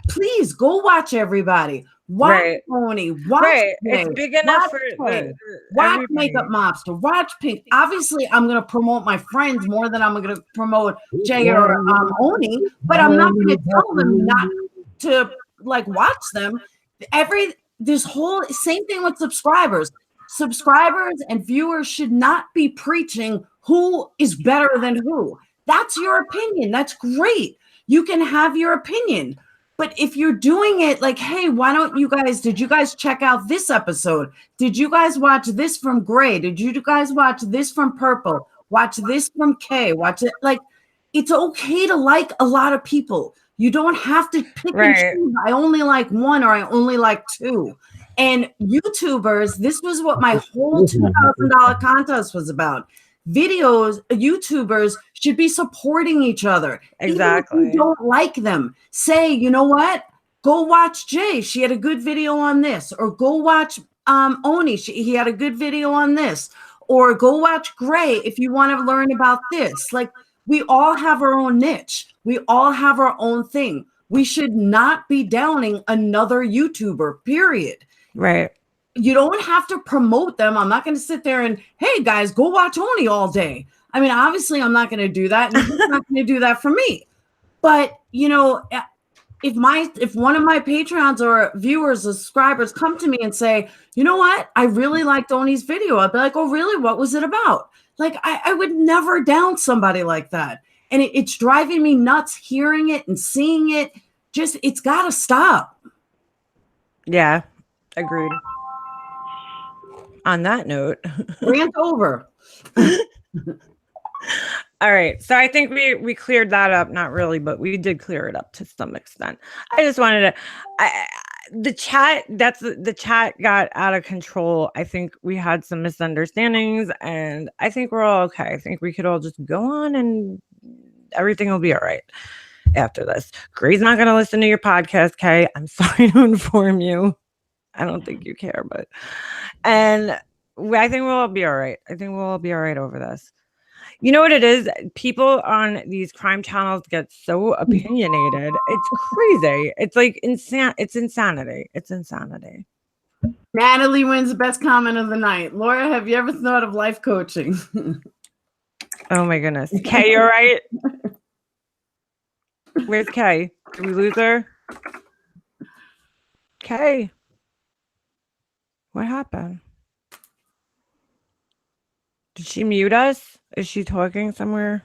please go watch everybody. Watch Right. Tony. Watch Right. Gray, It's big enough watch for Kay, the watch everybody. Makeup Mobster. Watch Pink. Obviously, I'm gonna promote my friends more than I'm gonna promote Jay or Oni, but I'm not gonna tell them not to like watch them. This whole same thing with subscribers. Subscribers and viewers should not be preaching who is better than who. That's your opinion. That's great. You can have your opinion. But if you're doing it like, hey, did you guys check out this episode? Did you guys watch this from Gray? Did you guys watch this from Purple? Watch this from Kay? Watch it. Like, it's okay to like a lot of people. You don't have to pick Right. and choose. I only like one or I only like two. And YouTubers, this was what my whole $2,000 contest was about. YouTubers should be supporting each other. Exactly. Even if you don't like them, say, you know what? go watch Jay. She had a good video on this. Or go watch Oni. He had a good video on this. Or go watch Gray if you want to learn about this. Like, we all have our own niche. We all have our own thing. We should not be downing another YouTuber, period. Right. You don't have to promote them. I'm not going to sit there and, hey, guys, go watch Oni all day. I mean, obviously, I'm not going to do that. And he's not going to do that for me. But, you know, if one of my Patreons or viewers or subscribers come to me and say, you know what, I really liked Oni's video, I'd be like, oh, really? What was it about? Like, I would never down somebody like that. And it's driving me nuts hearing it and seeing it. Just, it's got to stop. Yeah, agreed. On that note, rant over. All right. So I think we cleared that up. Not really, but we did clear it up to some extent. I just wanted to, the chat got out of control. I think we had some misunderstandings and I think we're all okay. I think we could all just go on and everything will be all right after this. Gray's not going to listen to your podcast, Kay. I'm sorry to inform you. I don't think you care, but, and I think we'll all be all right. I think we'll all be all right over this. You know what it is? People on these crime channels get so opinionated. It's crazy. It's like it's insanity. It's insanity. Natalie wins the best comment of the night. Laura, have you ever thought of life coaching? Oh my goodness. Kay, you all right? Where's Kay? Did we lose her? Kay. What happened? Did she mute us? Is she talking somewhere?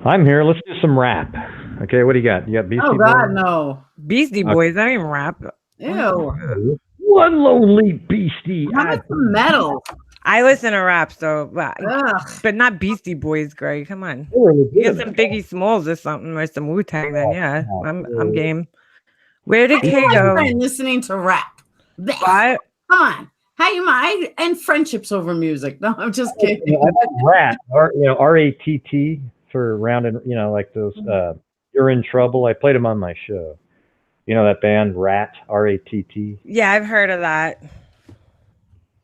I'm here. Let's do some rap. Okay, what do you got? You got Beastie Oh, God, Boys? no. Beastie Boys, that ain't rap. Ew. One lonely beastie. How about some metal? I listen to rap, so but not Beastie Boys, Greg. Come on. You get some Biggie Smalls or something, or some Wu-Tang, then yeah, I'm game. Where did Kay go? Listening to rap. What? Come on. How you mind? And friendships over music. No, I'm just kidding. Rat, R-A-T-T for round and, like those, You're in Trouble. I played them on my show. You know that band, Rat, R-A-T-T? Yeah, I've heard of that.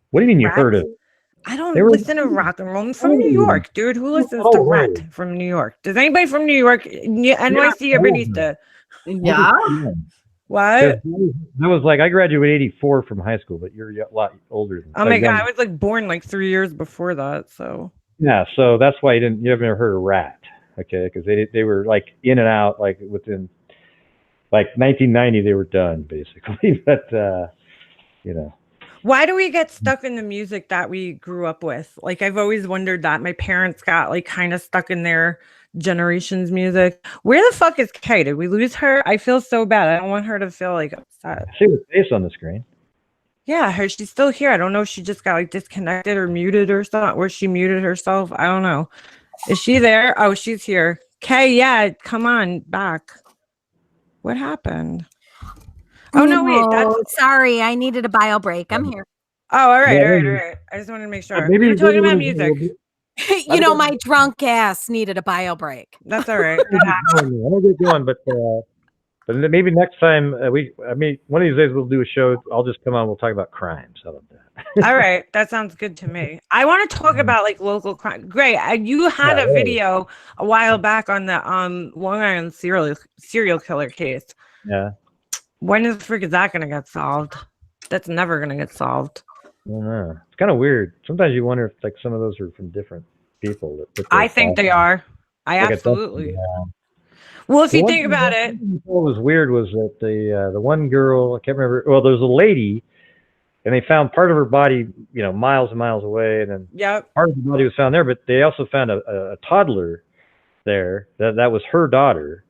What do you mean you heard of it? I don't listen to rock and roll. I'm from New York, dude. Who listens to Rat from New York? Does anybody from New York, NYC or Benita? Yeah. What? I was like, I graduated 84 from high school, but you're a lot older than me. Oh my God, I was like born like 3 years before that. So yeah, so that's why you haven't ever heard of Rat, okay? Because they were like in and out, like within like 1990 they were done basically. But why do we get stuck in the music that we grew up with? Like I've always wondered that. My parents got like kind of stuck in their generation's music. Where the fuck is Kay? Did we lose her? I feel so bad. I don't want her to feel like upset. I see her face on the screen. Yeah, she's still here. I don't know if she just got like disconnected or muted or something, or she muted herself. I don't know. Is she there? Oh, she's here. Kay, yeah, come on back. What happened? Oh no, wait. Sorry, I needed a bio break. I'm here. Oh, all right. I just wanted to make sure. Maybe You're talking about music. My drunk ass needed a bio break. That's all right. I don't get going, but maybe next time one of these days we'll do a show. I'll just come on. We'll talk about crimes. How about that? All right, that sounds good to me. I want to talk about like local crime. Great, you had a video a while back on the Long Island serial killer case. Yeah. When is that going to get solved? That's never going to get solved. I don't know. It's kind of weird. Sometimes you wonder if like some of those are from different people. I think they are. I absolutely. Well, if you think about it, what was weird was that the one girl, I can't remember. Well, there was a lady, and they found part of her body, miles and miles away, and then part of the body was found there. But they also found a toddler there that was her daughter,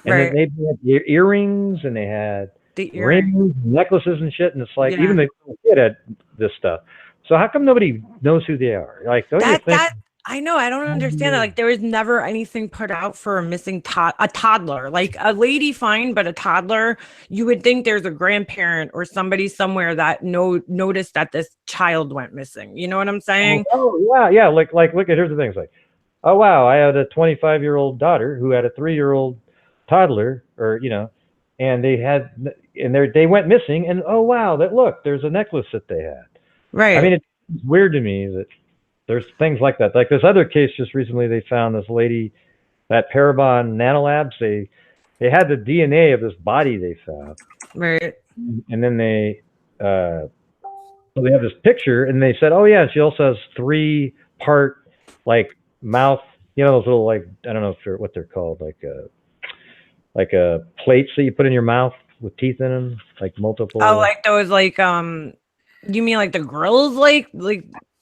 and then they had earrings and they had rings, necklaces, and shit. And it's like even the kid had this stuff. So how come nobody knows who they are? Like, don't you think? I know. I don't understand that. Like, there was never anything put out for a missing a toddler. Like, a lady, fine, but a toddler, you would think there's a grandparent or somebody somewhere that noticed that this child went missing. You know what I'm saying? Oh, yeah. Like, look at, here's the thing. It's like, oh, wow, I had a 25-year-old daughter who had a 3-year-old toddler, or and they went missing, and oh wow, that look, there's a necklace that they had. I Right. mean, it's weird to me that there's things like that. Like this other case just recently, they found this lady at Parabon Nanolabs. They had the DNA of this body they found, Right. and then so they have this picture, and they said, oh yeah, she also has 3-part like mouth, those little, like, I don't know if what they're called, like a plates that you put in your mouth with teeth in them, like multiple. Oh, like those, like, you mean like the grills, like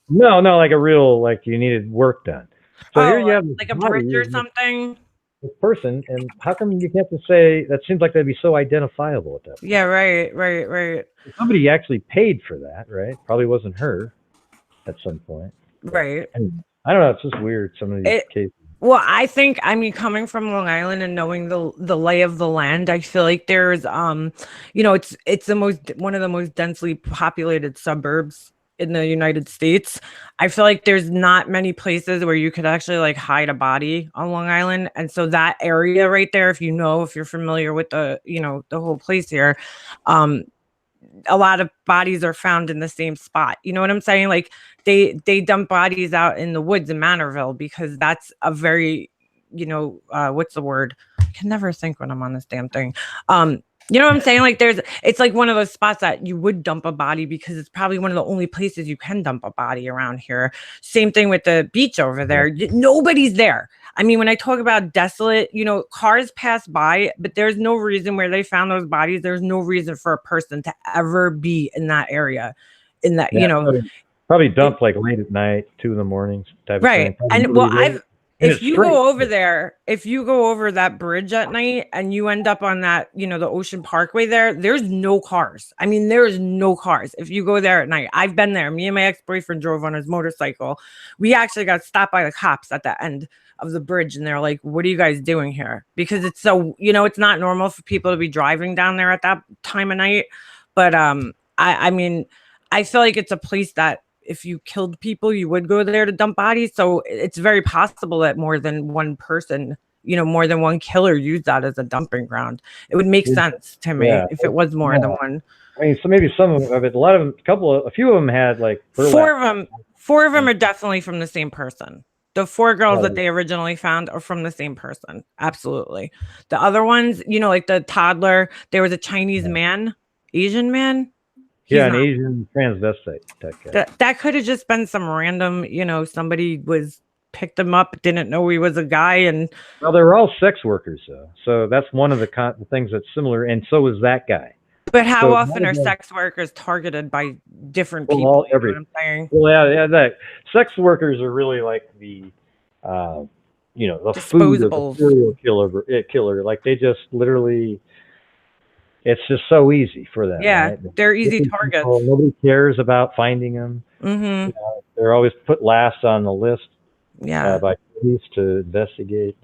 No, no, like a real, like you needed work done. So here you have this like a body bridge or of something? this person, and how come you can't just say that? Seems like that'd be so identifiable at that point. Yeah, right. Somebody actually paid for that, right? Probably wasn't her at some point. Right. And I don't know. It's just weird. Some of these cases. Well, I think, I mean, coming from Long Island and knowing the lay of the land, I feel like there's it's one of the most densely populated suburbs in the United States. I feel like there's not many places where you could actually like hide a body on Long Island. And so that area right there, if you're familiar with the whole place here, a lot of bodies are found in the same spot. You know what I'm saying? Like they dump bodies out in the woods in Manorville because that's a very, what's the word? I can never think when I'm on this damn thing. You know what I'm saying? Like it's like one of those spots that you would dump a body because it's probably one of the only places you can dump a body around here. Same thing with the beach over there. Nobody's there. I mean, when I talk about desolate, cars pass by, but there's no reason where they found those bodies. There's no reason for a person to ever be in that area, probably dumped like late at night, 2 a.m. type of thing. And well, if you go over there, if you go over that bridge at night and you end up on that, the Ocean Parkway there's no cars. I mean, there's no cars. If you go there at night, I've been there. Me and my ex-boyfriend drove on his motorcycle. We actually got stopped by the cops at the end of the bridge. And they're like, what are you guys doing here? Because it's so, it's not normal for people to be driving down there at that time of night. But I mean, I feel like it's a place that if you killed people, you would go there to dump bodies. So it's very possible that more than one person, more than one killer used that as a dumping ground. It would make sense to me if it was more than one. I mean, so maybe some of it, a few of them had like four of them are definitely from the same person. The 4 girls that they originally found are from the same person. Absolutely. The other ones, like the toddler, there was a Chinese man, Asian man. An Asian transvestite type guy. That could have just been some random, somebody picked him up, didn't know he was a guy. And well, they were all sex workers, though. So that's one of the things that's similar. And so is that guy. But how often are sex workers targeted by different people? You know what I'm saying? Well, that sex workers are really like the, the food of the serial killer. Like they just literally, it's just so easy for them. Yeah, right? They're easy targets. Nobody cares about finding them. Mm-hmm. They're always put last on the list. Yeah, by police to investigate.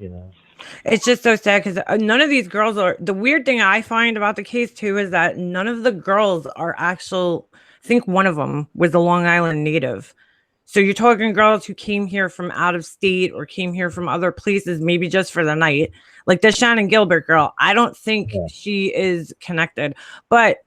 It's just so sad because none of these girls are. The weird thing I find about the case too is that none of the girls are actual. I think one of them was a Long Island native. So you're talking girls who came here from out of state or came here from other places, maybe just for the night. Like the Shannon Gilbert girl, I don't think she is connected. But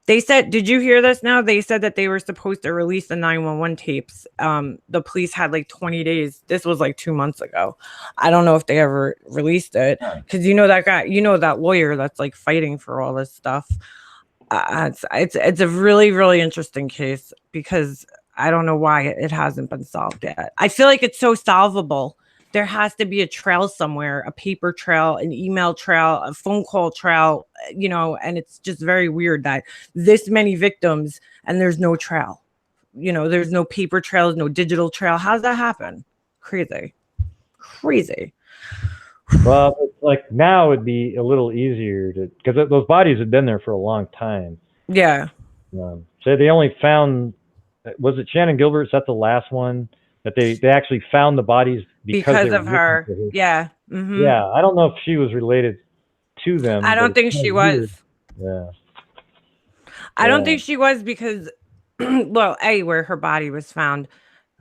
they said, did you hear this now? They said that they were supposed to release the 911 tapes. The police had like 20 days. This was like 2 months ago. I don't know if they ever released it because that guy, that lawyer that's like fighting for all this stuff. It's a really, really interesting case because I don't know why it hasn't been solved yet. I feel like it's so solvable. There has to be a trail somewhere, a paper trail, an email trail, a phone call trail, and it's just very weird that this many victims and there's no trail. There's no paper trails, no digital trail. How does that happen? Crazy. Well, like now it'd be a little easier because those bodies had been there for a long time. Yeah. So they only found, was it Shannon Gilbert? Is that the last one that they actually found the bodies because of her? Yeah. Mm-hmm. Yeah. I don't know if she was related to them. I don't think she was. Yeah. I don't think she was because, well, where her body was found.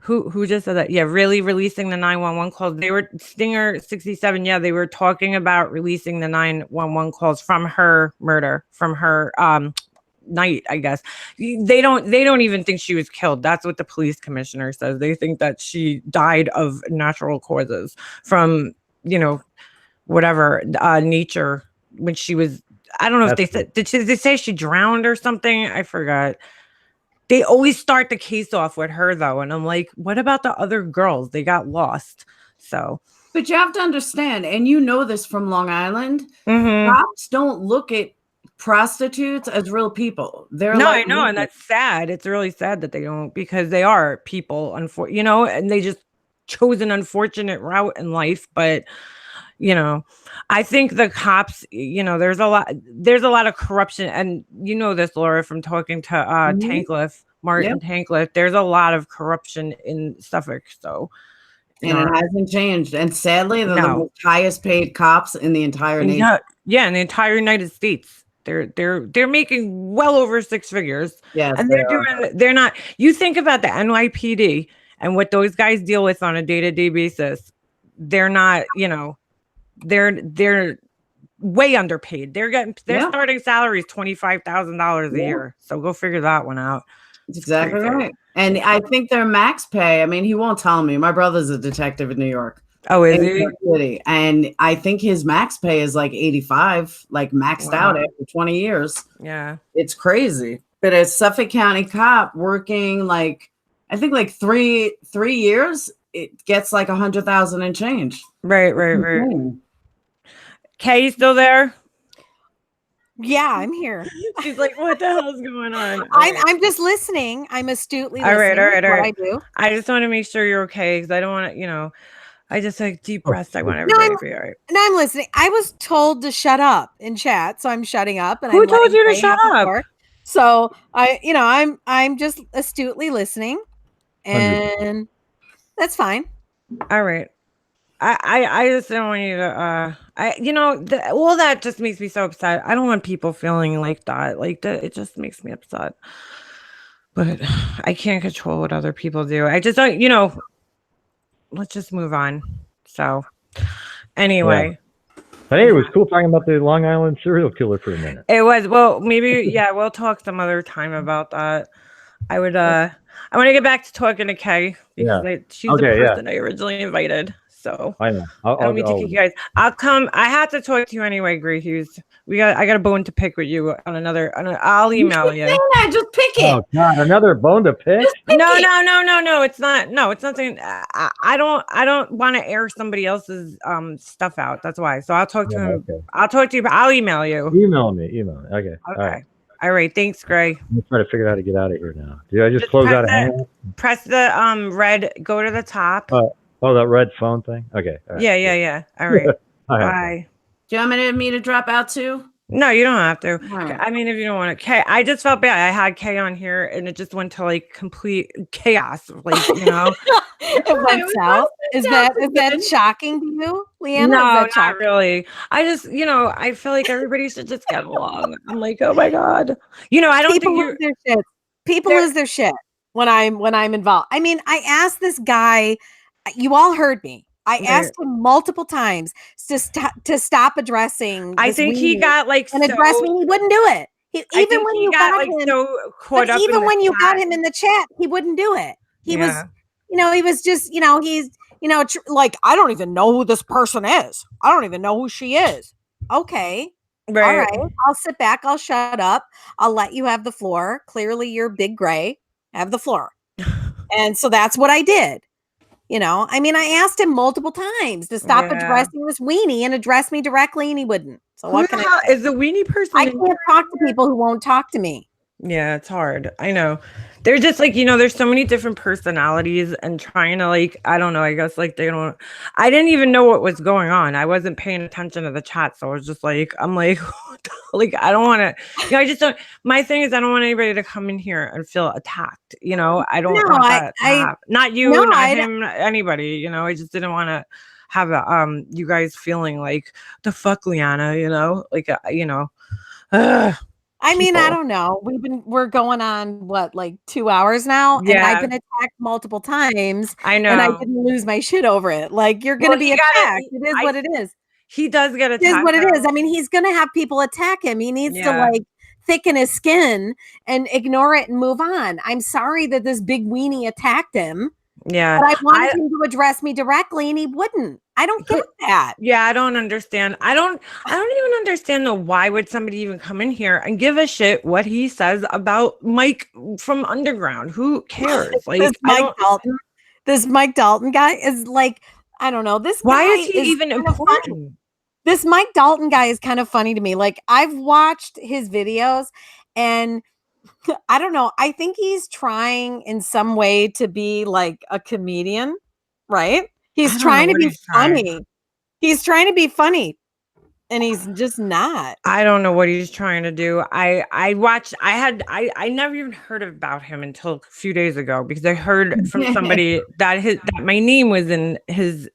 Who just said that? Yeah, really releasing the 911 calls. They were Stinger 67. Yeah, they were talking about releasing the 911 calls from her murder, from her night, I guess. They don't even think she was killed. That's what the police commissioner says. They think that she died of natural causes from, whatever nature when she was. I don't know if they said, did they say she drowned or something? I forgot. They always start the case off with her though, and I'm like, what about the other girls? They got lost. So, but you have to understand, and you know this from Long Island, cops don't look at prostitutes as real people. They're I know, and that's sad. It's really sad that they don't, because they are people, and they just chose an unfortunate route in life. But I think the cops, there's a lot of corruption, and this, Laura, from talking to Tankliff, Martin Tankliff. There's a lot of corruption in Suffolk, so and it hasn't changed. And sadly, they're the most highest paid cops in the entire nation. Yeah, in the entire United States. They're making well over six figures. Yes, and they're not. You think about the NYPD and what those guys deal with on a day-to-day basis. They're not, they're way underpaid. Their starting salary is $25,000 a year. So go figure that one out. That's exactly right. And I think their max pay, I mean, he won't tell me. My brother's a detective in New York. Oh, is he? City. And I think his max pay is like 85, like maxed out after 20 years. Yeah. It's crazy. But a Suffolk County cop working I think 3 years, it gets like 100,000 and change. Right. Kay, you still there? Yeah, I'm here. She's like, what the hell's going on? I'm just listening. I'm astutely listening. All right. I do. I just want to make sure you're okay, because I don't want to, I just like deep breaths. I want everybody to be all right. No, I'm listening. I was told to shut up in chat, so I'm shutting up. And who told you to shut up? So I'm just astutely listening, and that's fine. All right. I just don't want you to. All that just makes me so upset. I don't want people feeling like that. Like that, it just makes me upset. But I can't control what other people do. I just don't. Let's just move on. So, anyway. Yeah. But hey, it was cool talking about the Long Island serial killer for a minute. It was. Well, maybe, we'll talk some other time about that. I want to get back to talking to Kay, because she's the person I originally invited. So I know. I don't mean to kick you guys. I'll come. I have to talk to you anyway, Gray Hughes. I got a bone to pick with you on another. I'll email you. Just pick it. Oh God, another bone to pick? No. It's not. No, it's nothing. I don't want to air somebody else's stuff out. That's why. So I'll talk to him. Okay. I'll talk to you. But I'll email you. Email me. Okay. All right. Thanks, Gray. I'm trying to figure out how to get out of here now. Did I just close out a hangout? Press the red. Go to the top. Oh, that red phone thing? Okay. Right. Yeah. All right. Bye. Do you want me to drop out too? No, you don't have to. Right. I mean, if you don't want to. Kay, I just felt bad. I had Kay on here, and it just went to complete chaos. It went south. Is that shocking to you, Leanna? No, not really. I just, I feel like everybody should just get along. I'm like, oh my God. I don't think lose their shit. People lose their shit when I'm involved. I mean, I asked this guy. You all heard me. I asked him multiple times to stop addressing. I think he got address me. He wouldn't do it. Even when you got him in the chat, he wouldn't do it. He was, he was just, he's, I don't even know who this person is. I don't even know who she is. Okay. Right. All right. I'll sit back. I'll shut up. I'll let you have the floor. Clearly you're Big Gray. Have the floor. And so that's what I did. I asked him multiple times to stop addressing this weenie and address me directly, and he wouldn't. So what can I say? Is the weenie person? I can't talk to people who won't talk to me. Yeah, it's hard. I know. They're just there's so many different personalities, and trying to I don't know, I guess they don't. I didn't even know what was going on. I wasn't paying attention to the chat, so I was just I'm I don't want to. I just don't. My thing is, I don't want anybody to come in here and feel attacked. I don't want that to happen. Not you, not him, anybody. I just didn't want to have you guys feeling like the fuck, Liana. I mean, I people. don't know. We're going on what, like 2 hours now, and I've Yeah, been attacked multiple times, I and I know. didn't lose my shit over it. Like, you're Well, gonna be attacked. It is what it is. he does get It is attacked what it is. though. I mean, he's gonna have people attack him. He needs to, Yeah, like, thicken his skin and ignore it and move on. I'm sorry that this big weenie attacked him, yeah. but I wanted I him to address me directly, and he wouldn't. I don't get could, that. yeah, I don't understand. I don't even understand though. Why would somebody even come in here and give a shit what he says about Mike from Underground? Who cares? This Like, I Mike don't. Dalton, this Mike Dalton guy is like, I don't know. This Why is guy he is even kind of funny. important? This Mike Dalton guy is kind of funny to me. Like, I've watched his videos, and I don't know. I think he's trying in some way to be like a comedian, right? He's I don't know trying to what be he's trying. funny. He's trying to be funny, and he's just not. I don't know what he's trying to do. I watched. I never even heard about him until a few days ago because I heard from somebody that my name was in his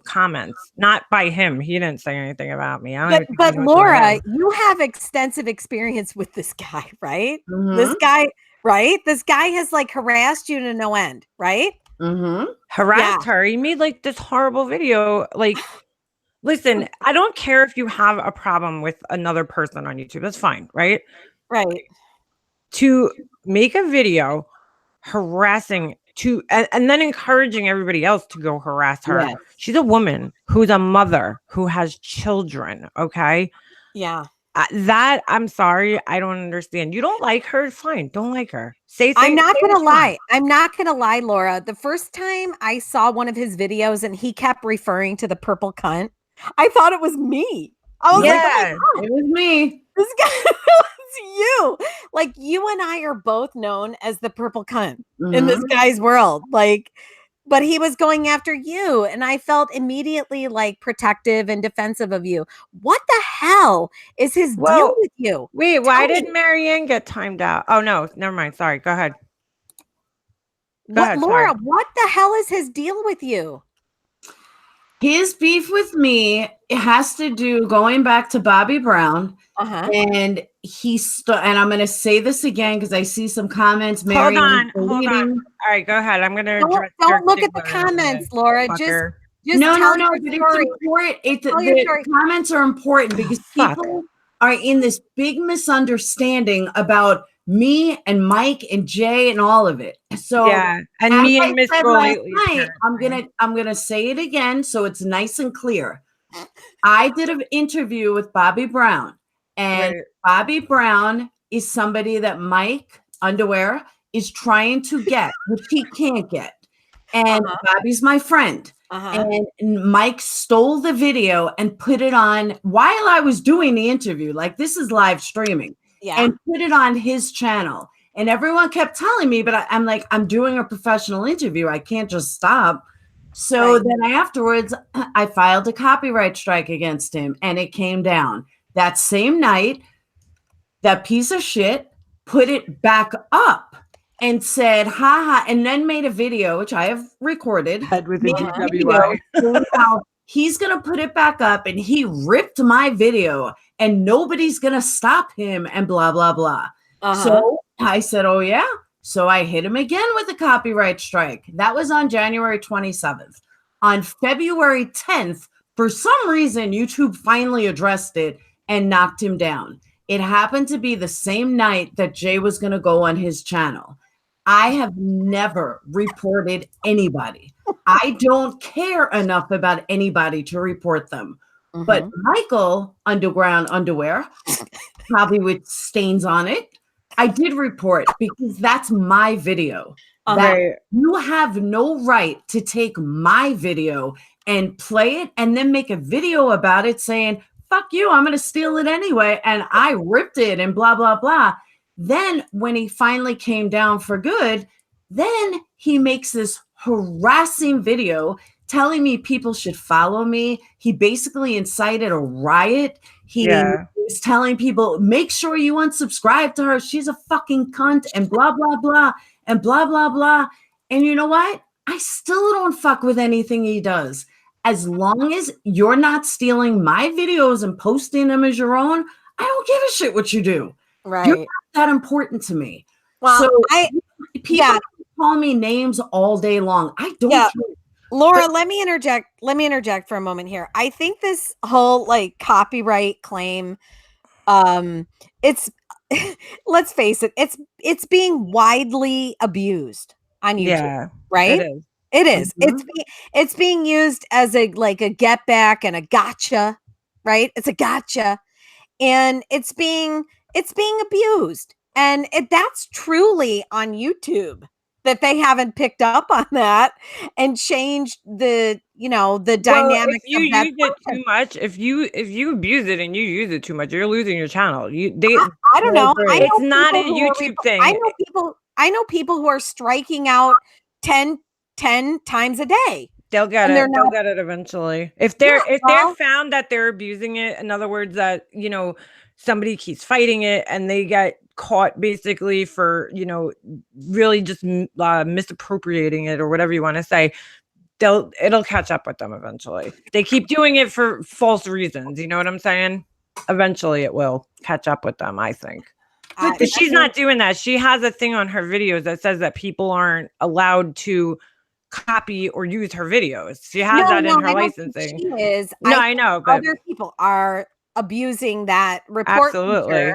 comments, not by him. He didn't say anything about me. I don't even think he But knows who I Laura, am. you have extensive experience with this guy, right? This Mhm. guy, right? This guy has like harassed you to no end, right? Mhm. Harassed her. He made like this horrible video. Like, listen, I don't care if you have a problem with another person on YouTube. That's fine, right? Right. To make a video harassing and then encouraging everybody else to go harass her. Yes. She's a woman who's a mother who has children. Okay. Yeah. That I'm sorry, I don't understand. You don't like her, fine. Don't like her. I'm not say going what to you want. lie. I'm not going to lie, Laura. The first time I saw one of his videos and he kept referring to the purple cunt, I thought it was me. I was like, oh my Yeah. God, It was me. this guy was you. Like, you and I are both known as the purple cunt in this Mhm. guy's world. Like, but he was going after you, and I felt immediately like protective and defensive of you. What the hell is his deal Well, with you? wait, why Tell did me. Marianne get timed out? Oh no, never mind. Sorry. Go ahead. Go What, ahead. Sorry. Laura, what the hell is his deal with you? His beef with me, it has to do going back to Bobby Brown. Uh-huh. And and I'm going to say this again because I see some comments. Hold Mary on. All right, go ahead. I'm gonna address your Don't look at the Diggler in a minute, comments, Laura. fucker. Just No, tell no, your but story. it's important. Tell your The story. comments are important because Fuck. people are in this big misunderstanding about me and Mike and Jay and all of it. So Yeah, and as me I and Miss said last Golightly. night, I'm gonna say it again so it's nice and clear. I did an interview with Bobby Brown, and Right. Bobby Brown is somebody that Mike Underwear is trying to get, which he can't get. And Bobby's my friend. And Mike stole the video and put it on while I was doing the interview. Like, this is live streaming. Yeah. And put it on his channel. And everyone kept telling me, but I'm like, I'm doing a professional interview. I can't just stop. So then afterwards, I filed a copyright strike against him and it came down. That same night, that piece of shit put it back up and said, haha, and then made a video, which I have recorded. Head with made a a DWI. video how he's going to put it back up and he ripped my video and nobody's going to stop him and blah, blah, blah. So I said, oh, yeah. So I hit him again with a copyright strike. That was on January 27th. On February 10th, for some reason, YouTube finally addressed it and knocked him down. It happened to be the same night that Jay was going to go on his channel. I have never reported anybody. I don't care enough about anybody to report them. But Michael Underground Underwear, probably with stains on it, I did report because that's my video. That you have no right to take my video and play it and then make a video about it saying, fuck you, I'm going to steal it anyway. And I ripped it and blah, blah, blah. Then when he finally came down for good, then he makes this harassing video telling me people should follow me. He basically incited a riot. He was telling people, make sure you unsubscribe to her. She's a fucking cunt and blah, blah, blah, and blah, blah, blah. And you know what? I still don't fuck with anything he does. As long as you're not stealing my videos and posting them as your own, I don't give a shit what you do. You're Right. not that important to me. Well, So people yeah. call me names all day long. I don't Yeah. care. Laura, let me interject for a moment here. I think this whole like copyright claim, it's let's face it, it's being widely abused on YouTube, Yeah, right? it is. It is. Mhm. It's being used as a like a get back and a gotcha, right? It's a gotcha. And it's being abused. And that's truly on YouTube that they haven't picked up on that and changed the, the Well, if dynamics you of that use it content. too much, if you abuse it and you use it too much, you're losing your channel. I don't know. I It's know not a people who are YouTube thing. I know people who are striking out 10 times a day. They'll get And they're it. They'll not. get it eventually. If Yeah, they're well, found that they're abusing it, in other words, that somebody keeps fighting it and they get caught basically for really just misappropriating it or whatever you want to say, it'll catch up with them eventually. They keep doing it for false reasons. You know what I'm saying? Eventually, it will catch up with them, I think. I- But she's not doing that. She has a thing on her videos that says that people aren't allowed to copy or use her videos. She has that in her I don't think licensing. she is. No, I I know, think but other people are abusing that report feature, absolutely.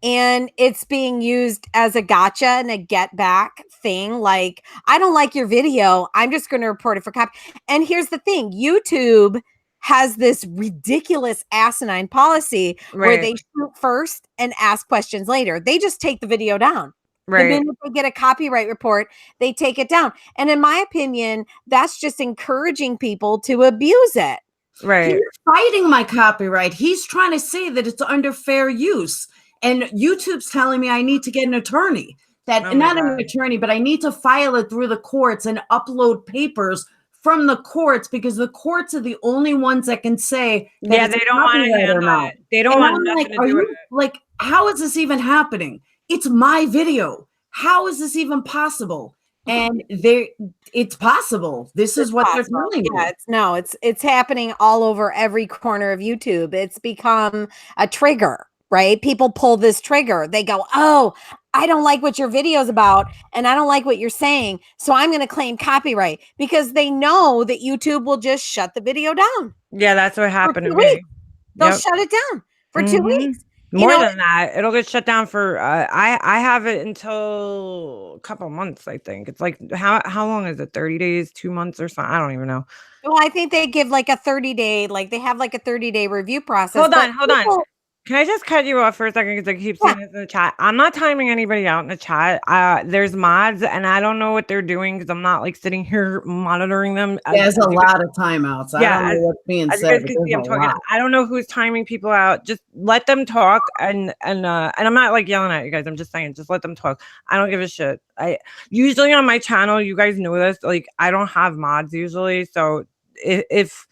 and it's being used as a gotcha and a get back thing. Like, I don't like your video, I'm just going to report it for copy. And here's the thing, YouTube has this ridiculous asinine policy where Right. they shoot first and ask questions later. They just take the video down. The Right. minute they get a copyright report, they take it down. And in my opinion, that's just encouraging people to abuse it. Right. He's fighting my copyright. He's trying to say that it's under fair use. And YouTube's telling me I need to get an attorney. Oh my Not an God. attorney, but I need to file it through the courts and upload papers from the courts, because the courts are the only ones that can say that Yeah, it's they don't want to copyright or handle not. it. They don't And want I'm nothing like, to are do with you it. like, how is this even happening? It's my video. How is this even possible? And it's possible. This is what they're Possible. telling Yeah, you. it's happening all over every corner of YouTube. It's become a trigger, right? People pull this trigger. They go, "Oh, I don't like what your video's about, and I don't like what you're saying, so I'm going to claim copyright," because they know that YouTube will just shut the video down Yeah, that's what for happened to 2 me. weeks. They'll Yep. shut it down for 2 Mhm. weeks. More than that, it'll get shut down for. I have it until a couple months. I think it's like how long is it? 30 days, 2 months, or something? I don't even know. Well, I think they give like a 30-day, like they have like a 30-day review process. Hold but on, hold on. people- Can I just cut you off for a second because I keep Yeah. seeing this in the chat? I'm not timing anybody out in the chat. There's mods, and I don't know what they're doing because I'm not like sitting here monitoring them. There's a lot of timeouts. I Yeah, don't know what's being as you said, guys but can see, I'm there's a talking. lot. I don't know who's timing people out. Just let them talk, and I'm not like yelling at you guys. I'm just saying, just let them talk. I don't give a shit. I usually on my channel, you guys know this. Like, I don't have mods usually, so if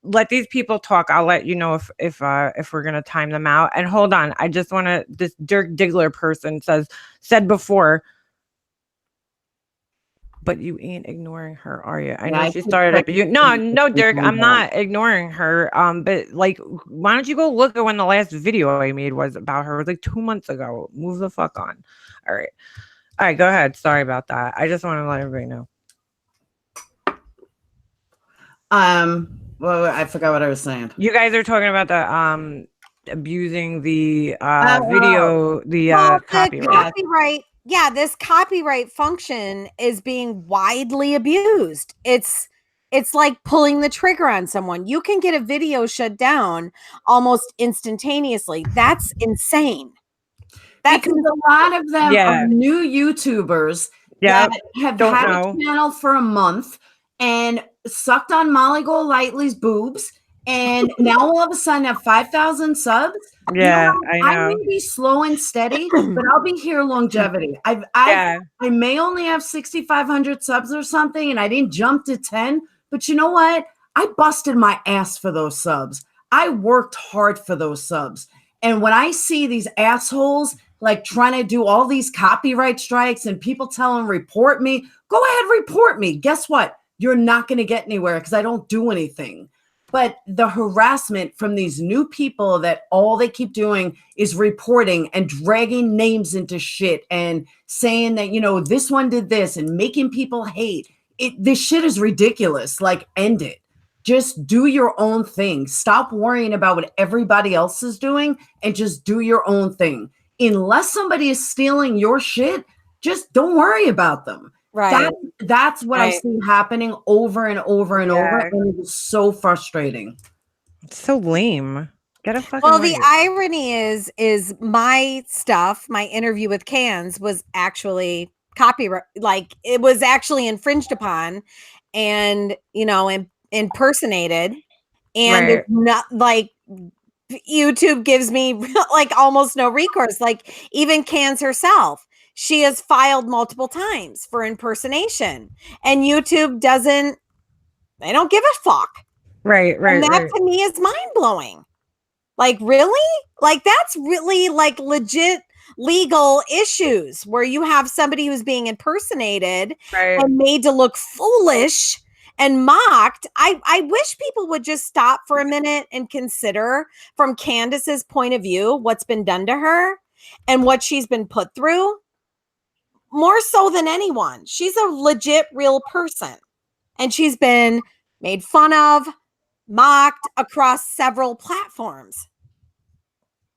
let these people talk, I'll let you know if we're gonna time them out. And hold on, I just want to. This Dirk Diggler person said before. But you ain't ignoring her, are you? I Yeah, know I she keep started it, but no, clicking Dirk, on I'm that. not ignoring her. But like, why don't you go look at when the last video I made was about her? It was like 2 months ago. Move the fuck on. All right, go ahead. Sorry about that. I just want to let everybody know. Well, I forgot what I was saying. You guys are talking about the abusing the Oh. video, the Well, the copyright. copyright, yeah, this copyright function is being widely abused. It's like pulling the trigger on someone. You can get a video shut down almost instantaneously. That's insane. That's Because a lot of them Yeah. are new YouTubers Yeah, that have don't had know. a channel for a month and sucked on Molly Golightly's boobs, and now all of a sudden have 5,000 subs. Yeah, I I know. may be slow and steady, but I'll be here longevity. Yeah, I may only have 6,500 subs or something, and I didn't jump to 10. But you know what? I busted my ass for those subs. I worked hard for those subs. And when I see these assholes like trying to do all these copyright strikes and people tell them report me, go ahead, report me. Guess what? You're not going to get anywhere because I don't do anything. But the harassment from these new people that all they keep doing is reporting and dragging names into shit and saying that, this one did this and making people hate it. This shit is ridiculous. Like, end it. Just do your own thing. Stop worrying about what everybody else is doing and just do your own thing. Unless somebody is stealing your shit, just don't worry about them. Right. That's what I see happening over and over and over, Yeah. and it is so frustrating. It's so lame. Get a fucking Well, the right. irony is my stuff, my interview with Cans was actually copyright, like it was actually infringed upon and, impersonated. And Right. it's not like YouTube gives me like almost no recourse. Like even Cans herself, she has filed multiple times for impersonation, and YouTube doesn't, they don't give a fuck. Right. And that to me is mind blowing. Like, really? Like, that's really like legit legal issues where you have somebody who's being impersonated and made to look foolish and mocked. I wish people would just stop for a minute and consider from Candace's point of view what's been done to her and what she's been put through. More so than anyone. She's a legit real person. And she's been made fun of, mocked across several platforms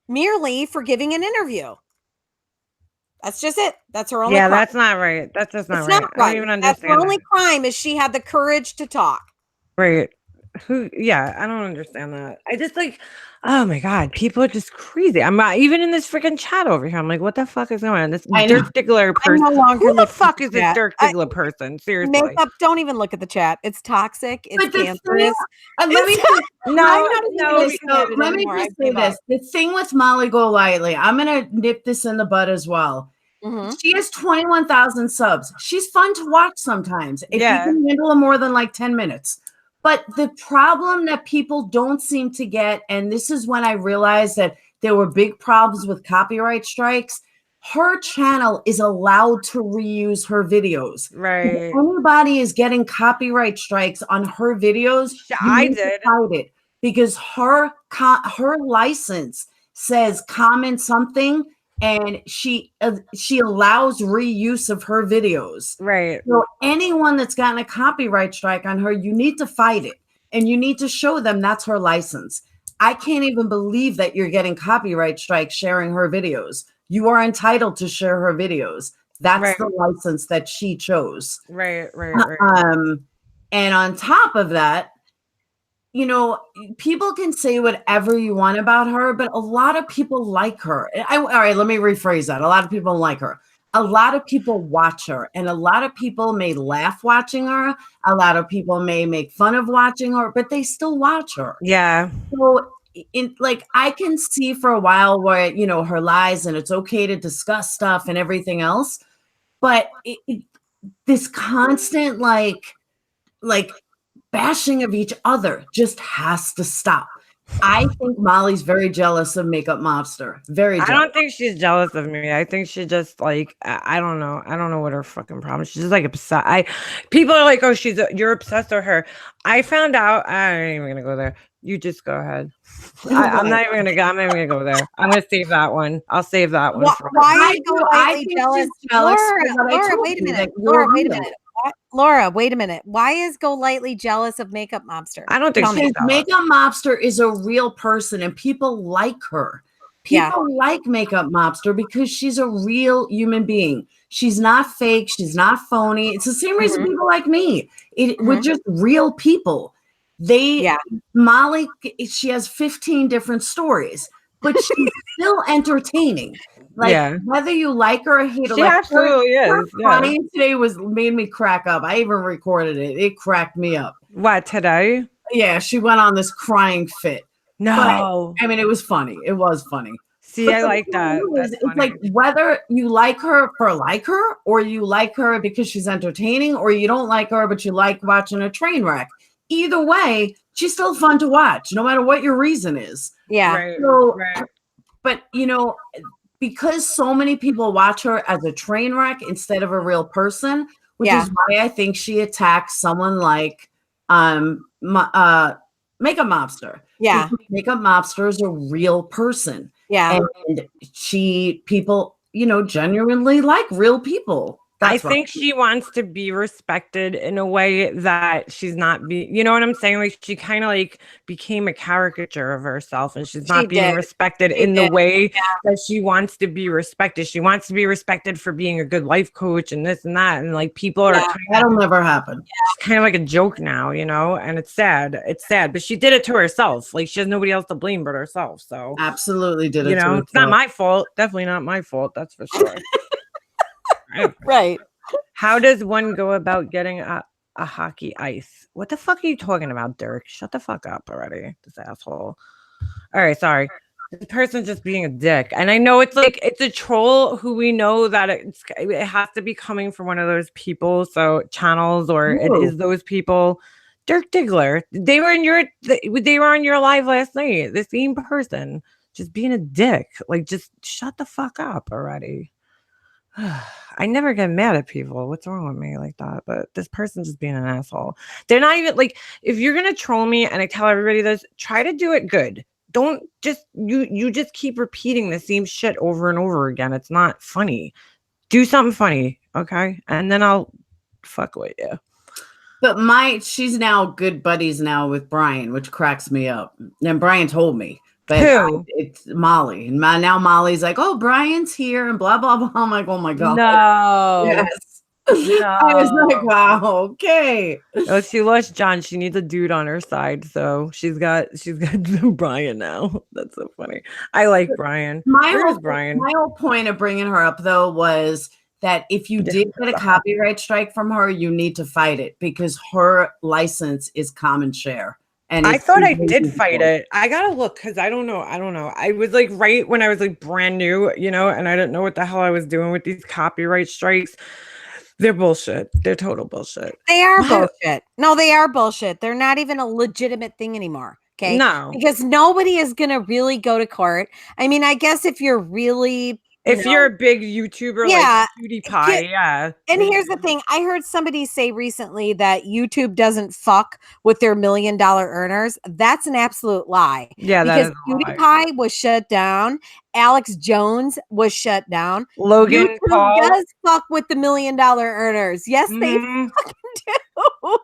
merely for giving an interview. That's just it. That's her only crime. That's not right. That's just not right. I don't even understand. That's her only crime is she had the courage to talk. Right. I don't understand that. I just like, oh my God, people are just crazy. I'm not even in this freaking chat over here. I'm like, what the fuck is going on? This Dirk Diggler person. Who the fuck is this Dirk Diggler person? Seriously. Makeup, don't even look at the chat. It's toxic. It's cancerous. Let me just say this. The thing with Molly Golightly, I'm going to nip this in the bud as well. Mm-hmm. She has 21,000 subs. She's fun to watch sometimes if you can handle more than like 10 minutes. But the problem that people don't seem to get, and this is when I realized that there were big problems with copyright strikes, her channel is allowed to reuse her videos. Right. If anybody is getting copyright strikes on her videos, I did. Fight it because her license says comment something, and she allows reuse of her videos. Right. So anyone that's gotten a copyright strike on her, you need to fight it. And you need to show them that's her license. I can't even believe that you're getting copyright strikes sharing her videos. You are entitled to share her videos. That's the license that she chose. Right. And on top of that, people can say whatever you want about her, but a lot of people like her. All right, let me rephrase that. A lot of people like her. A lot of people watch her, and a lot of people may laugh watching her. A lot of people may make fun of watching her, but they still watch her. Yeah. So, I can see for a while where, her lies, and it's okay to discuss stuff and everything else. But this constant, bashing of each other just has to stop. I think Molly's very jealous of Makeup Mobster. Very jealous. I don't think she's jealous of me. I think she just I don't know. I don't know what her fucking problem is. She's just obsessed. People are like, oh, you're obsessed with her. I found out. I ain't even gonna go there. You just go ahead. I'm not even gonna go there. I'm gonna save that one. I'll save that one. Why are you lightly jealous? Laura, wait a minute. Laura, wait a minute. Why is Golightly jealous of Makeup Mobster? I don't think she's Makeup Mobster is a real person, and people like her. People like Makeup Mobster because she's a real human being. She's not fake. She's not phony. It's the same reason people like me. We're just real people. Molly, she has 15 different stories, but she's still entertaining. Whether you like her or hate her, she absolutely is. Crying today made me crack up. I even recorded it. It cracked me up. What, today? Yeah, she went on this crying fit. No, but, it was funny. It was funny. See, I like that. It's whether you like her or you like her because she's entertaining, or you don't like her but you like watching a train wreck. Either way, she's still fun to watch, no matter what your reason is. Yeah. But because so many people watch her as a train wreck instead of a real person, which is why I think she attacks someone like makeup mobster. Yeah. Because makeup mobster is a real person. Yeah. And people, genuinely like real people. I That's right. think she wants to be respected in a way that she's not you know what I'm saying? Like she kind of like became a caricature of herself and she's not being respected in the way that she wants to be respected. She wants to be respected for being a good life coach and this and that. And like people are that'll never happen. She's kind of like a joke now, and it's sad. It's sad, but she did it to herself. Like she has nobody else to blame but herself. So absolutely did it. It's not my fault. Definitely not my fault. That's for sure. Right. How does one go about getting a hockey ice? What the fuck are you talking about, Dirk? Shut the fuck up already, this asshole. All right, sorry. This person's just being a dick. And I know it's like, it's a troll who we know that it has to be coming from one of those people, so channels, or it is those people. Dirk Diggler, they were on your live last night. The same person, just being a dick. Like, just shut the fuck up already. I never get mad at people. What's wrong with me like that? But this person's just being an asshole. They're not even like, if you're gonna troll me, and I tell everybody this, try to do it good. Don't just you just keep repeating the same shit over and over again. It's not funny. Do something funny, okay? And then I'll fuck with you. But she's now good buddies now with Brian, which cracks me up. And Brian told me. But it's Molly. And now Molly's like, oh, Brian's here and blah, blah, blah. I'm like, oh my God. No. Yes. No. I was like, wow, okay. Oh, she lost John. She needs a dude on her side. So she's got Brian now. That's so funny. I like Brian. Brian? My whole point of bringing her up, though, was that if you did get a copyright strike from her, you need to fight it because her license is common share. And I thought I did fight it. I gotta look because I don't know. I was like right when I was like brand new, and I didn't know what the hell I was doing with these copyright strikes. They're bullshit. They're total bullshit. They are bullshit. No, they are bullshit. They're not even a legitimate thing anymore. Okay. No. Because nobody is gonna really go to court. I mean, I guess if you're really you're a big YouTuber like PewDiePie, yeah. And here's the thing. I heard somebody say recently that YouTube doesn't fuck with their $1 million earners. That's an absolute lie. Yeah, because PewDiePie was shut down. Alex Jones was shut down. Logan Paul does fuck with the $1 million earners. Yes, they fucking do.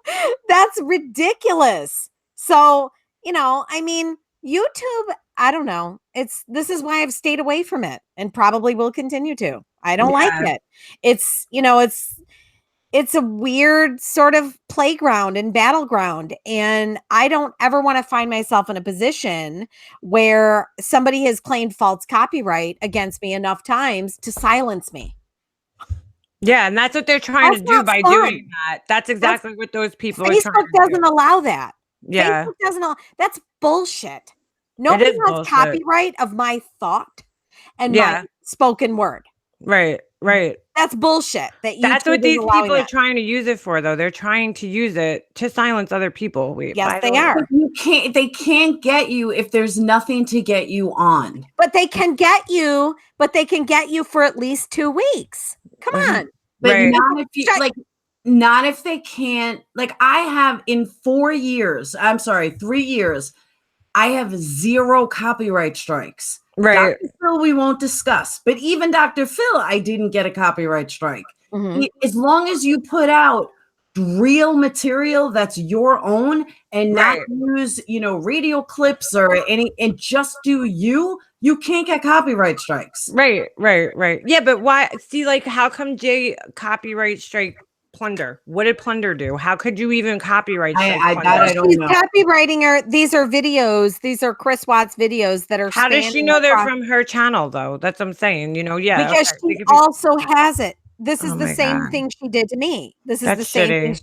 That's ridiculous. So, I mean, YouTube, I don't know. This is why I've stayed away from it and probably will continue to. I don't like it. It's a weird sort of playground and battleground. And I don't ever want to find myself in a position where somebody has claimed false copyright against me enough times to silence me. Yeah, and that's what they're trying to do by doing that. That's exactly what those people are trying to do. Facebook doesn't allow that. Yeah. Facebook doesn't allow. That's bullshit. Nobody has copyright of my thought and my spoken word. Right. That's bullshit. That's what these people are trying to use it for, though. They're trying to use it to silence other people. Yes, they are. They can't get you if there's nothing to get you on. But they can get you. But they can get you for at least 2 weeks. Come on. But not if you not if they can't. Like I have in 3 years. I have 0 copyright strikes. Right. Dr. Phil, we won't discuss. But even Dr. Phil, I didn't get a copyright strike. Mm-hmm. As long as you put out real material that's your own and not use, radio clips or and just do you can't get copyright strikes. Right. Yeah, but why? See, like, how come Jay copyright strike Plunder? What did Plunder do? How could you even copyright? I don't know. Copywriting her. These are videos. These are Chris Watts videos that are. How does she know they're from her channel though? That's what I'm saying. Yeah, because she also has it. This is the same thing she did to me. This is the same thing.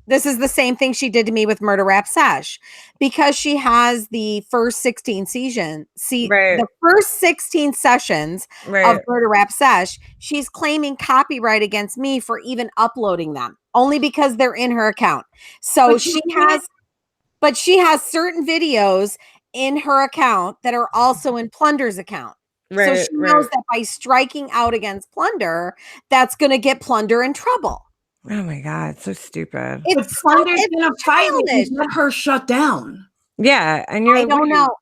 This is the same thing she did to me with Murder Rap Sesh, because she has the first 16 seasons. The first 16 sessions of Murder Rap Sesh, she's claiming copyright against me for even uploading them, only because they're in her account. So she has certain videos in her account that are also in Plunder's account. So she knows that by striking out against Plunder, that's going to get Plunder in trouble. Oh my God, so stupid. It's Plunder's gonna fight and get her shut down. Yeah, and you're I like, what don't are you? know.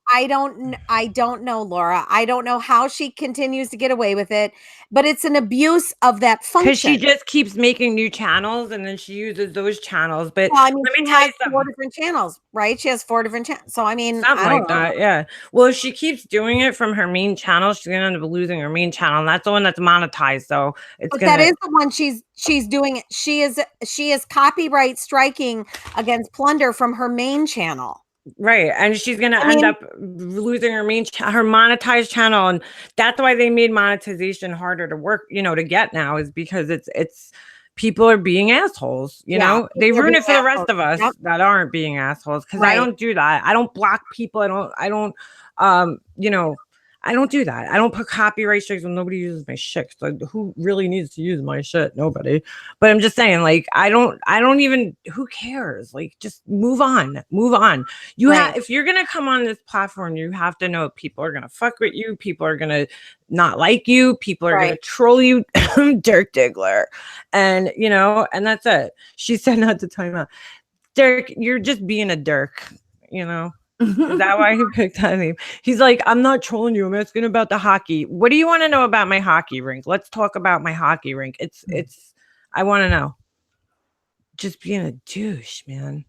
I don't know, Laura. I don't know how she continues to get away with it, but it's an abuse of that Because she function. just keeps making new channels and then she uses those channels. But Well, I mean, let me she tell has you 4 something. different channels, right? She has 4 different channels. So, I mean, Something I don't like know. that, yeah. Well, if she keeps doing it from her main channel, she's gonna end up losing her main channel, and that's the one that's monetized. So it's But that gonna is the one she's doing. She is copyright striking against plunder from her main channel. right, and she's gonna I end mean, up losing her her monetized channel, and that's why they made monetization harder to work, to get now, is because it's people are being assholes. yeah, They they're ruin being it for the rest assholes. of us Yep, that aren't being assholes. Because I right. don't do that. I don't block people. I don't do that. I don't put copyright strikes when nobody uses my shit. So who really needs to use my shit? Nobody. But I'm just saying, like, I don't even, who cares? Like, just move on. Move on. Right. If you're gonna come on this platform, you have to know people are gonna fuck with you, people are gonna not like you, people are gonna Right. troll you. Dirk Diggler. And that's it. She said not to time out. Dirk, you're just being a Dirk, Is that why he picked that name? He's like, I'm not trolling you. I'm asking about the hockey. What do you want to know about my hockey rink? Let's talk about my hockey rink. I want to know. Just being a douche, man.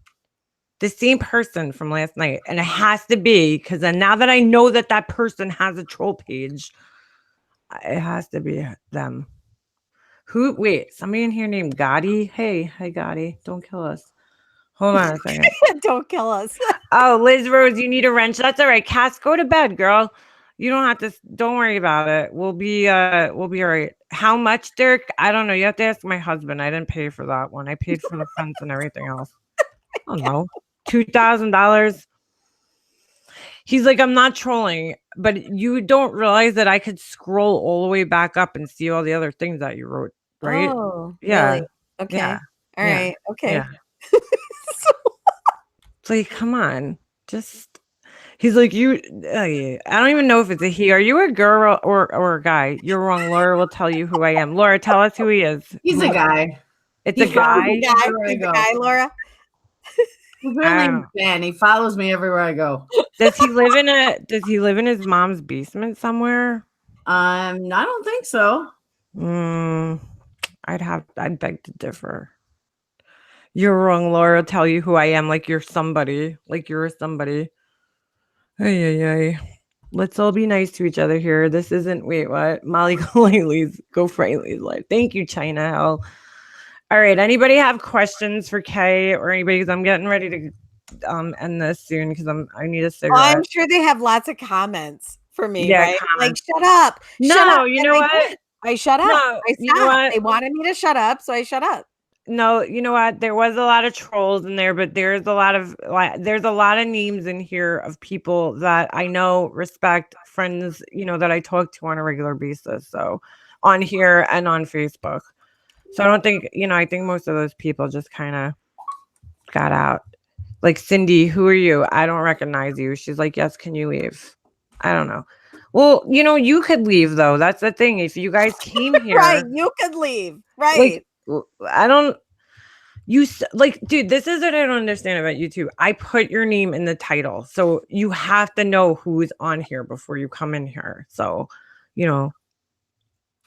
The same person from last night. And it has to be, because then now that I know that person has a troll page, it has to be them. Wait, somebody in here named Gotti? Hey, hi, Gotti. Don't kill us. Hold on a second. Don't kill us. Oh, Liz Rose, you need a wrench. That's all right. Cass, go to bed, girl. You don't have to. Don't worry about it. We'll be all right. How much, Dirk? I don't know. You have to ask my husband. I didn't pay for that one. I paid for the fence and everything else. I don't know. $2,000. He's like, I'm not trolling, but you don't realize that I could scroll all the way back up and see all the other things that you wrote, right? Oh, Yeah. really? Okay. Yeah. All Yeah. right. Okay. Yeah. It's like, come on, just. He's like, I don't even know if it's a he. Are you a girl or a guy? You're wrong. Laura will tell you who I am. Laura, tell us who he is. He's a guy. It's He a follows guy. me Guy, everywhere I he's a go. guy, Laura. His real I don't name's know. Ben. He follows me everywhere I go. Does he live in his mom's basement somewhere? I don't think so. I'd beg to differ. You're wrong, Laura. Tell you who I am. Like you're somebody. Like you're somebody. Ay, ay, ay. Let's all be nice to each other here. This isn't. Wait, what? Molly Golightly's Go Friendly's life. Thank you, China Hell. All right. Anybody have questions for Kay or anybody? Because I'm getting ready to end this soon because I need a Well, I'm cigarette. sure they have lots of comments for me, Yeah, right? Like, comments. shut up. Shut No, up. you And know I what? did. I shut up. No, I you know stopped. what? They wanted me to shut up, so I shut up. No, you know what? There was a lot of trolls in there, but there's a lot of names in here of people that I know, respect, friends, that I talk to on a regular basis. So on here and on Facebook. So I don't think, I think most of those people just kind of got out. Like Cindy, who are you? I don't recognize you. She's like, yes, can you leave? I don't know. Well, you could leave though. That's the thing. If you guys came here, Right. You could leave. Right. like, I don't. Like, dude, this is what I don't understand about YouTube. I put your name in the title, so you have to know who's on here before you come in here. So,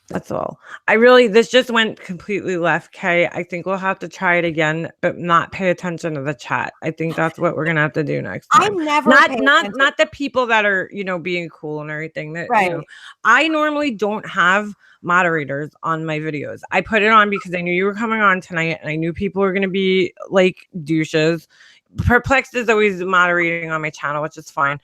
that's all. This just went completely left, Kay. I think we'll have to try it again, but not pay attention to the chat. I think that's what we're gonna have to do next I time. never Not pay not attention. not the people that are, being cool and everything. That Right. I normally don't have moderators on my videos. I put it on because I knew you were coming on tonight and I knew people were gonna be like douches. Perplexed is always moderating on my channel, which is fine.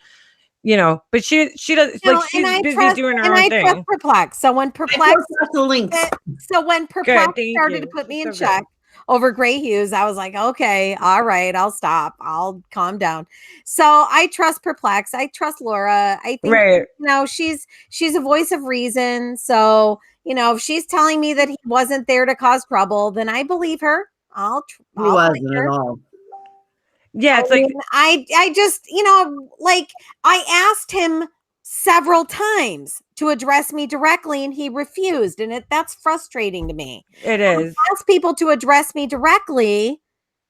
But she does, like, she's busy doing her own thing. Trust Perplex. So when Perplex the links. started to put me in check over Gray Hughes, I was like, okay, all right, I'll stop. I'll calm down. So I trust Perplex. I trust Laura. I think Right. she's a voice of reason. So if she's telling me that he wasn't there to cause trouble, then I believe her. I'll wasn't at all. Yeah, it's like I just, like I asked him several times to address me directly and he refused. And that's frustrating to me. it is. Ask people to address me directly.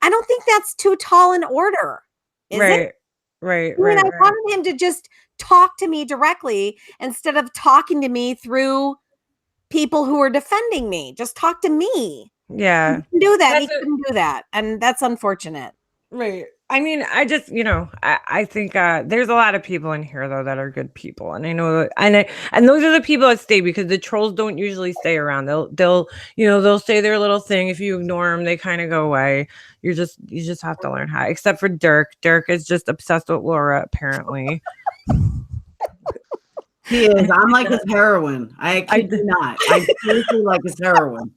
I don't think that's too tall an order. Is it? Right, I mean, right, I right. wanted him to just talk to me directly instead of talking to me through people who are defending me. Just talk to me. Yeah. He can do that. That's He couldn't do that. And that's unfortunate. Right. I mean, I just, I think there's a lot of people in here though that are good people, and I know that, and those are the people that stay, because the trolls don't usually stay around. They'll say their little thing. If you ignore them, they kind of go away. You just have to learn how. Except for Dirk. Dirk is just obsessed with Laura, apparently. He is. I'm like his heroin. I kid you not. I seriously like his heroin.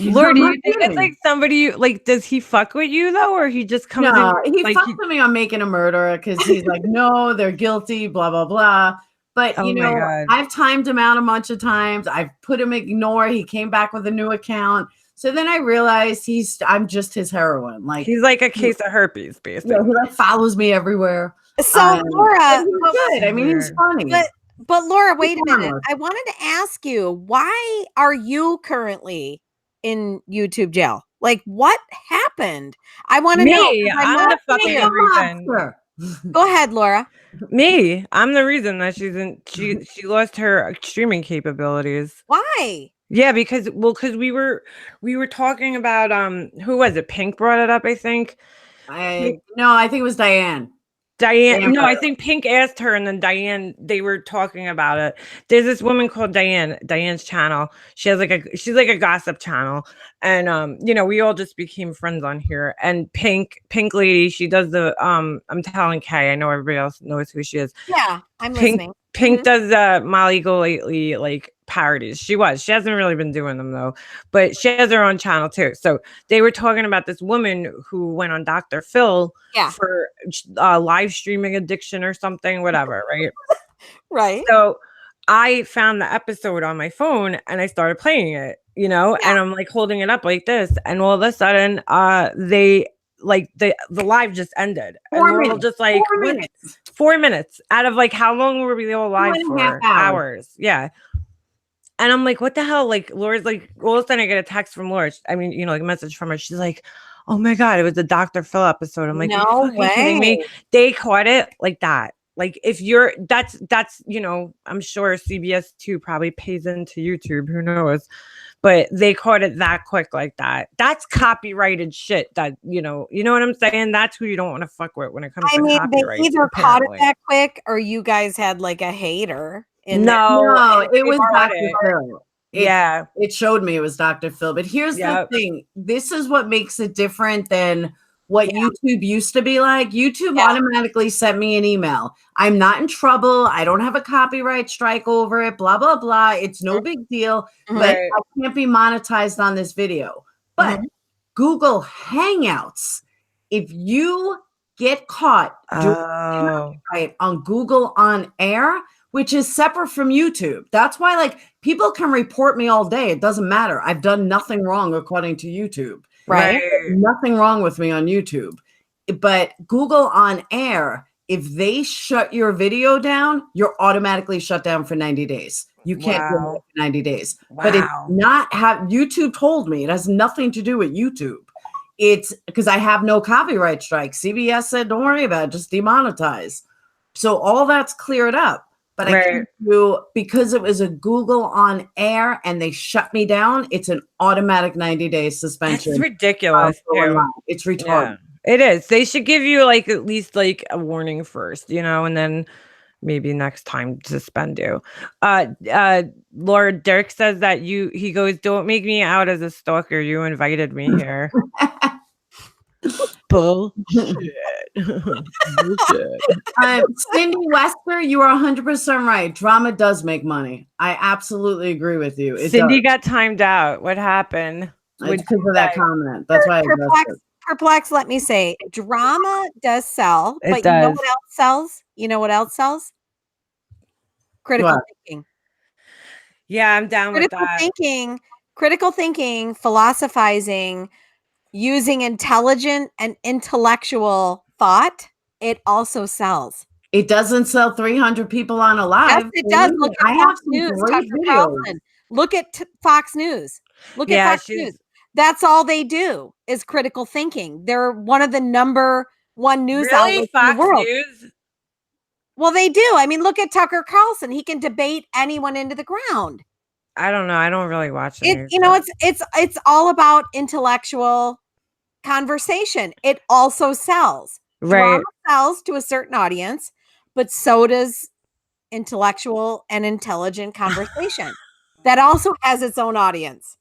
Laura, I'm do not you think it's kidding. like somebody like, does he fuck with you though, or he just comes No, in he like fucked with me on making a murderer because he's like, no, they're guilty, blah, blah, blah. But, Oh my God. I've timed him out a bunch of times. I've put him ignore. He came back with a new account. So then I realized I'm just his heroin. Like, He's like a case of herpes, basically. he like follows me everywhere. So Laura, but he's good. I mean, he's funny. But Laura, wait a minute. harmless. I wanted to ask you, why are you currently in YouTube jail? Like, what happened? I want to know. Me, 'cause I'm not the fucking clear. reason. Mobster. Go ahead, Laura. Me, I'm the reason that she lost her streaming capabilities. Why? Yeah, because we were talking about who was it? Pink brought it up, I think. No, I think it was Diane. Diane, no, I think Pink asked her, and then Diane, they were talking about it. There's this woman called Diane's channel. She's like a gossip channel, and we all just became friends on here. And Pink lady, she does the I'm telling Kay, I know everybody else knows who she is. Yeah, I'm Pink listening. does Molly Golightly like parodies. She hasn't really been doing them though, but she has her own channel too. So they were talking about this woman who went on Dr. Phil for live streaming addiction or something, whatever, right? Right. So I found the episode on my phone and I started playing it, and I'm like holding it up like this, and all of a sudden they like the live just ended. 4 and we're all minutes. just like 4 minutes. 4 minutes out of like, how long were we all live 2.5 for? Hours. Yeah. And I'm like, what the hell? Like, Laura's like, all of a sudden I get a text from Laura. I mean, like a message from her. She's like, oh my God, it was the Dr. Phil episode. I'm like, no are you way. kidding me? They caught it like that. Like, if that's, I'm sure CBS 2 probably pays into YouTube. Who knows? But they caught it that quick like that. That's copyrighted shit. That, you know what I'm saying? That's who you don't want to fuck with when it comes to copyright. They either caught it that quick or you guys had like a hater. No, it was Dr. Phil. Yeah. It showed me it was Dr. Phil. But here's the thing. This is what makes it different than what YouTube used to be like. YouTube automatically sent me an email. I'm not in trouble. I don't have a copyright strike over it, blah, blah, blah. It's no big deal. But I can't be monetized on this video. But Google Hangouts, if you get caught doing copyright on Google On Air, which is separate from YouTube. That's why, like, people can report me all day. It doesn't matter. I've done nothing wrong according to YouTube. Right. Nothing wrong with me on YouTube. But Google On Air, if they shut your video down, you're automatically shut down for 90 days. You can't do it for 90 days. But it's not YouTube told me it has nothing to do with YouTube. It's because I have no copyright strike. CBS said, don't worry about it, just demonetize. So all that's cleared up. But I can't do, because it was a Google On Air and they shut me down, it's an automatic 90-day suspension. It's ridiculous. It's retarded. Yeah, it is. They should give you like at least like a warning first, and then maybe next time suspend you. Laura, Dirk says that he goes, don't make me out as a stalker. You invited me here. Bullshit. Cindy Wester, you are 100% right. Drama does make money. I absolutely agree with you. Cindy got timed out. What happened? It's because of that comment. That's why I Perplex, let me say, drama does sell, but you know what else sells? You know what else sells? Critical thinking. Yeah, I'm down with that. Critical thinking, philosophizing, using intelligent and intellectual thought, it also sells. It doesn't sell 300 people on a live. Yes, it does. Look at Fox News. Look at Fox News. Look at Fox News. That's all they do is critical thinking. They're one of the number one news Really, outlet in the Fox world. News? Well, they do. I mean, look at Tucker Carlson. He can debate anyone into the ground. I don't know. I don't really watch the news. You know, it's all about intellectual conversation. It also sells. Drama Right. sells to a certain audience, but so does intellectual and intelligent conversation. That also has its own audience.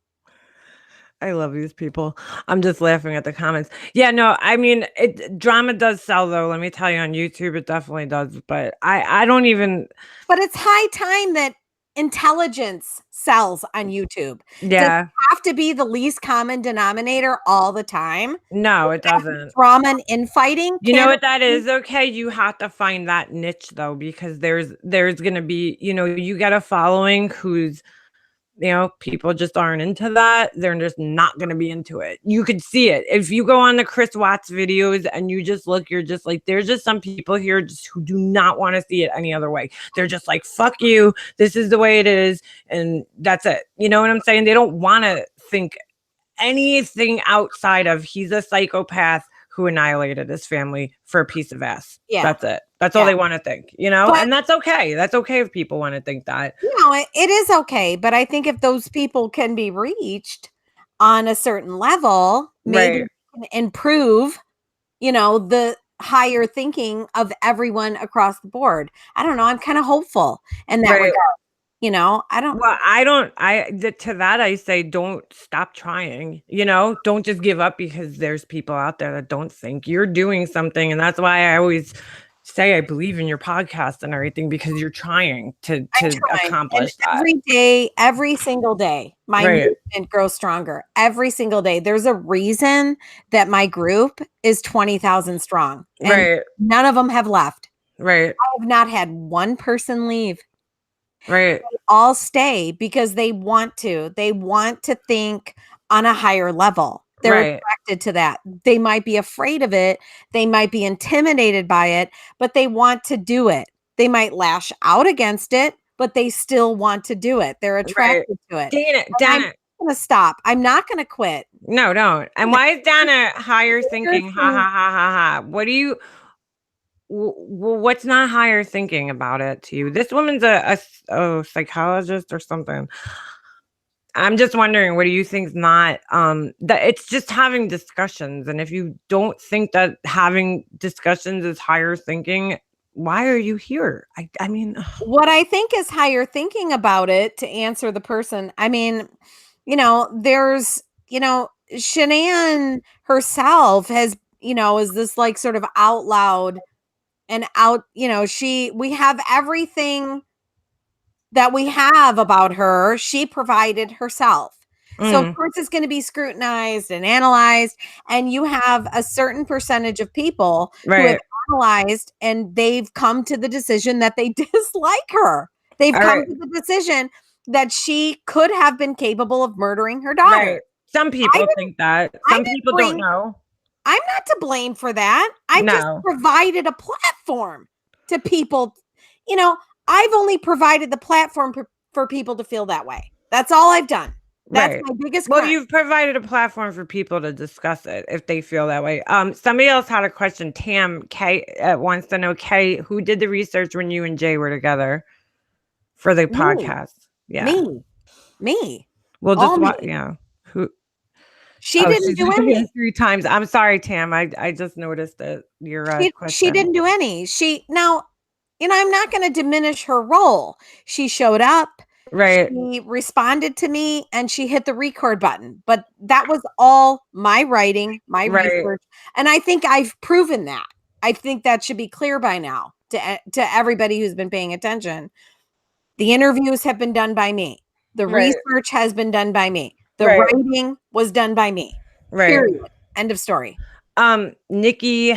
I love these people. I'm just laughing at the comments. Yeah, no, I mean, drama does sell though. Let me tell you, on YouTube, it definitely does. But I don't even. But it's high time that intelligence sells on YouTube. Does Yeah, it have to be the least common denominator all the time? no, it doesn't. Drama and infighting. You know what that is? Okay, you have to find that niche though, because there's gonna be, you get a following who's, people just aren't into that. They're just not going to be into it. You could see it. If you go on the Chris Watts videos and you just look, you're just like, there's just some people here just who do not want to see it any other way. They're just like, fuck you. This is the way it is. And that's it. You know what I'm saying? They don't want to think anything outside of he's a psychopath who annihilated his family for a piece of ass. Yeah. That's it. That's all they want to think, But, and that's okay. That's okay if people want to think that. It is okay. But I think if those people can be reached on a certain level, maybe Right. can improve, the higher thinking of everyone across the board. I don't know. I'm kind of hopeful in that regard. I don't. Well, to that I say, don't stop trying. Don't just give up because there's people out there that don't think you're doing something, and that's why I always say I believe in your podcast and everything, because you're trying to accomplish that every day, every single day. My movement grows stronger every single day. There's a reason that my group is 20,000 strong, and none of them have left. Right. I have not had one person leave. Right. They all stay because they want to. They want to think on a higher level. They're attracted to that. They might be afraid of it. They might be intimidated by it, but they want to do it. They might lash out against it, but they still want to do it. They're attracted to it. Dana, I'm not going to stop. I'm not going to quit. No, don't. And why is Dana higher thinking? Ha, ha, ha, ha, ha. What do you... what's not higher thinking about it to you? This woman's a psychologist or something. I'm just wondering, what do you think is not that it's just having discussions? And if you don't think that having discussions is higher thinking, why are you here? I mean, what I think is higher thinking about it, to answer the person, I mean, there's, Shanann herself has, is this like sort of out loud and out, we have everything that we have about her, she provided herself. So of course it's going to be scrutinized and analyzed, and you have a certain percentage of people who have analyzed and they've come to the decision that they dislike her. They've come to the decision that she could have been capable of murdering her daughter. Right. Some people think that. Some people don't know. I'm not to blame for that. I just provided a platform to people. I've only provided the platform for people to feel that way. That's all I've done. That's my biggest crime. Well, you've provided a platform for people to discuss it if they feel that way. Somebody else had a question. Tam K wants to know, Kay, who did the research when you and Jay were together for the podcast? Yeah, me. Well, just who? She didn't do any. 3 times. I'm sorry, Tam. I just noticed that your question. She didn't do any. I'm not going to diminish her role. She showed up. Right. She responded to me and she hit the record button. But that was all my writing, my research. And I think I've proven that. I think that should be clear by now to everybody who's been paying attention. The interviews have been done by me. The research has been done by me. The writing was done by me. Right. Period. End of story. Nikki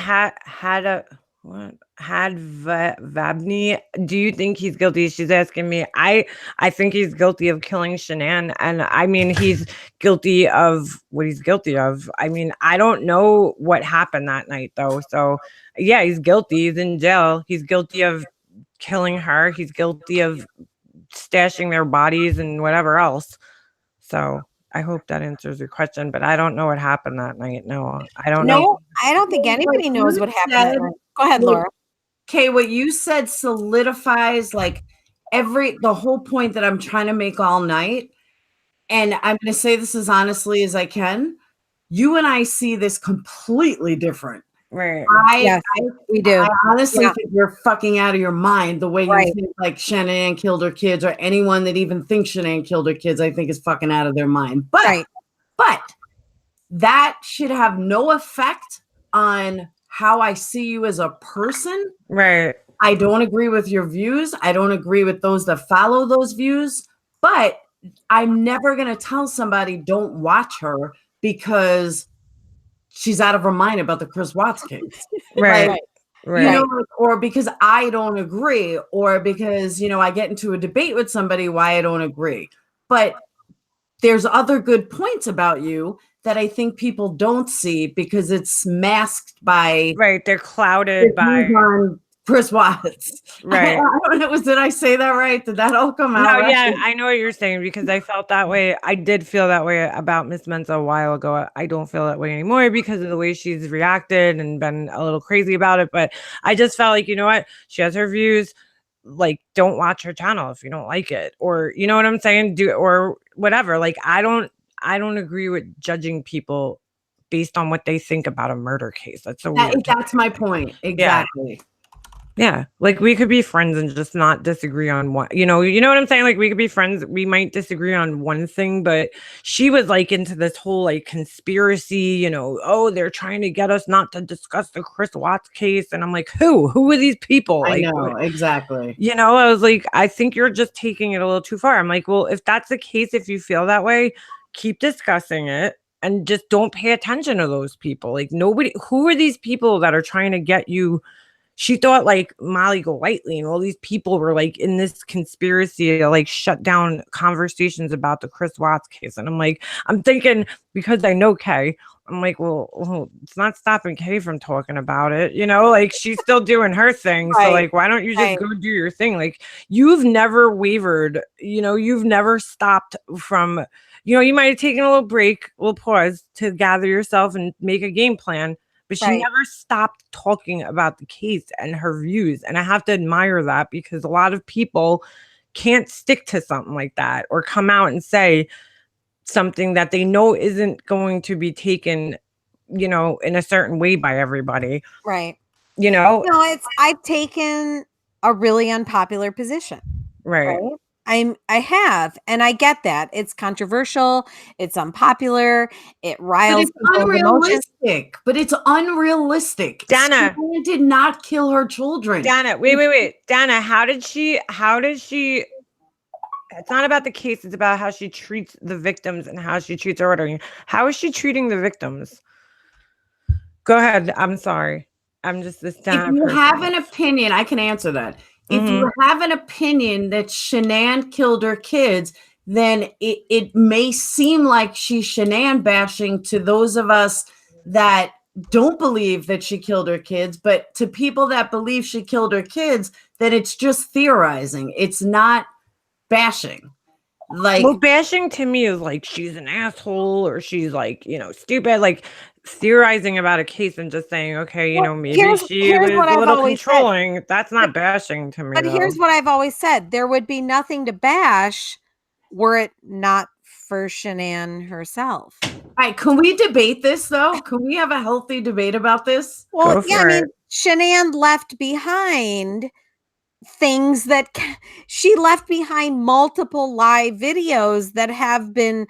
Vabney, do you think he's guilty? She's asking me. I think he's guilty of killing Shanann, and I mean he's guilty of what he's guilty of. I mean, I don't know what happened that night though. So yeah, he's guilty. He's in jail. He's guilty of killing her. He's guilty of stashing their bodies and whatever else. So I hope that answers your question, but I don't know what happened that night. No, I don't know. No, I don't think anybody knows what happened that night. Go ahead, Laura. Okay, what you said solidifies like the whole point that I'm trying to make all night. And I'm going to say this as honestly as I can. You and I see this completely different. Right. Yes, we do. I honestly think you're fucking out of your mind the way you think like Shanann killed her kids, or anyone that even thinks Shanann killed her kids, I think is fucking out of their mind. But that should have no effect on how I see you as a person. Right. I don't agree with your views. I don't agree with those that follow those views, but I'm never going to tell somebody don't watch her because she's out of her mind about the Chris Watts case. Right. Like, right. You know, or because I don't agree, or because, you know, I get into a debate with somebody why I don't agree. But there's other good points about you that I think people don't see because it's masked by they're clouded by Chris Watts. Right. I don't know. Did I say that right? Did that all come out? No, right? yeah, I know what you're saying because I felt that way. I did feel that way about Miss Mensa a while ago. I don't feel that way anymore because of the way she's reacted and been a little crazy about it. But I just felt like, you know what? She has her views. Like, don't watch her channel if you don't like it, or you know what I'm saying? Do or whatever. Like, I don't agree with judging people based on what they think about a murder case. That's that's my point. Exactly. Yeah, like we could be friends and just not disagree on one, you know what I'm saying? Like we could be friends, we might disagree on one thing, but she was like into this whole like conspiracy, you know, oh, they're trying to get us not to discuss the Chris Watts case. And I'm like, who are these people? I like, know, exactly. You know, I was like, I think you're just taking it a little too far. I'm like, well, if that's the case, if you feel that way, keep discussing it and just don't pay attention to those people. Like nobody, who are these people that are trying to get you? She thought like Molly Golightly and all these people were like in this conspiracy to like shut down conversations about the Chris Watts case. And I'm thinking because I know Kay, I'm like, well, it's not stopping Kay from talking about it. You know, like she's still doing her thing. So like, why don't you just go do your thing? Like you've never wavered, you know, you've never stopped from, you know, you might have taken a little break, a little pause to gather yourself and make a game plan. But she never stopped talking about the case and her views. And I have to admire that because a lot of people can't stick to something like that or come out and say something that they know isn't going to be taken, you know, in a certain way by everybody. Right. You know? No, I've taken a really unpopular position. Right. I have, and I get that. It's controversial, it's unpopular, it riles but it's unrealistic. But it's unrealistic. Dana she did not kill her children. Dana, wait. Dana, how did she it's not about the case, it's about how she treats the victims and how she treats her ordering. How is she treating the victims? Go ahead. I'm sorry. I'm just this Dana. If you have an opinion, I can answer that. If you have an opinion that Shanann killed her kids, then it may seem like she's Shanann bashing to those of us that don't believe that she killed her kids, but to people that believe she killed her kids, that it's just theorizing. It's not bashing. Like, well, bashing to me is like she's an asshole or she's like, you know, stupid, like theorizing about a case and just saying, okay, you know, maybe she was a little controlling. That's not bashing to me. But here's what I've always said. There would be nothing to bash were it not for Shanann herself. All right, can we debate this though? Can we have a healthy debate about this? Well, yeah, I mean, Shanann left behind things that she left behind multiple live videos that have been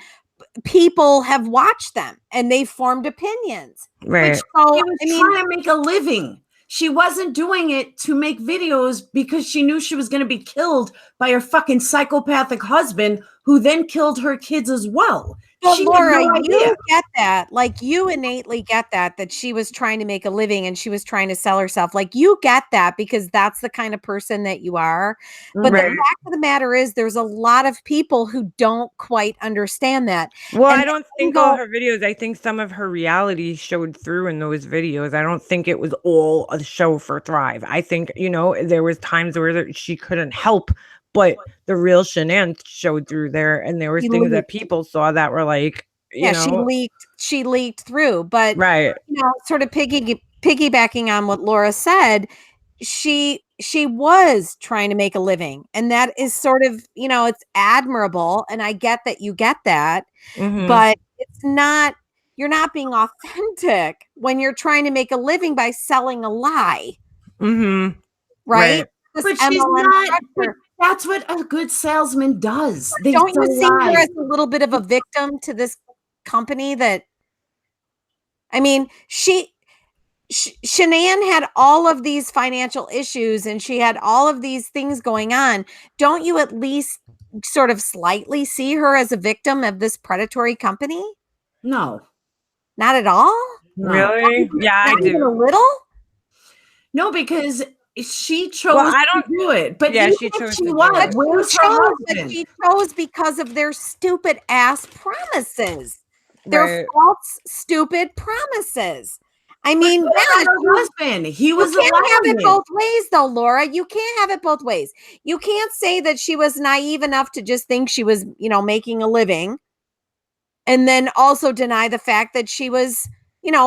people have watched them and they formed opinions. Right. So, she was trying to make a living. She wasn't doing it to make videos because she knew she was going to be killed by her fucking psychopathic husband who then killed her kids as well. But Laura, you get that. Like you innately get that she was trying to make a living and she was trying to sell herself. Like you get that because that's the kind of person that you are. But the fact of the matter is there's a lot of people who don't quite understand that. Well, and I don't think all her videos, I think some of her reality showed through in those videos. I don't think it was all a show for Thrive. I think, you know, there was times where she couldn't help but the real Shanann showed through there, and there was She things that leaked. people saw that were like, you Yeah, know, she leaked through, but right. sort of piggybacking on what Laura said, she was trying to make a living, and that is sort of, it's admirable, and I get that you get that, Mhm. but it's not, you're not being authentic when you're trying to make a living by selling a lie, Mhm. right? Right. This But she's MLM not. But structure. that's what a good salesman does. They Don't you sell see her lies. as a little bit of a victim to this company that, I mean, Shanann had all of these financial issues and she had all of these things going on. Don't you at least sort of slightly see her as a victim of this predatory company? No, Not at all? no, Really? Yeah, I Not even a do. little? no, because she Well, chose I to don't. do it. But Yeah, even she if chose she to do was, it. where's her But husband? she chose because of their stupid ass promises. Their Right. false, stupid promises. I But mean, what yeah, about her husband? He you was can't have it allowing it. both ways, though, Laura. You can't have it both ways. You can't say that she was naive enough to just think she was, making a living, and then also deny the fact that she was,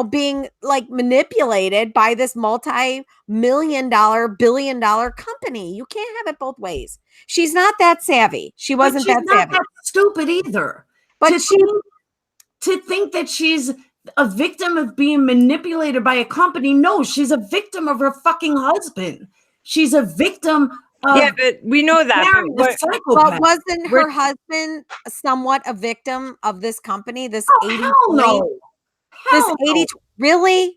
being like manipulated by this multi-million-dollar, billion-dollar company. You can't have it both ways. She's not that savvy. She But wasn't she's that not savvy. that stupid either. But To think that she's a victim of being manipulated by a company. No, she's a victim of her fucking husband. She's a victim of Yeah, but we know that. But marrying a what? But psychopath. wasn't We're- her husband somewhat a victim of this company? This Oh, 80 hell no. This Hell 80 no.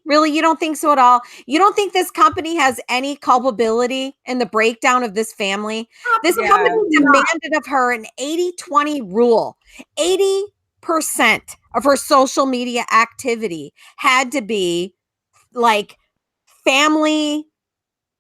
really, you don't think so at all? You don't think this company has any culpability in the breakdown of this family? This Yeah. company Absolutely not. demanded of her an 80-20 rule. 80% of her social media activity had to be like family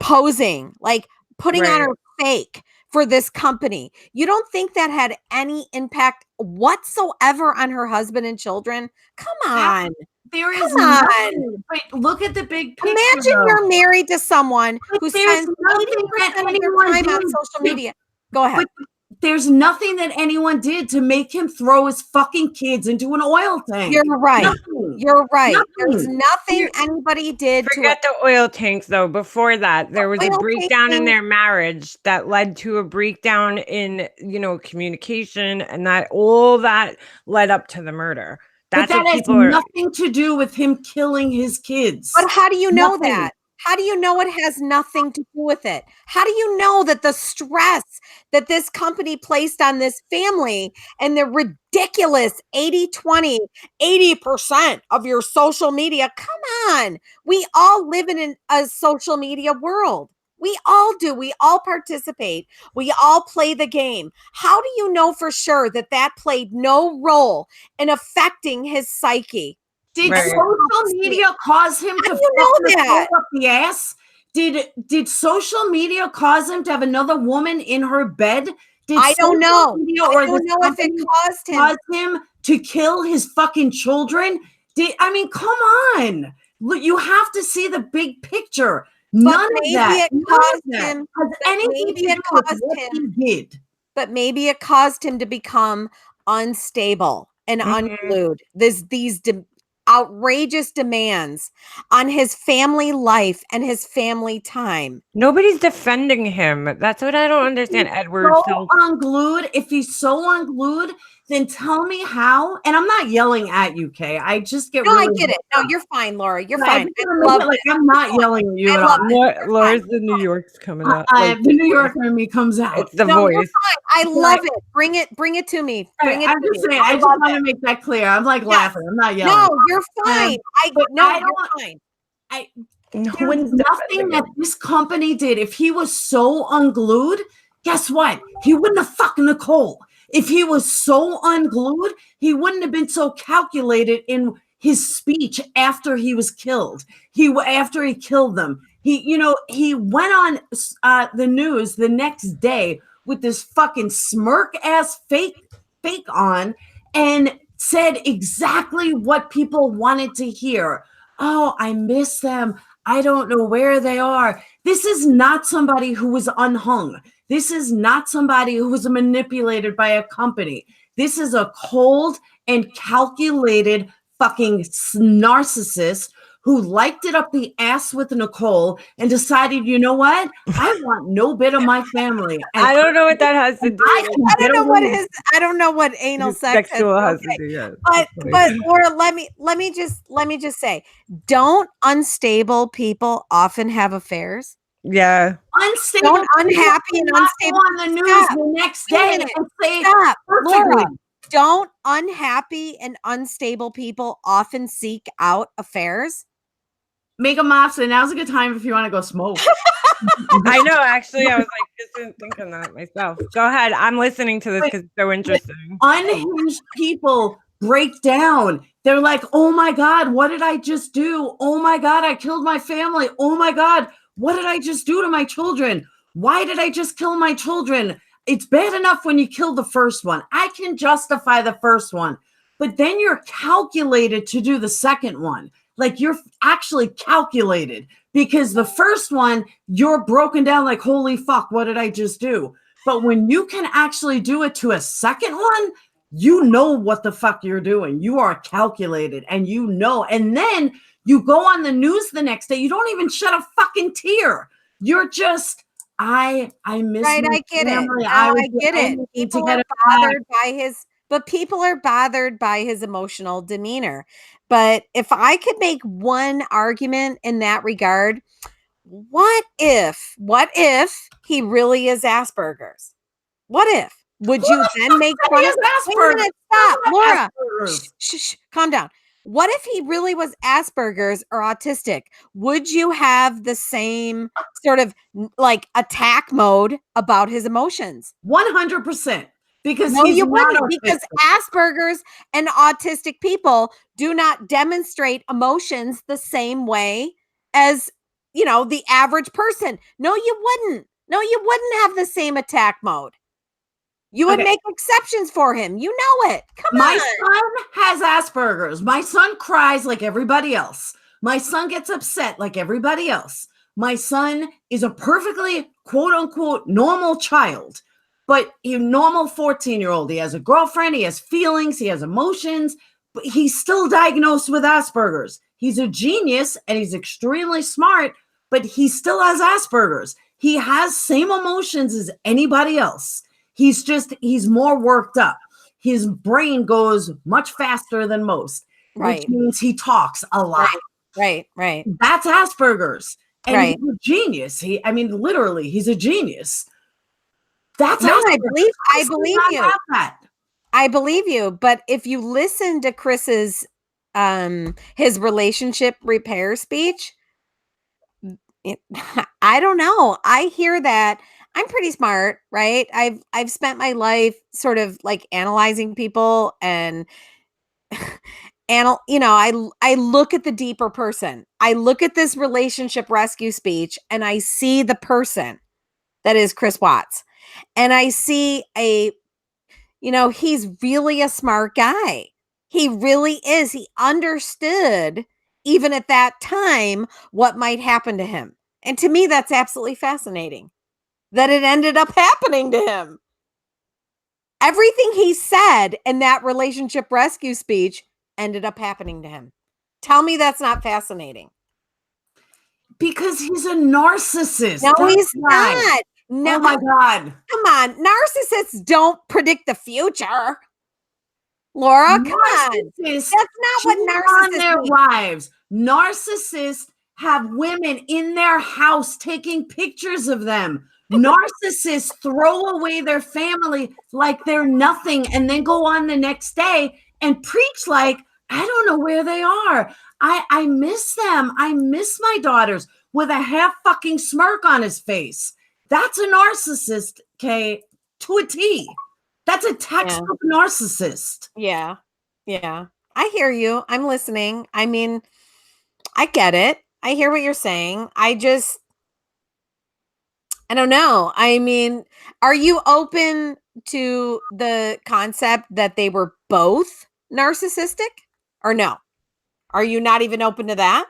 posing, like putting on Right. her fake for this company. You don't think that had any impact whatsoever on her husband and children? Come on. There is Come on. nothing. But look at the big picture. Imagine though. you're married to someone But who there's spends nothing that 80% of their anyone time on did social to- media. Go ahead. But there's nothing that anyone did to make him throw his fucking kids into an oil tank. You're right. Nothing. You're right. There's Nothing. nothing anybody did to Forget the oil tanks, though. Before that, there was a oil breakdown in tanking- their marriage that led to a breakdown in, communication, and that all that led up to the murder. But That's that what has people are. nothing to do with him killing his kids. But how do you know Nothing. that? How do you know it has nothing to do with it? How do you know that the stress that this company placed on this family and the ridiculous 80-20, 80% of your social media? Come on. We all live in a social media world. We all do. We all participate. We all play the game. How do you know for sure that that played no role in affecting his psyche? Did Right. social media cause him How to do you know fucking that? pull up the ass? Did social media cause him to have another woman in her bed? Did I don't social know. media I or don't this know if it company caused him. cause him to kill his fucking children? Come on. Look, you have to see the big picture. None of maybe that. it None of caused that him- has but anything maybe to it do with caused what him- he did. But maybe it caused him to become unstable and Mhm. unglued. These outrageous demands on his family life and his family time. Nobody's defending him. That's what I don't understand, Edward. So unglued. If he's so unglued, then tell me how. And I'm not yelling at you, Kay. I just get No, really. I get it. No, you're fine, Laura. You're I fine. just I wanna love make it like it. I'm not yelling at you I at love all. it. Laura's the New York's coming up. The New Yorker in me comes out. It's the No, you're voice. fine. I love it. Bring it to me. Bring it I'm to just me. saying. I just love want it. to make that clear. I'm like laughing. I'm not yelling. No, you're fine. but No, I you're don't- fine. No There's one's nothing defending that him. this company did. If he was so unglued, guess what? He wouldn't have fucked Nicole. If he was so unglued, he wouldn't have been so calculated in his speech after he was killed. After he killed them, he went on the news the next day with this fucking smirk ass fake on and said exactly what people wanted to hear. Oh, I miss them. I don't know where they are. This is not somebody who was unhung. This is not somebody who was manipulated by a company. This is a cold and calculated fucking narcissist who liked it up the ass with Nicole and decided, you know what? I want no bit of my family. And I don't know what that has to do. I with can I get don't know what away. his. I don't know what anal sex has. sexual has Okay. to do. Yeah. But Laura, let me just say, don't unstable people often have affairs? Yeah. Unstable Don't unhappy and people not go unstable. on the news Stop. the next Wait a day minute. and say Stop, Laura. perfectly. Don't unhappy and unstable people often seek out affairs? Make a mobster. Now's a good time if you want to go smoke. I know. Actually, I was like, just thinking that myself. Go ahead. I'm listening to this because it's so interesting. Unhinged people break down. They're like, oh my God, what did I just do? Oh my God, I killed my family. Oh my God, what did I just do to my children? Why did I just kill my children? It's bad enough when you kill the first one. I can justify the first one, but then you're calculated to do the second one. Like you're actually calculated because the first one, you're broken down like, holy fuck, what did I just do? But when you can actually do it to a second one, you know what the fuck you're doing. You are calculated and you know. And then you go on the news the next day. You don't even shed a fucking tear. You're just, I miss Right, my I get it. family. No, I I get it. need to People get are it back. bothered by his, but people are bothered by his emotional demeanor. But if I could make one argument in that regard, what if he really is Asperger's? What if? Would you then make said fun he of? is Wait a Asperger's? minute, stop, That's not Laura. Asperger's. Shh, calm down. What if he really was Asperger's or autistic? Would you have the same sort of like attack mode about his emotions? 100%. Because No, he's you not wouldn't, because autistic. Asperger's and autistic people do not demonstrate emotions the same way as, the average person. No, you wouldn't. No, you wouldn't have the same attack mode. You would Okay. make exceptions for him. You know it. Come My on. son has Asperger's. My son cries like everybody else. My son gets upset like everybody else. My son is a perfectly quote unquote normal child, but a normal 14-year-old. He has a girlfriend, he has feelings, he has emotions, but he's still diagnosed with Asperger's. He's a genius and he's extremely smart, but he still has Asperger's. He has same emotions as anybody else. He's more worked up. His brain goes much faster than most, Right. which means he talks a lot. Right. That's Asperger's. And Right. he's a genius. Literally, he's a genius. That's No, I Asperger's. believe Not you. have that. I believe you. But if you listen to Chris's his relationship repair speech, I don't know. I hear that. I'm pretty smart, right? I've spent my life sort of like analyzing people and I look at the deeper person. I look at this relationship rescue speech and I see the person that is Chris Watts. And I see he's really a smart guy. He really is. He understood even at that time what might happen to him. And to me, that's absolutely fascinating that it ended up happening to him. Everything he said in that relationship rescue speech ended up happening to him. Tell me that's not fascinating. Because he's a narcissist. No, That's he's why. not. No, Oh my God. come on. Narcissists don't predict the future. Laura, come on. Narcissists That's not what cheat on narcissists their mean. wives. Narcissists have women in their house taking pictures of them. Narcissists throw away their family like they're nothing and then go on the next day and preach like, I don't know where they are. I miss them. I miss my daughters, with a half fucking smirk on his face. That's a narcissist, Kay, to a T. That's a textbook narcissist. Yeah. I hear you. I'm listening. I mean, I get it. I hear what you're saying. I don't know. I mean, are you open to the concept that they were both narcissistic or no? Are you not even open to that?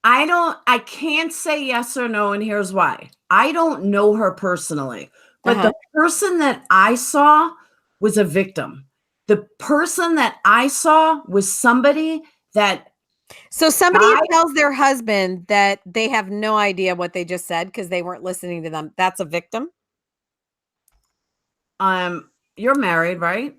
I can't say yes or no, and here's why. I don't know her personally, but the person that I saw was a victim. The person that I saw was somebody that So somebody who tells their husband that they have no idea what they just said because they weren't listening to them, that's a victim? you're married, right?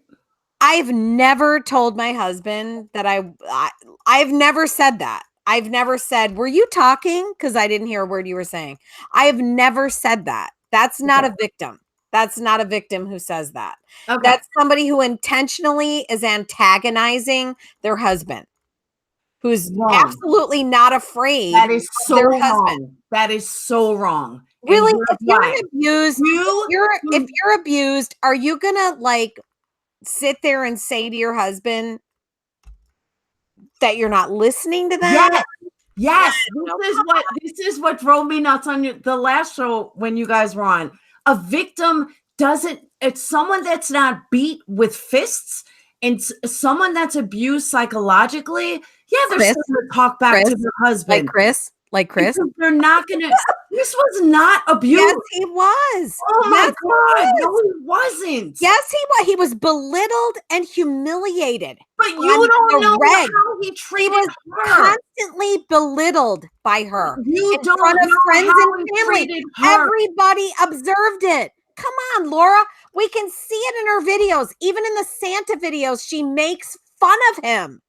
I've never told my husband that I've never said that. I've never said, "Were you talking?" Because I didn't hear a word you were saying. I have never said that. That's not a victim. That's not a victim who says that. Okay. That's somebody who intentionally is antagonizing their husband, who's Wrong. absolutely not afraid That is of so their wrong. husband. That is so wrong. And Really, here's if you're why. abused, if you're abused, are you gonna like sit there and say to your husband that you're not listening to them? Yes. Yes. This is what drove me nuts on the last show when you guys were on. A victim doesn't, it's someone that's not beat with fists and someone that's abused psychologically. Yeah, they're Chris, still gonna talk back to their husband. Like Chris. Because they're not gonna. This was not abuse. Yes, he was. Oh my Yes, God. No, he wasn't. Yes, he was. He was belittled and humiliated. But you don't know how he treated her. Constantly belittled by her. You in don't front of know friends how and he family. treated her. Everybody observed it. Come on, Laura. We can see it in her videos. Even in the Santa videos, she makes fun of him.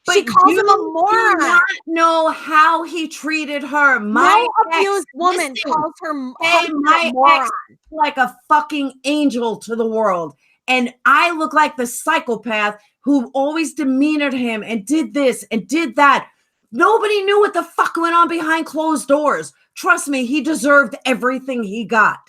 But she calls him a moron. Do not know how he treated her. My abused woman calls her my moron. ex like a fucking angel to the world, and I look like the psychopath who always demeanored him and did this and did that. Nobody knew what the fuck went on behind closed doors. Trust me, he deserved everything he got.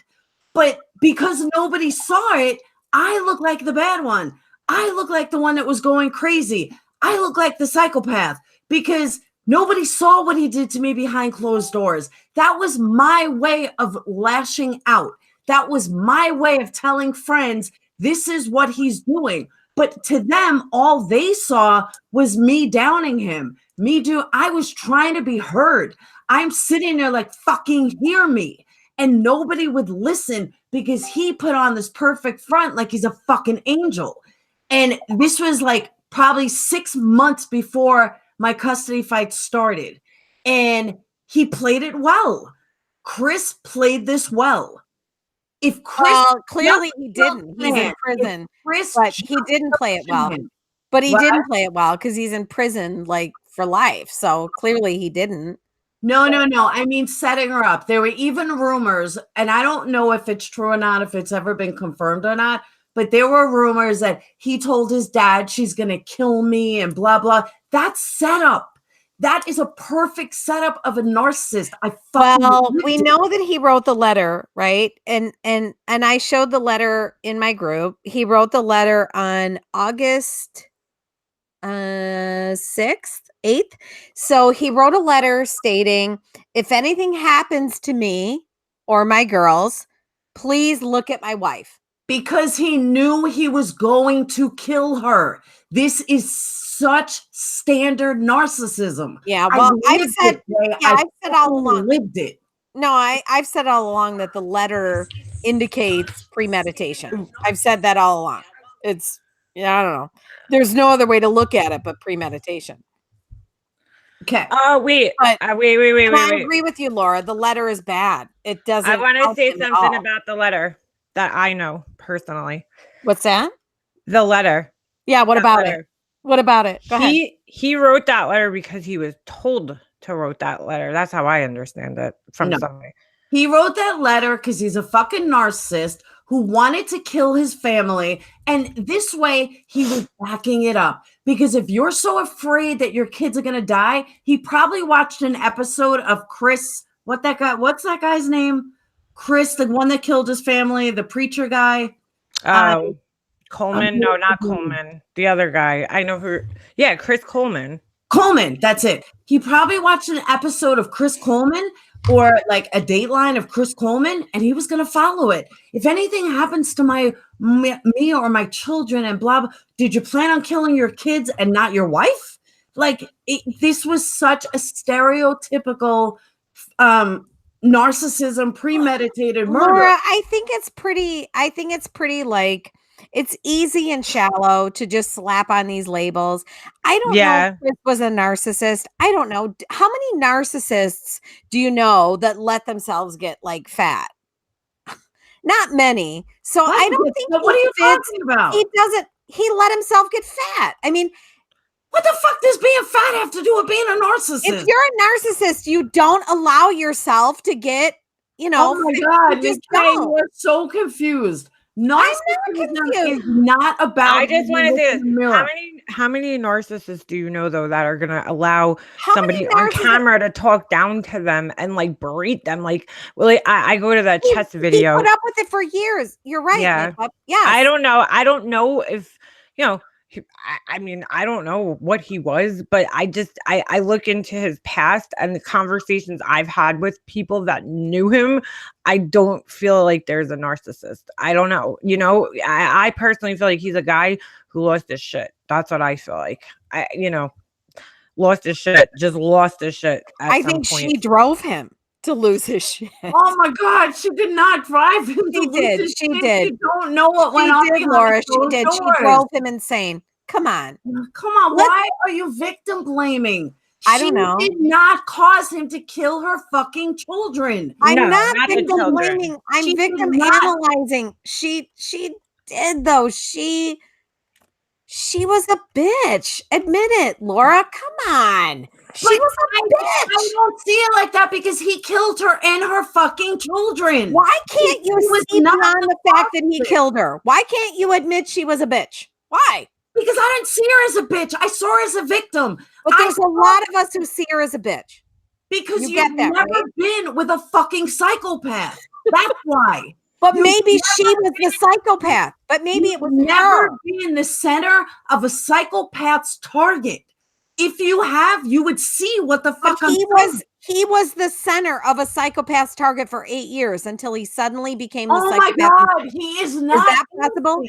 But because nobody saw it, I look like the bad one. I look like the one that was going crazy. I look like the psychopath because nobody saw what he did to me behind closed doors. That was my way of lashing out. That was my way of telling friends, this is what he's doing. But to them, all they saw was me downing him. I was trying to be heard. I'm sitting there like, fucking hear me. And nobody would listen because he put on this perfect front like he's a fucking angel. And this was like probably 6 months before my custody fight started. And he played it well. Chris played this well. If Chris clearly he didn't. He's in prison. But he didn't play it well. But he didn't play it well because he's in prison like for life. So clearly he didn't. No. I mean, setting her up. There were even rumors, and I don't know if it's true or not, if it's ever been confirmed or not, but there were rumors that he told his dad she's going to kill me and blah, blah. That's setup. That is a perfect setup of a narcissist. We know that he wrote the letter, right? And I showed the letter in my group. He wrote the letter on August 6th, 8th. So he wrote a letter stating, if anything happens to me or my girls, please look at my wife. Because he knew he was going to kill her. This is such standard narcissism. Yeah, well, I've said all along. Lived it. No, I've said all along that the letter indicates premeditation. I've said that all along. I don't know. There's no other way to look at it but premeditation. Okay. Wait. I agree with you, Laura. The letter is bad. It doesn't. I want to say something about the letter that I know personally. What's that? The letter. Yeah. What about it? What about it? Go ahead. He wrote that letter because he was told to wrote that letter. That's how I understand it from somebody. He wrote that letter because he's a fucking narcissist who wanted to kill his family. And this way he was backing it up. Because if you're so afraid that your kids are going to die, he probably watched an episode of Chris. What's that guy's name? Chris, the one that killed his family, the preacher guy. Coleman. No, not Coleman. The other guy. I know who. Yeah, Chris Coleman. Coleman. That's it. He probably watched an episode of Chris Coleman or like a Dateline of Chris Coleman, and he was going to follow it. If anything happens to me or my children and blah, blah, did you plan on killing your kids and not your wife? Like this was such a stereotypical narcissism, premeditated murder. Laura, I think it's pretty like it's easy and shallow to just slap on these labels. I don't know if this was a narcissist. I don't know. How many narcissists do you know that let themselves get like fat? Not many. So I don't think what are you talking about? He let himself get fat. I mean, what the fuck does being fat have to do with being a narcissist? If you're a narcissist, you don't allow yourself to get, oh my God, you're so confused. Narcissism is not about. I just want to say this. How many narcissists do you know though that are gonna allow somebody on camera to talk down to them and like berate them? Like, well, I go to that chess video. He put up with it for years. You're right. Yeah. Yes. I don't know if I mean, I don't know what he was, but I look into his past and the conversations I've had with people that knew him. I don't feel like there's a narcissist. I don't know. I personally feel like he's a guy who lost his shit. That's what I feel like. Lost his shit. Just lost his shit. I think she drove him to lose his shit. Oh my God, she did not drive him. She did. She did. You don't know what went on. She did, Laura. She did. She drove him insane. Come on. Why are you victim blaming? I don't know. She did not cause him to kill her fucking children. I'm not victim blaming. I'm victim analyzing. She did though. She was a bitch. Admit it, Laura. Come on. She was a bitch. I don't see it like that because he killed her and her fucking children. Why can't you see beyond the fact that he killed her? Why can't you admit she was a bitch? Why? Because I didn't see her as a bitch. I saw her as a victim. But there's a lot of us who see her as a bitch. Because you've never been with a fucking psychopath. That's why. But maybe she was the psychopath. But maybe it was never been the center of a psychopath's target. If you have, you would see what the fuck he was the center of a psychopath's target for 8 years until he suddenly became the psychopath. Oh my God, he is not. Is that possible?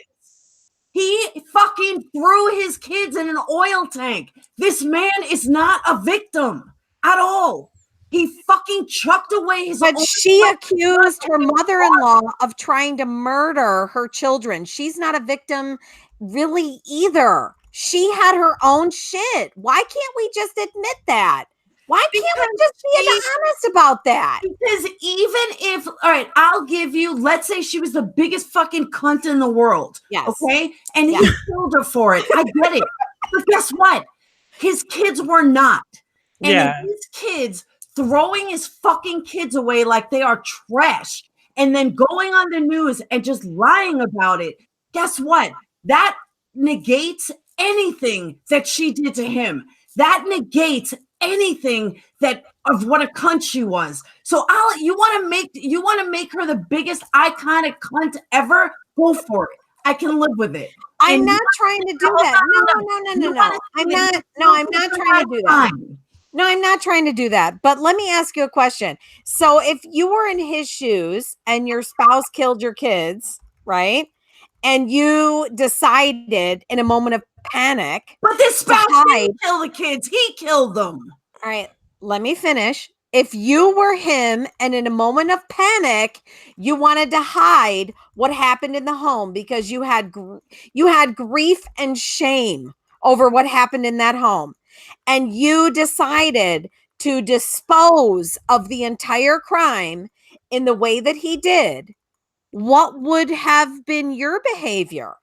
He fucking threw his kids in an oil tank. This man is not a victim at all. He fucking chucked away his. But she accused her mother-in-law of trying to murder her children. She's not a victim really either. She had her own shit. Why can't we just admit that? Why can't we just be honest about that? Because even if, all right, I'll give you, let's say she was the biggest fucking cunt in the world. Yes. Okay? And he killed her for it. I get it. But guess what? His kids were not. And his kids throwing his fucking kids away like they are trash and then going on the news and just lying about it. Guess what? That negates anything that she did to him. That negates anything that of what a cunt she was. So you want to make her the biggest iconic cunt ever? Go for it. I can live with it. I'm not trying to do that. No. I'm not trying to do that. No, I'm not trying to do that. But let me ask you a question. So if you were in his shoes and your spouse killed your kids, right? And you decided in a moment of panic. But this spouse didn't kill the kids. He killed them. All right, let me finish. If you were him and in a moment of panic, you wanted to hide what happened in the home because you had grief and shame over what happened in that home. And you decided to dispose of the entire crime in the way that he did, what would have been your behavior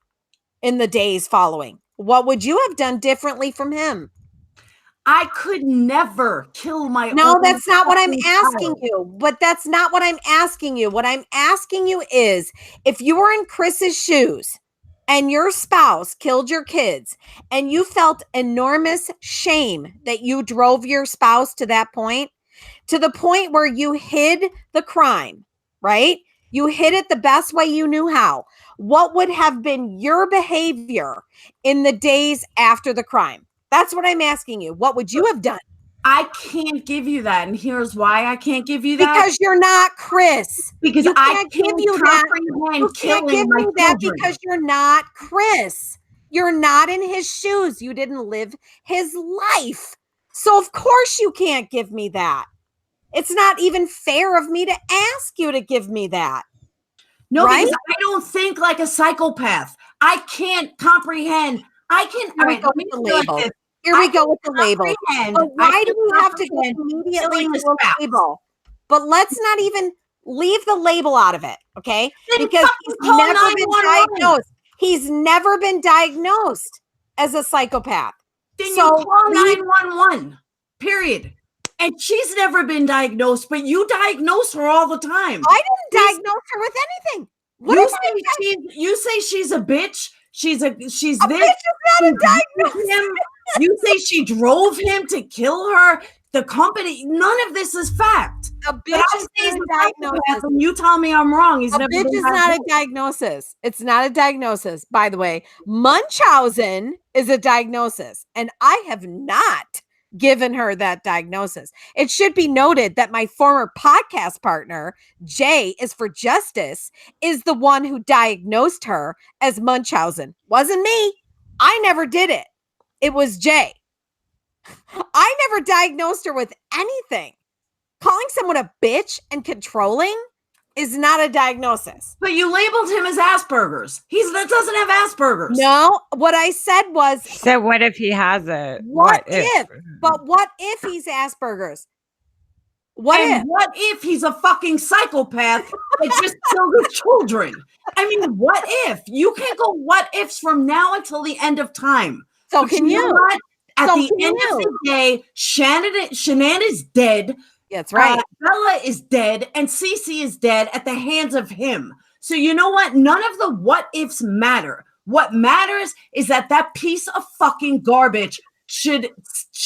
in the days following? What would you have done differently from him? I could never kill my own. No, that's not what I'm asking you. But that's not what I'm asking you. What I'm asking you is, if you were in Chris's shoes and your spouse killed your kids and you felt enormous shame that you drove your spouse to that point, to the point where you hid the crime, right? You hid it the best way you knew how. What would have been your behavior in the days after the crime? That's what I'm asking you. What would you have done? I can't give you that. And here's why I can't give you that. Because you're not Chris. Because I can't give you that. You can't give me that because you're not Chris. You're not in his shoes. You didn't live his life. So of course you can't give me that. It's not even fair of me to ask you to give me that. No, right? because I don't think like a psychopath. I can't comprehend. I can. Here we All right, go let me with the put it like label. this. Here I we go can with the label. comprehend- But I why can do we have to go comprehend immediately killing to a a spouse. label? But let's not even leave the label out of it, okay? Then Because fucking he's call never been 911. diagnosed. He's never been diagnosed as a psychopath. Then So you call leave- 911. Period. And she's never been diagnosed, but you diagnose her all the time. I didn't diagnose her with anything. What You if I you say she's a bitch. She's a this. bitch is not a diagnosis? Him. You say she drove him to kill her. The company. None of this is fact. A But bitch I is say he's not a a psychopath, diagnosis. and you tell me I'm wrong. He's A never bitch been is not a diagnosed. diagnosis. It's not a diagnosis, by the way. Munchausen is a diagnosis, and I have not given her that diagnosis. It should be noted that my former podcast partner, Jay is for Justice, is the one who diagnosed her as Munchausen. Wasn't me. I never did it. It was Jay. I never diagnosed her with anything. Calling someone a bitch and controlling is not a diagnosis. But you labeled him as Asperger's. That doesn't have Asperger's. No, what I said was, So what if he has it? what if? But what if he's Asperger's? What And if? what if he's a fucking psychopath that just killed his children? I mean, what if? You can't go what ifs from now until the end of time. So But can know you? what? At So the can end of you? the day, Shanann is dead. That's right. Bella is dead, and Cece is dead at the hands of him. So you know what? None of the what ifs matter. What matters is that piece of fucking garbage should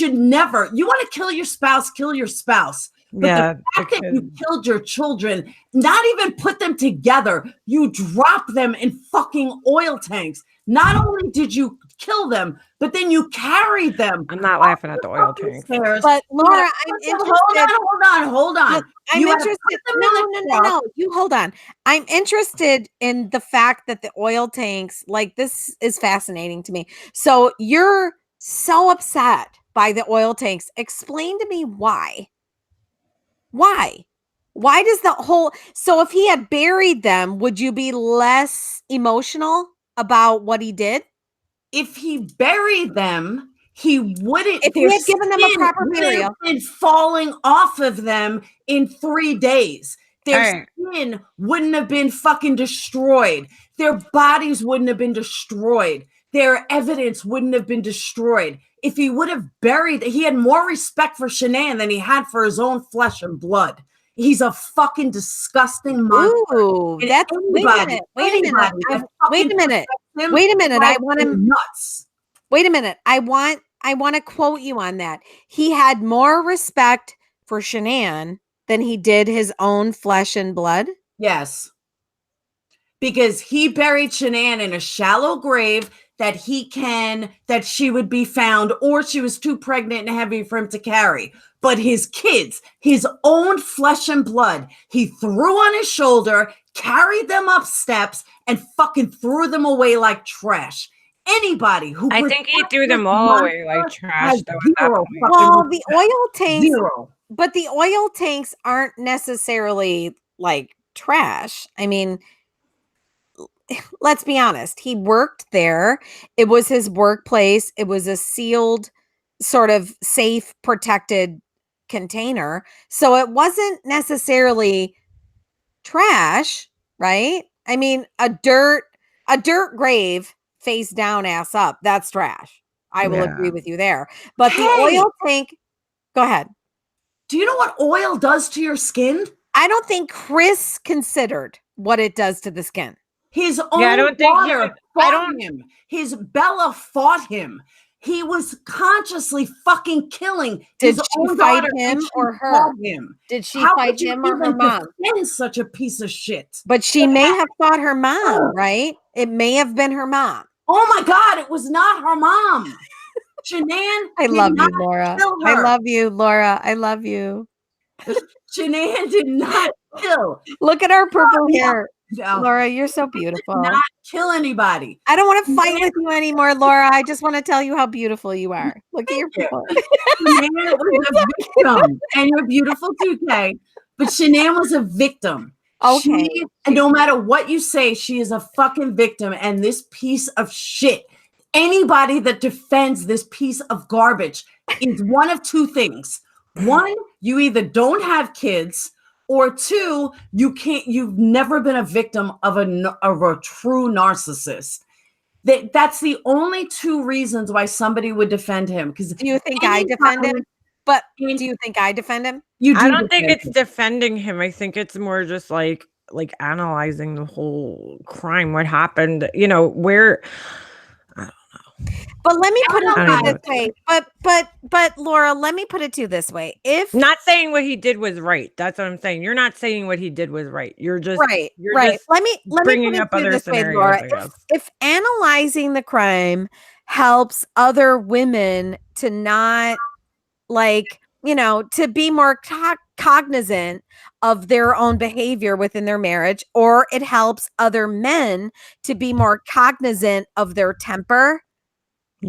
never. You want to kill your spouse, kill your spouse. But Yeah, the fact that you killed your children, not even put them together, you drop them in fucking oil tanks. Not only did you kill them, but then you carried them. I'm not laughing at the oil tanks. Stairs. But Laura, I'm interested. Hold on. I'm You had to interested. put them in the truck. No. You hold on. I'm interested in the fact that the oil tanks, like, this is fascinating to me. So you're so upset by the oil tanks. Explain to me why. Why? Why does the whole, so if he had buried them, would you be less emotional about what he did? If he buried them, he wouldn't. If he had given them a proper burial, and falling off of them in 3 days, their skin wouldn't have been fucking destroyed. Their bodies wouldn't have been destroyed. Their evidence wouldn't have been destroyed. If he would have buried, he had more respect for Shanann than he had for his own flesh and blood. He's a fucking disgusting monster. Ooh, that's wait a minute. Wait a minute. I want him nuts. Wait a minute. I want to quote you on that. He had more respect for Shanann than he did his own flesh and blood. Yes. Because he buried Shanann in a shallow grave that she would be found, or she was too pregnant and heavy for him to carry. But his kids, his own flesh and blood, he threw on his shoulder, carried them up steps, and fucking threw them away like trash. Anybody who I think he threw them all away like trash. Well, the oil tanks, but the oil tanks aren't necessarily like trash. I mean, let's be honest. He worked there. It was his workplace. It was a sealed, sort of safe, protected container. So it wasn't necessarily trash, right? I mean, a dirt grave face down, ass up, that's trash. I will agree with you there. But the oil tank, go ahead. Do you know what oil does to your skin? I don't think Chris considered what it does to the skin. His own daughter fought him. His Bella fought him. He was consciously fucking killing his own daughter. Did she fight him or her? Did she fight him or her mom? Such a piece of shit. But she may have fought her mom, right? It may have been her mom. Oh my God, it was not her mom. Shanann, I love you, Laura. I love you, Laura. I love you. Shanann did not kill. Look at our purple hair. No, Laura, you're so beautiful. not kill anybody. I don't want to fight with you anymore, Laura. I just want to tell you how beautiful you are. Look at your pimple. Shanann was a victim, and you're beautiful too, Kay. But Shanann was a victim. Okay. And no matter what you say, she is a fucking victim. And this piece of shit, anybody that defends this piece of garbage is one of two things. One, you either don't have kids, or two, you've never been a victim of a true narcissist. That's the only two reasons why somebody would defend him. Because do you think I defend him? But do you think I defend him? I don't think it's defending him. I think it's more just like analyzing the whole crime, what happened, where. But let me put it to you this way. But Laura, let me put it to you this way. If not saying what he did was right, that's what I'm saying. You're not saying what he did was right. You're just right. Just let me bringing put up it to you other this way, scenarios. Laura. If analyzing the crime helps other women to not to be more cognizant of their own behavior within their marriage, or it helps other men to be more cognizant of their temper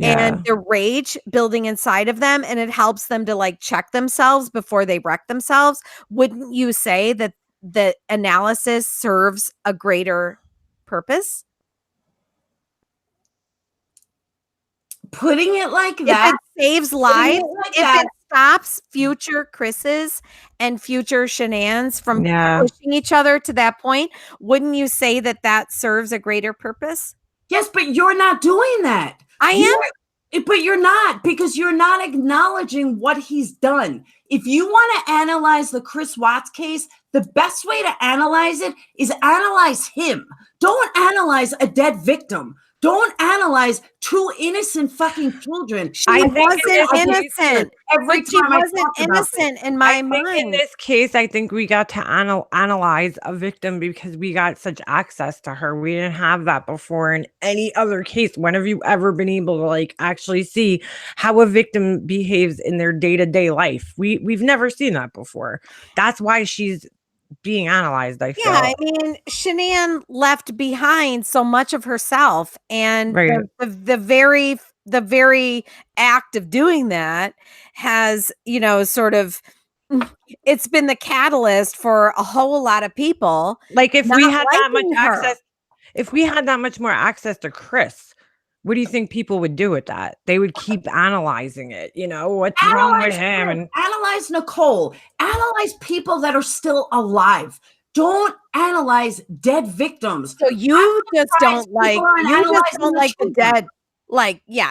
and their rage building inside of them, and it helps them to check themselves before they wreck themselves, wouldn't you say that the analysis serves a greater purpose? Putting it like that, if it saves lives, it stops future Chris's and future Shanann's from pushing each other to that point, wouldn't you say that serves a greater purpose? Yes, but you're not doing that. I am. But you're not, because you're not acknowledging what he's done. If you want to analyze the Chris Watts case, the best way to analyze it is analyze him. Don't analyze a dead victim. Don't analyze two innocent fucking children. She wasn't innocent. She wasn't innocent in my mind. In this case, I think we got to analyze a victim because we got such access to her. We didn't have that before in any other case. When have you ever been able to actually see how a victim behaves in their day-to-day life? We've never seen that before. That's why she's being analyzed, I feel. Yeah, I mean, Shanann left behind so much of herself, and the very act of doing that has, sort of, it's been the catalyst for a whole lot of people. If we had that much access, if we had that much more access to Chris, what do you think people would do with that? They would keep analyzing it. What's wrong with him? And analyze Nicole. Analyze people that are still alive. Don't analyze dead victims. So you just don't like the dead.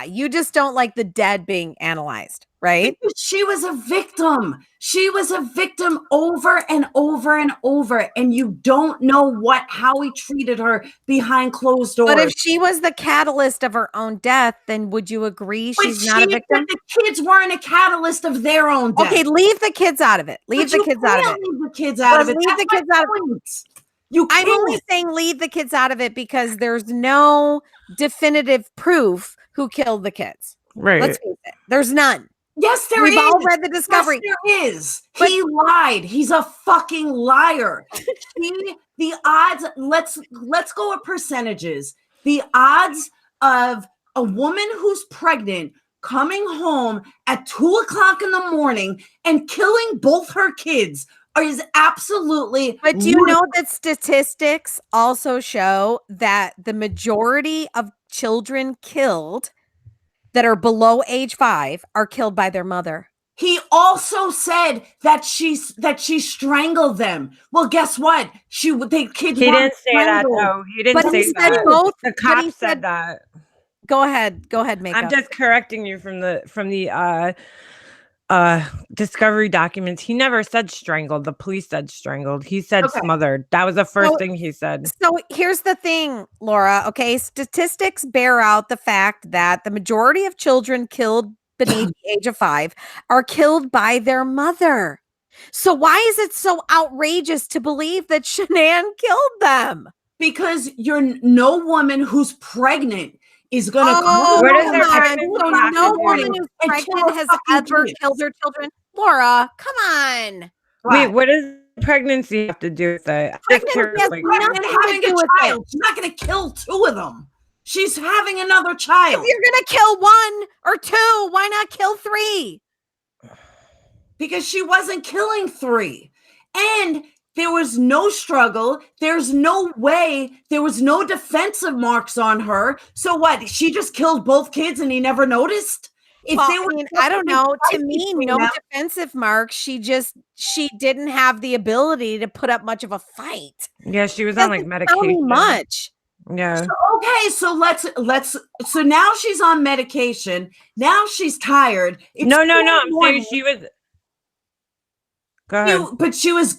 You just don't like the dead being analyzed, right? Because she was a victim. She was a victim over and over and over, and you don't know how he treated her behind closed doors. But if she was the catalyst of her own death, then would you agree she's not a victim? The kids weren't a catalyst of their own death. Okay, leave the kids out of it. Leave the kids out of it. Leave the kids out of it. Leave the kids out of it. I'm only saying leave the kids out of it because there's no definitive proof who killed the kids. Right. Let's face it. There's none. Yes, there is. We've all read the discovery. Yes, there is. He lied. He's a fucking liar. The odds, let's go with percentages. The odds of a woman who's pregnant coming home at 2:00 in the morning and killing both her kids is absolutely. But do you know that statistics also show that the majority of children killed that are below age 5 are killed by their mother? He also said that she strangled them. Well, guess what? He didn't say that though. He didn't say that. Both. The cop said that. Go ahead, Makeup. I'm just correcting you from the discovery documents. He never said strangled. The police said strangled. He said smothered. That was the first thing he said. So here's the thing, Laura. Okay, statistics bear out the fact that the majority of children killed beneath the age of 5 are killed by their mother. So why is it so outrageous to believe that Shanann killed them? Because no woman who's pregnant is going to come. No woman who's pregnant has ever killed her children. Laura, come on. Wait, what does pregnancy have to do with it? I'm just Pregnancy curious, has like, nothing And to having do a with child. She's not going to kill 2 of them. She's having another If child you're gonna kill 1 or 2, why not kill 3? because she wasn't killing 3. And there was no struggle. There's no way. There was no defensive marks on her. So what? She just killed both kids and he never noticed? If Well, there I was mean, I don't something know. To right me, between no them- defensive marks. She didn't have the ability to put up much of a fight. yeah, she was on like Doesn't tell me medication. much. Yeah. Okay, so let's so now she's on medication. Now she's tired. It's No. 2 in the I'm morning. saying she was. Go ahead. But she was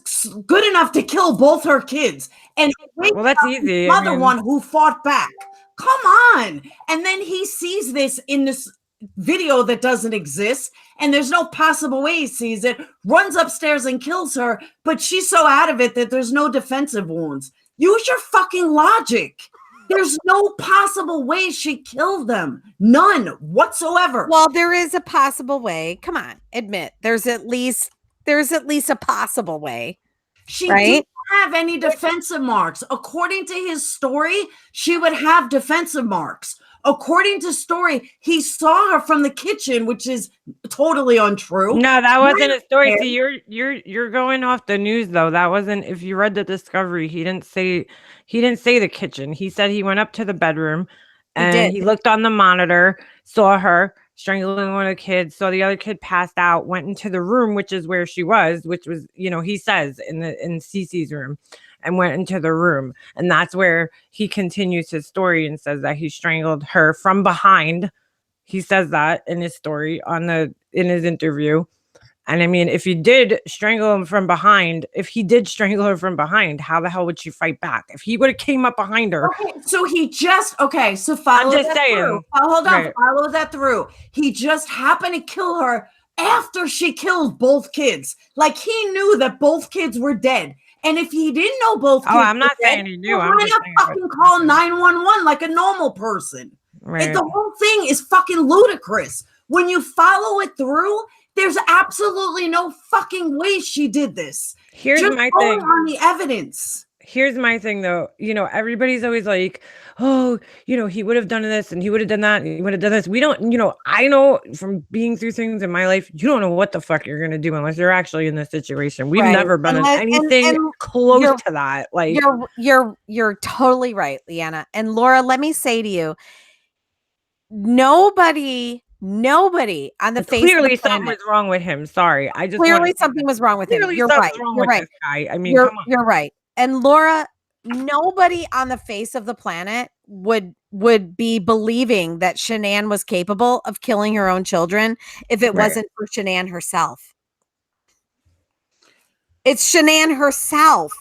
good enough to kill both her kids. And Well, that's easy. I Mother mean, one who fought back. Come on. And then he sees this in this video that doesn't exist, and there's no possible way he sees it, runs upstairs and kills her, but she's so out of it that there's no defensive wounds. Use your fucking logic. There's no possible way she killed them. None whatsoever. Well, there is a possible way. Come on, admit there's at least a possible way. She Right? didn't have any defensive marks. According to his story, she would have defensive marks. According to story, he saw her from the kitchen, which is totally untrue. no, that wasn't a story. Okay. See, you're going off the news though. That wasn't. If you read the discovery, he didn't say the kitchen. He said he went up to the bedroom, and did. he looked on the monitor, saw her strangling one of the kids, saw the other kid passed out, went into the room, which is where she was, which was, he says in Cece's room, and went into the room. And that's where he continues his story and says that he strangled her from behind. He says that in his story in his interview. And I mean, if he did strangle him from behind, how the hell would she fight back? If he would have came up behind her. Okay, so so follow I'm just that saying. through. Hold on, Right. follow that through. He just happened to kill her after she killed both kids. Like he knew that both kids were dead. And if he didn't know both kids, I'm not were dead, saying he knew. why I'm just not saying fucking call 911 like a normal person? Right. The whole thing is fucking ludicrous. When you follow it through, there's absolutely no fucking way she did this. Here's Just my going thing. on the evidence. Here's my thing though. Everybody's always like, oh, he would have done this and he would have done that and he would have done this. We don't, I know from being through things in my life, you don't know what the fuck you're going to do unless you're actually in this situation. We've Right. never been in anything and close you're- to that. Like, You're totally right, Leanna. And Laura, let me say to you, nobody on the face of clearly the something planet, was wrong with him. Sorry. I just clearly something was wrong with him. clearly You're something's right. wrong You're with right. this guy. I mean, You're, come on. you're right. And Laura, nobody on the face of the planet would be believing that Shanann was capable of killing her own children if it Right. wasn't for Shanann herself. It's Shanann herself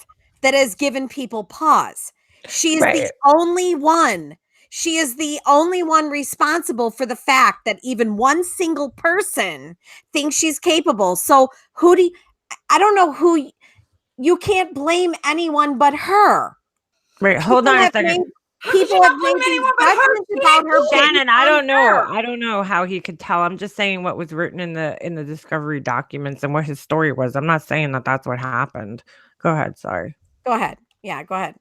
that has given people pause. She is the only one. She is the only one responsible for the fact that even one single person thinks she's capable. So I don't know who, you can't blame anyone but her. Right. Hold on a second. People have made these judgments about her. Shannon, I don't know how he could tell. I'm just saying what was written in the discovery documents and what his story was. I'm not saying that that's what happened. Go ahead. Sorry. Go ahead. Yeah, go ahead.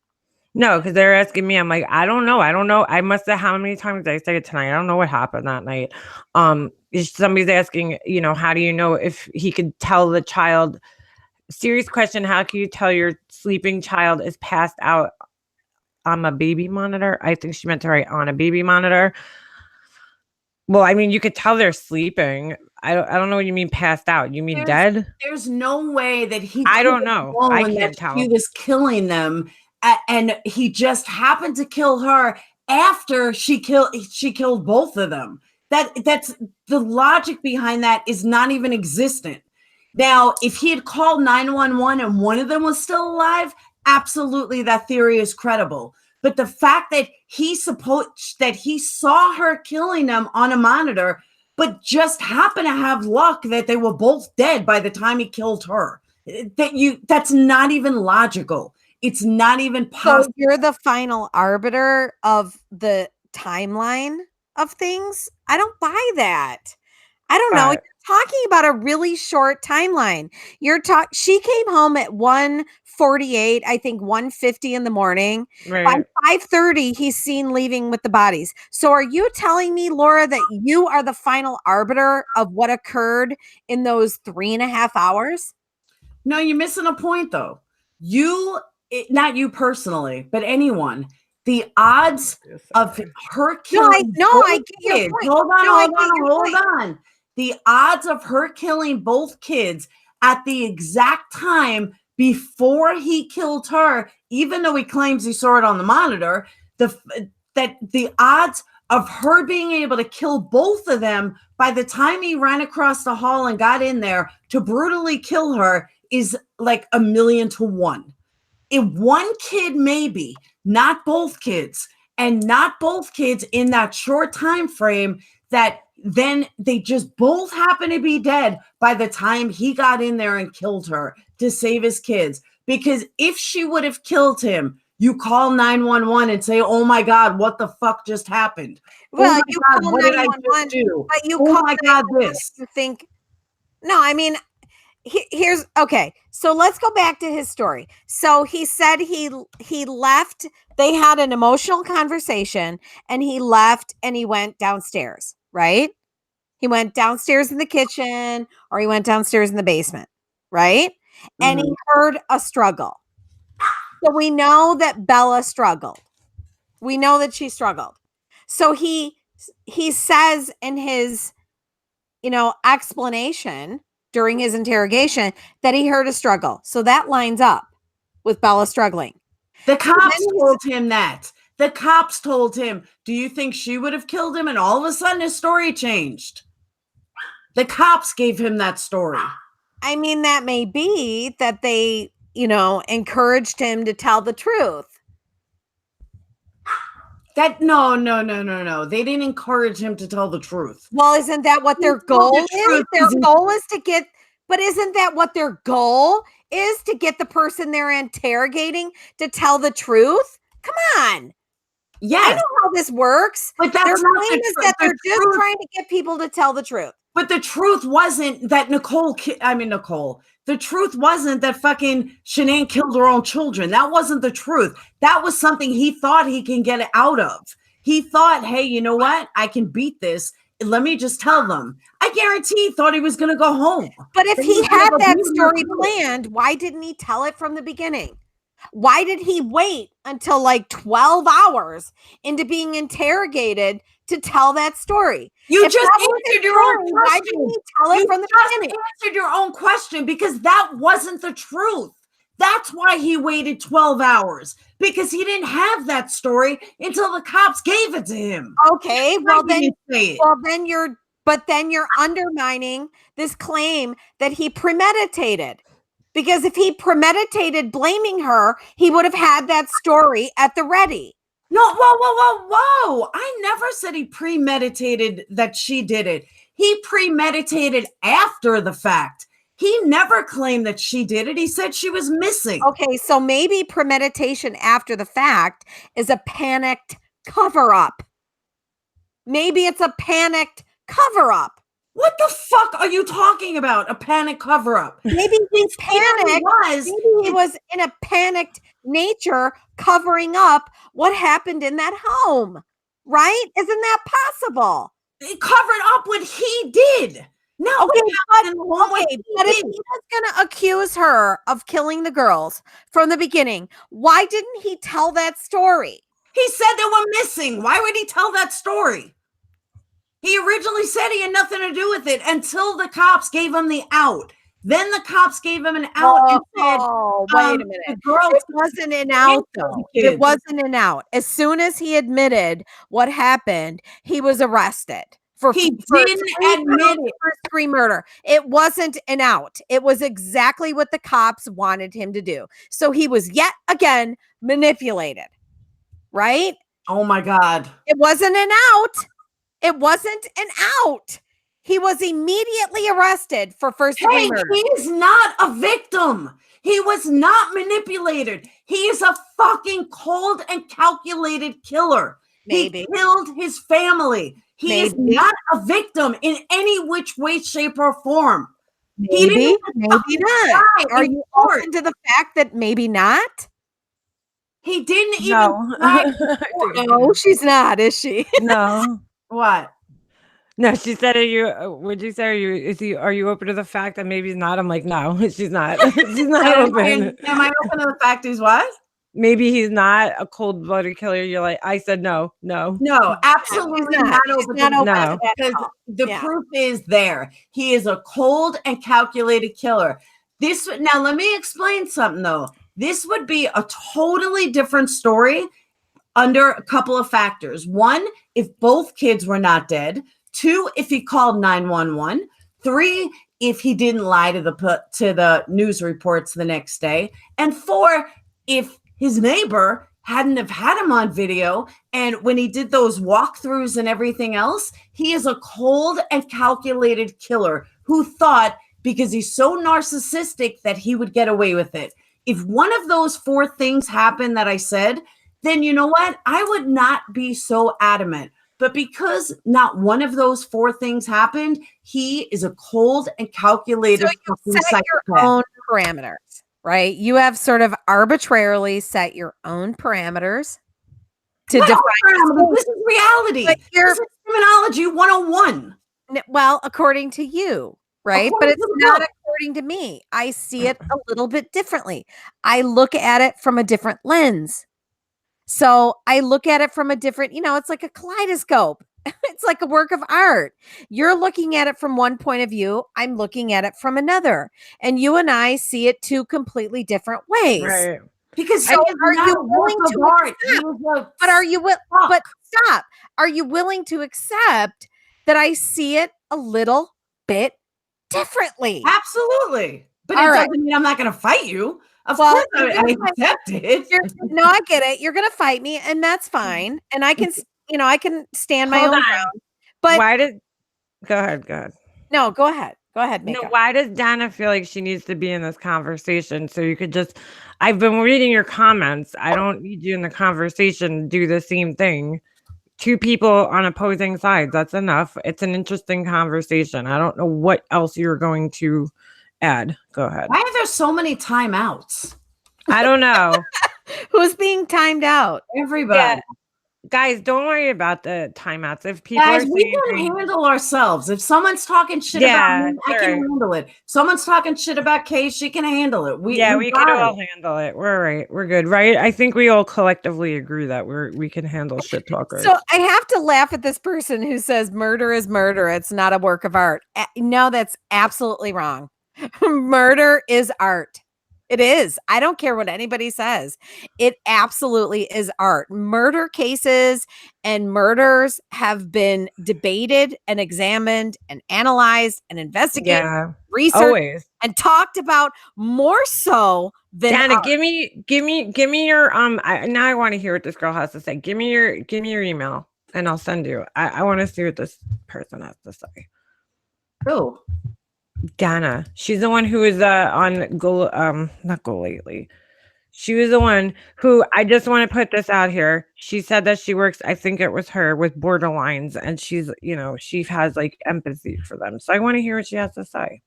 No, because they're asking me. I'm like, I don't know. I must have. How many times did I say it tonight? I don't know what happened that night. Somebody's asking, how do you know if he could tell the child? Serious question. How can you tell your sleeping child is passed out on a baby monitor? I think she meant to write on a baby monitor. Well, I mean, you could tell they're sleeping. I don't know what you mean passed out. You mean dead? There's no way that he. I don't know. I can't tell. He was killing them, and he just happened to kill her after she killed both of them. That's the logic behind that is not even existent. Now, if he had called 911 and one of them was still alive, absolutely that theory is credible. But the fact that he saw her killing them on a monitor, but just happened to have luck that they were both dead by the time he killed her, that's not even logical. It's not even possible. So you're the final arbiter of the timeline of things? I don't buy that. I don't know. You're talking about a really short timeline. She came home at 1:48, I think 1:50 in the morning. Right. By 5:30, he's seen leaving with the bodies. So are you telling me, Laura, that you are the final arbiter of what occurred in those 3.5 hours? No, you're missing a point though. Not you personally, but anyone. The odds of her killing I get your kids. point. Hold No, I on, get your hold point. on. The odds of her killing both kids at the exact time before he killed her, even though he claims he saw it on the monitor, the odds of her being able to kill both of them by the time he ran across the hall and got in there to brutally kill her is like 1,000,000 to 1. If one kid, maybe, not both kids, and not both kids in that short time frame, that then they just both happen to be dead by the time he got in there and killed her to save his kids. Because if she would have killed him, you call 911 and say, "Oh my God, what the fuck just happened? Well, Oh my you God, call what did I 911, just do? but you Oh call my God, 911 this." and you think, no, I mean, here's okay. So let's go back to his story. So he said he left. They had an emotional conversation, and he left and he went downstairs. Right? He went downstairs in the kitchen, or he went downstairs in the basement. Right? And he heard a struggle. So we know that Bella struggled. We know that she struggled. So he says in his explanation during his interrogation that he heard a struggle. So that lines up with Bella struggling. The cops told him that. The cops told him, "Do you think she would have killed him?" And all of a sudden his story changed. The cops gave him that story. I mean, that may be that they, encouraged him to tell the truth. No. They didn't encourage him to tell the truth. Well, isn't that what their goal is? Their goal is to get, but isn't that what their goal is, to get the person they're interrogating to tell the truth? Come on. Yes. I know how this works. But that's their not claim is that they're just trying to get people to tell the truth. But the truth wasn't that Nicole, the truth wasn't that fucking Shanann killed her own children. That wasn't the truth. That was something he thought he can get out of. He thought, hey, you know what? I can beat this. Let me just tell them. I guarantee he thought he was going to go home. But if he had that story planned, why didn't he tell it from the beginning? Why did he wait until like 12 hours into being interrogated to tell that story? You just answered your own question. Why didn't he tell it from the beginning? You answered your own question because that wasn't the truth. That's why he waited 12 hours, because he didn't have that story until the cops gave it to him. Okay, well then you're undermining this claim that he premeditated. Because if he premeditated blaming her, he would have had that story at the ready. No, whoa. I never said he premeditated that she did it. He premeditated after the fact. He never claimed that she did it. He said she was missing. Okay, so maybe premeditation after the fact is a panicked cover-up. Maybe it's a panicked cover-up. What the fuck are you talking about? A panic cover-up? Maybe he panicked. Maybe he was in a panicked nature covering up what happened in that home. Right? Isn't that possible? He covered up what he did. No, but if he was going to accuse her of killing the girls from the beginning, why didn't he tell that story? He said they were missing. Why would he tell that story? He originally said he had nothing to do with it until the cops gave him the out. Then the cops gave him an out and said, wait a minute. It wasn't an out, though. It wasn't an out. As soon as he admitted what happened, he was arrested. He didn't admit it. First-degree murder. It wasn't an out. It was exactly what the cops wanted him to do. So he was yet again manipulated. Right? Oh my God. It wasn't an out. It wasn't an out. He was immediately arrested for first-degree murder. He is not a victim. He was not manipulated. He is a fucking cold and calculated killer. Maybe. He killed his family. He is Maybe. not a victim in any which way, shape, or form. Maybe, maybe not. Are you court. open to the fact that maybe not? He didn't even No. try. No, she's not, is she? No. What? No, she said, "Are you? Would you say are you? Is he? Are you open to the fact that maybe he's not?" I'm like, "No, she's not. She's not open. Am I open to the fact he's what? Maybe he's not a cold-blooded killer." You're like, I said, no. No, absolutely She's not She's open not to open No. to that at because all. the Yeah. proof is there. He is a cold and calculated killer. Now let me explain something though. This would be a totally different story under a couple of factors. One, if both kids were not dead. Two, if he called 911. Three, if he didn't lie to the news reports the next day. And four, if his neighbor hadn't have had him on video, and when he did those walkthroughs and everything else, he is a cold and calculated killer who thought because he's so narcissistic that he would get away with it. If one of those four things happened that I said, then you know what? I would not be so adamant. But because not one of those four things happened, he is a cold and calculated So you set your psychopath. own parameters, right? You have sort of arbitrarily set your own parameters to What define. parameters? This is reality. But This is criminology 101. Well, according to you, right? But According it's to the not book. according to me. I see it a little bit differently. I look at it from a different lens. So I look at it from a different, it's like a kaleidoscope. It's like a work of art. You're looking at it from one point of view. I'm looking at it from another. And you and I see it two completely different ways. Right. Because So are you willing to accept? But are you but stop. Are you willing to accept that I see it a little bit differently? Absolutely. But All it right. doesn't mean I'm not going to fight you. Of Well, course you're I gonna fight- accept it. No, I get it. You're going to fight me, and that's fine. And I can, I can stand my Hold own on. ground. But Why did? Go ahead. no, go ahead. Go ahead, No, Mika. why does Dana feel like she needs to be in this conversation? So you could just, I've been reading your comments. I don't need you in the conversation to do the same thing. Two people on opposing sides. That's enough. It's an interesting conversation. I don't know what else you're going to add. Go ahead. Why are there so many timeouts? I don't know. Who's being timed out? Everybody. Yeah. Guys, don't worry about the timeouts. If people Guys, are we saying can things, handle ourselves. If someone's talking shit Yeah, about me, I it's can all right. handle it. If someone's talking shit about Kay, she can handle it. We we got can it. all handle it. We're all right. We're good, right? I think we all collectively agree that we can handle shit talkers. So I have to laugh at this person who says murder is murder. It's not a work of art. No, that's absolutely wrong. Murder is art. It is. I don't care what anybody says. It absolutely is art. Murder cases and murders have been debated and examined and analyzed and investigated, researched, always. and talked about more so than Dana, art. give me your now I want to hear what this girl has to say. Give me your email and I'll send you. I want to see what this person has to say. Who? Dana. She's the one who is on Go not Go Lately. She was the one who, I just want to put this out here. She said that she works, I think it was her, with borderlines, and she's, she has like empathy for them. So I want to hear what she has to say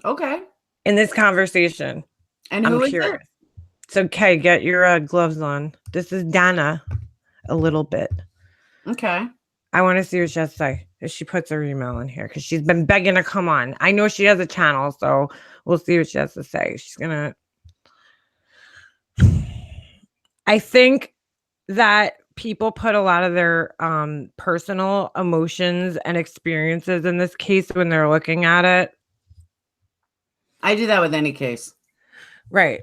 Okay. in this conversation. And who is it? It's okay. Get your gloves on. This is Dana a little bit. Okay. I want to see what she has to say if she puts her email in here because she's been begging to come on. I know she has a channel, so we'll see what she has to say. She's going to. I think that people put a lot of their personal emotions and experiences in this case when they're looking at it. I do that with any case. Right.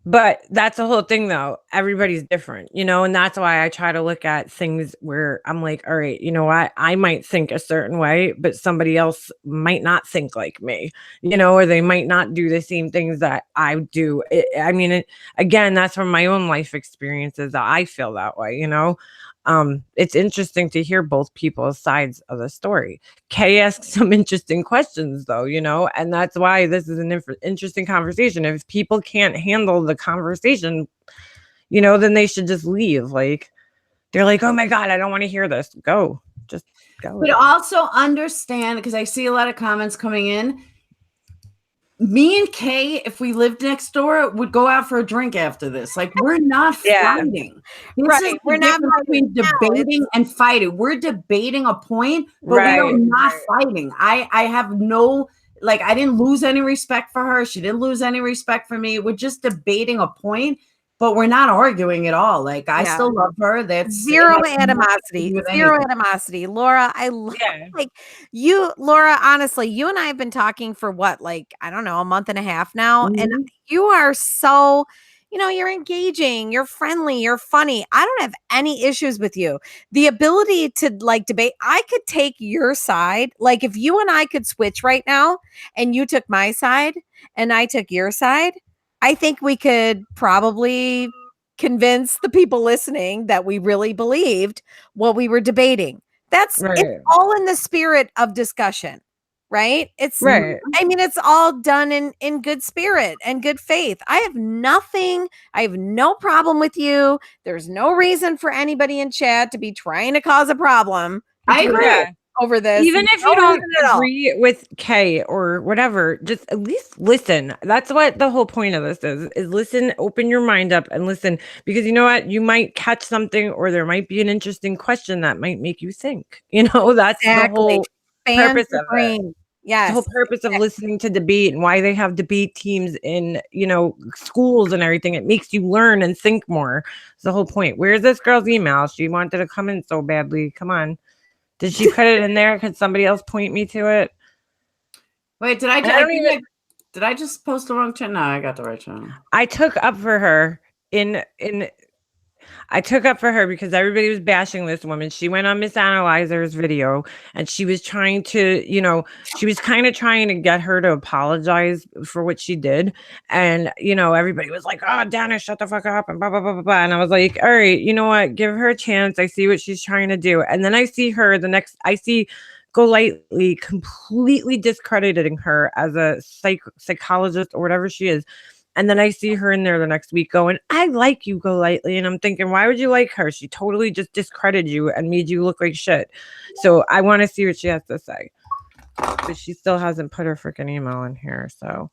But that's the whole thing, though. Everybody's different, and that's why I try to look at things where I'm like, all right, you know what? I might think a certain way, but somebody else might not think like me, or they might not do the same things that I do. Again, that's from my own life experiences that I feel that way, It's interesting to hear both people's sides of the story. Kay asks some interesting questions, though, and that's why this is an interesting conversation. If people can't handle the conversation, then they should just leave. Like, they're like, oh my God, I don't want to hear this. Go. Just But also understand, because I see a lot of comments coming in. Me and Kay, if we lived next door, would go out for a drink after this. Like, we're not fighting. This is We're the not difference fighting. between debating and fighting. We're debating a point, but we are not fighting. I have no, like, I didn't lose any respect for her. She didn't lose any respect for me. We're just debating a point, but we're not arguing at all. Like, I still love her. That's zero animosity. Zero animosity. Laura, I love like you, Laura, honestly, you and I have been talking for what, like, I don't know, a month and a half now. And you are so, you know, you're engaging, you're friendly, you're funny. I don't have any issues with you. The ability to like debate, I could take your side. Like if you and I could switch right now and you took my side and I took your side, I think we could probably convince the people listening that we really believed what we were debating. It's all in the spirit of discussion, right? I mean, it's all done in good spirit and good faith. I have no problem with you. There's no reason for anybody in chat to be trying to cause a problem. I agree. Over this, even if you don't agree with Kay or whatever, just at least listen. That's what the whole point of this is listen, open your mind up and listen, because you know what, you might catch something, or there might be an interesting question that might make you think, you know. That's the whole purpose of it. Yes, the whole purpose of listening to debate and why they have debate teams in, you know, schools and everything. It makes you learn and think more. It's the whole point. Where's this girl's email? She wanted to come in so badly. Come on. Did she put it in there? Could somebody else point me to it? Wait, did I just post the wrong channel? No, I got the right channel. I took up for her because everybody was bashing this woman. She went on Miss Analyzer's video and she was trying to, you know, she was kind of trying to get her to apologize for what she did. And, you know, everybody was like, oh, Dana, shut the fuck up and blah, blah, blah, blah, blah. And I was like, all right, you know what? Give her a chance. I see what she's trying to do. And then I see her I see Golightly completely discrediting her as a psychologist or whatever she is. And then I see her in there the next week going, I like you, Golightly. And I'm thinking, why would you like her? She totally just discredited you and made you look like shit. So I want to see what she has to say. But she still hasn't put her freaking email in here. So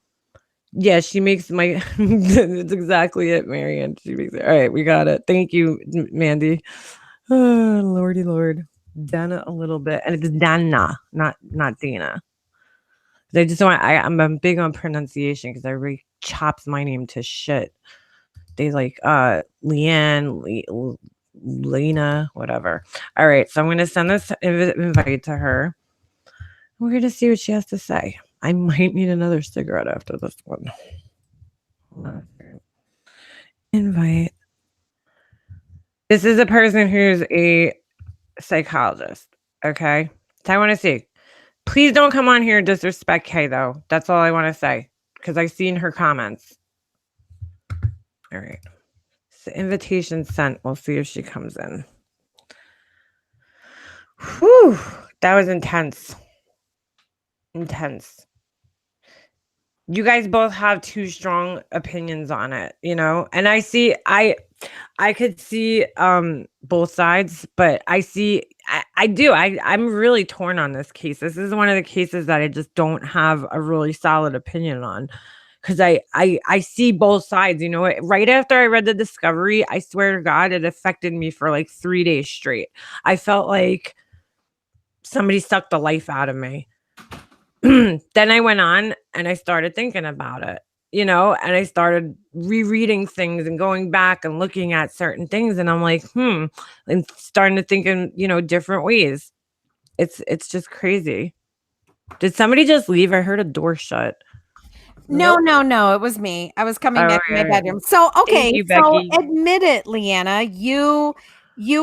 yeah, she makes my that's exactly it, Marianne. She makes it. All right, we got it. Thank you, Mandy. Oh, Lordy Lord. Dana a little bit. And it's Dana, not Dana. I just want I'm big on pronunciation because everybody chops my name to shit. They like Leanne, Lena, whatever. All right, so I'm gonna send this invite to her. We're gonna see what she has to say. I might need another cigarette after this one. Invite. This is a person who's a psychologist. Okay, so I want to see. Please don't come on here and disrespect Kay, though. That's all I want to say, because I've seen her comments. All right. So invitation sent. We'll see if she comes in. Whew. That was intense. Intense. You guys both have two strong opinions on it, you know? And I could see both sides, but I'm really torn on this case. This is one of the cases that I just don't have a really solid opinion on, because I see both sides, you know. Right after I read the discovery, I swear to God, it affected me for like 3 days straight. I felt like somebody sucked the life out of me. Then I went on and I started thinking about it, you know, and I started rereading things and going back and looking at certain things. And I'm like, and starting to think in, you know, different ways. It's just crazy. Did somebody just leave? I heard a door shut. No, it was me. I was coming back to my bedroom. So, okay. So admit it, Leanna, you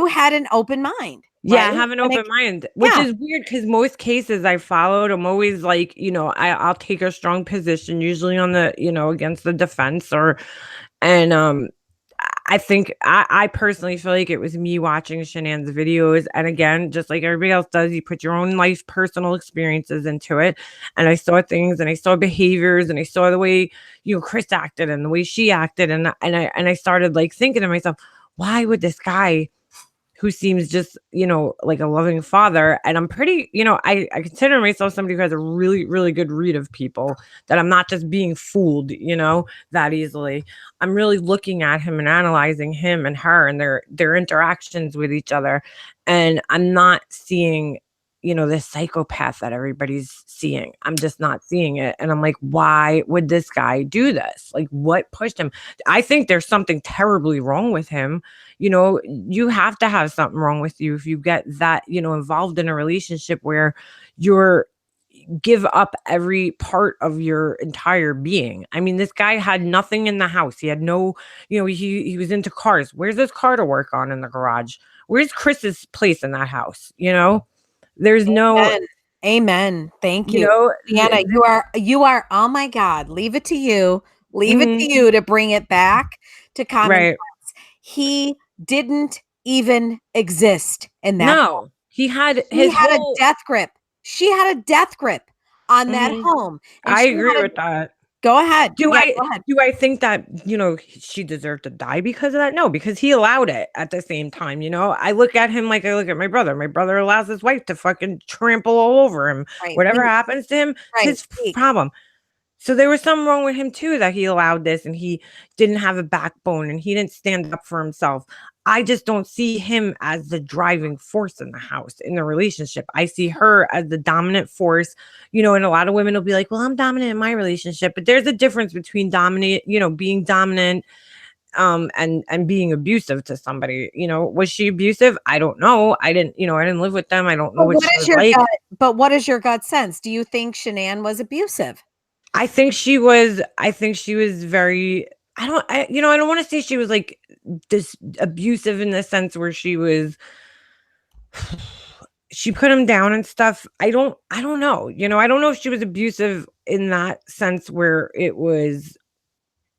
had an open mind. Yeah, right? I have an open mind, which is weird because most cases I followed, I'm always like, you know, I'll take a strong position, usually on the, you know, against the defense I think I personally feel like it was me watching Shanann's videos. And again, just like everybody else does, you put your own life, personal experiences into it. And I saw things and I saw behaviors and I saw the way, you know, Chris acted and the way she acted. And I started like thinking to myself, why would this guy who seems just, like a loving father. And I'm pretty, I consider myself somebody who has a really, really good read of people, that I'm not just being fooled, that easily. I'm really looking at him and analyzing him and her and their interactions with each other. And I'm not seeing, this psychopath that everybody's seeing. I'm just not seeing it. And I'm like, why would this guy do this? Like, what pushed him? I think there's something terribly wrong with him. You have to have something wrong with you if you get that, involved in a relationship where you're give up every part of your entire being. I mean, this guy had nothing in the house. He had no, he was into cars. Where's this car to work on in the garage? Where's Chris's place in that house? There's no Amen. Thank you. Deanna, you are, oh my God, leave it to you. Leave it to you to bring it back to common sense. He didn't even exist in that. No, he had a death grip. She had a death grip on that home. And I agree with that. Go ahead. Do I think that, she deserved to die because of that? No, because he allowed it at the same time. I look at him like I look at my brother. My brother allows his wife to fucking trample all over him. Right. Whatever happens to him, it's his problem. So there was something wrong with him too, that he allowed this and he didn't have a backbone and he didn't stand up for himself. I just don't see him as the driving force in the house, in the relationship. I see her as the dominant force, and a lot of women will be like, well, I'm dominant in my relationship, but there's a difference between being dominant and being abusive to somebody. Was she abusive? I don't know. I didn't live with them. I don't know what she was like. But what is your gut sense? Do you think Shanann was abusive? I think she was very, I don't want to say she was like this abusive in the sense where she put him down and stuff. I don't know. I don't know if she was abusive in that sense where it was.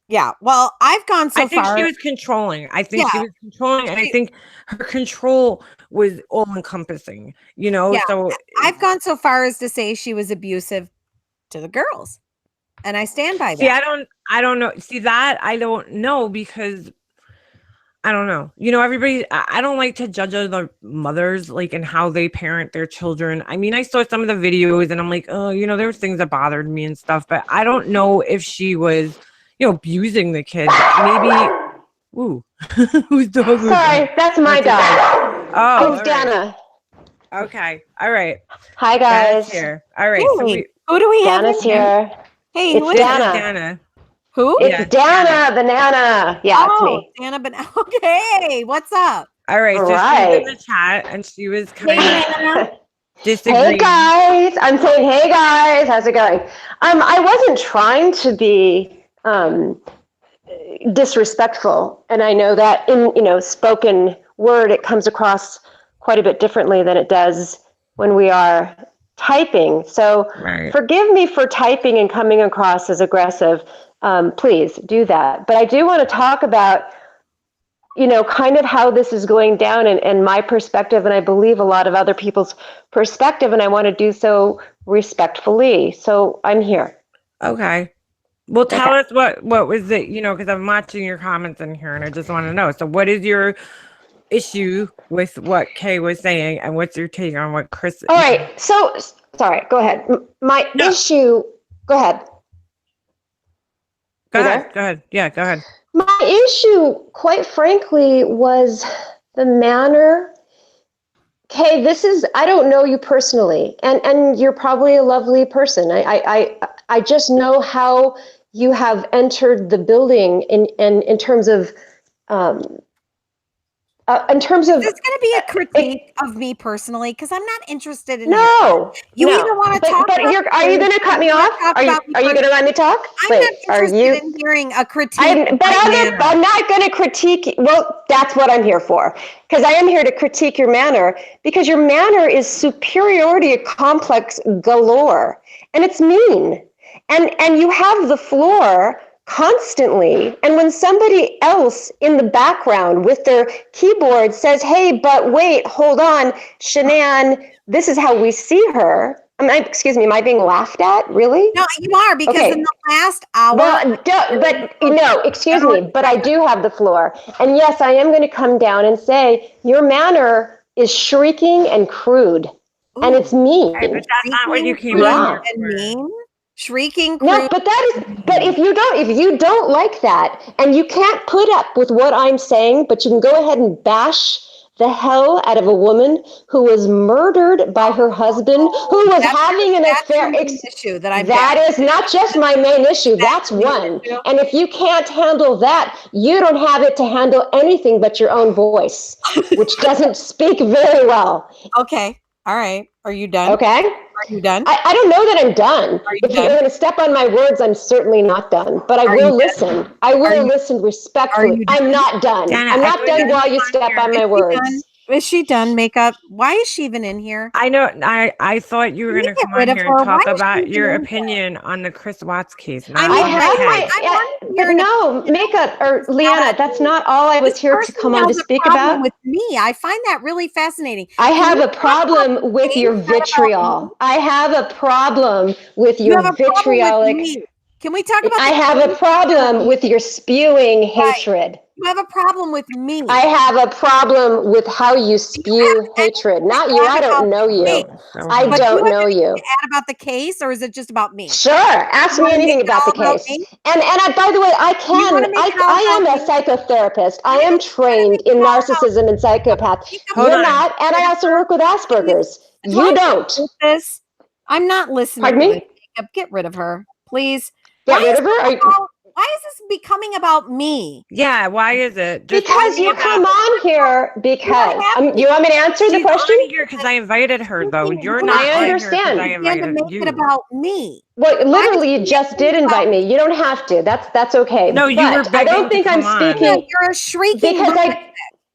Yeah. Well, I've gone so far. I think she was controlling. I think her control was all encompassing, so I've gone so far as to say she was abusive to the girls. And I stand by that. See, I don't know. See, that I don't know, because I don't know. I don't like to judge other mothers, like, and how they parent their children. I mean, I saw some of the videos and I'm like, oh, there was things that bothered me and stuff, but I don't know if she was, abusing the kids. Maybe, ooh, whose dog? Sorry, that's my dog. Oh, it's Dana. Okay. All right. Hi, guys. Here. All right. Hey, who do we have? Dana's here. Hey, it's Dana. Who? It's Dana Banana. Yeah, it's me. Dana Banana. Okay, what's up? All right. So she was in the chat and she was kind of disagreeing. Hey guys, I'm saying, hey guys, how's it going? I wasn't trying to be disrespectful, and I know that in spoken word it comes across quite a bit differently than it does when we are typing. So Forgive me for typing and coming across as aggressive. Please do that. But I do want to talk about, kind of how this is going down and my perspective, and I believe a lot of other people's perspective, and I want to do so respectfully. So I'm here. Okay. Well, tell us what was it, because I'm watching your comments in here and I just want to know. So what is your issue with what Kay was saying, and what's your take on what Chris? All right. So sorry, go ahead. My issue, go ahead. Go ahead. Yeah, go ahead. My issue, quite frankly, was the manner. Kay, I don't know you personally, and you're probably a lovely person. I just know how you have entered the building in terms of is this going to be a critique of me personally? Because I'm not interested in no. You either want to talk. But are you going to cut me off? Are you going to let me talk? I'm not interested in hearing a critique. I'm not going to critique. Well, that's what I'm here for. Because I am here to critique your manner. Because your manner is superiority complex galore, and it's mean. And you have the floor constantly. And when somebody else in the background with their keyboard says, hey, but wait, hold on, Shanann, this is how we see her. Excuse me, am I being laughed at? Really? No, you are, because Okay. in the last hour. Well, but no, excuse me, but I do have the floor. And yes, I am going to come down and say your manner is shrieking and crude, and it's mean. But that's not what you came Yeah. on here And for. mean, shrieking, No, crude. but that is, but if you don't like that, and you can't put up with what I'm saying, but you can go ahead and bash the hell out of a woman who was murdered by her husband, who was having an affair. That's the issue that I'm. That is not just my main issue. That's one. And if you can't handle that, you don't have it to handle anything but your own voice, which doesn't speak very well. Okay. All right. Are you done? Okay. Are you done? I don't know that I'm done. If you're going to step on my words, I'm certainly not done. But I will listen. I will listen respectfully. I'm not done. Dana, I'm not done while you step on my words. Is she done makeup? Why is she even in here? I know. I thought you were going to come on here and talk about your opinion on the Chris Watts case. I have but no, makeup, or Leanna, that's not all I was here to come on to speak about. With me, I find that really fascinating. I have a problem with your vitriol. I have a problem with your vitriolic. Can we talk about? I have a problem with your spewing hatred. You have a problem with me. I have a problem with how you spew hatred. Not you. I don't know you. I don't know you. Add about the case, or is it just about me? Sure. Ask me anything about the case. And by the way, I am a psychotherapist. I am trained in narcissism and psychopath. You're not. And I also work with Asperger's. You don't. I'm not listening. Pardon me? Get rid of her, please. Get rid of her? Why is this becoming about me? Yeah, why is it? Because you come on here because you want me to answer the question? She's on here because I invited her, though. You're not. I understand. I invited to make you. it about me. Well, literally, you just did invite me. You don't have to. That's okay. No, you were begging I don't think I'm speaking. No, you're a shrieking. Because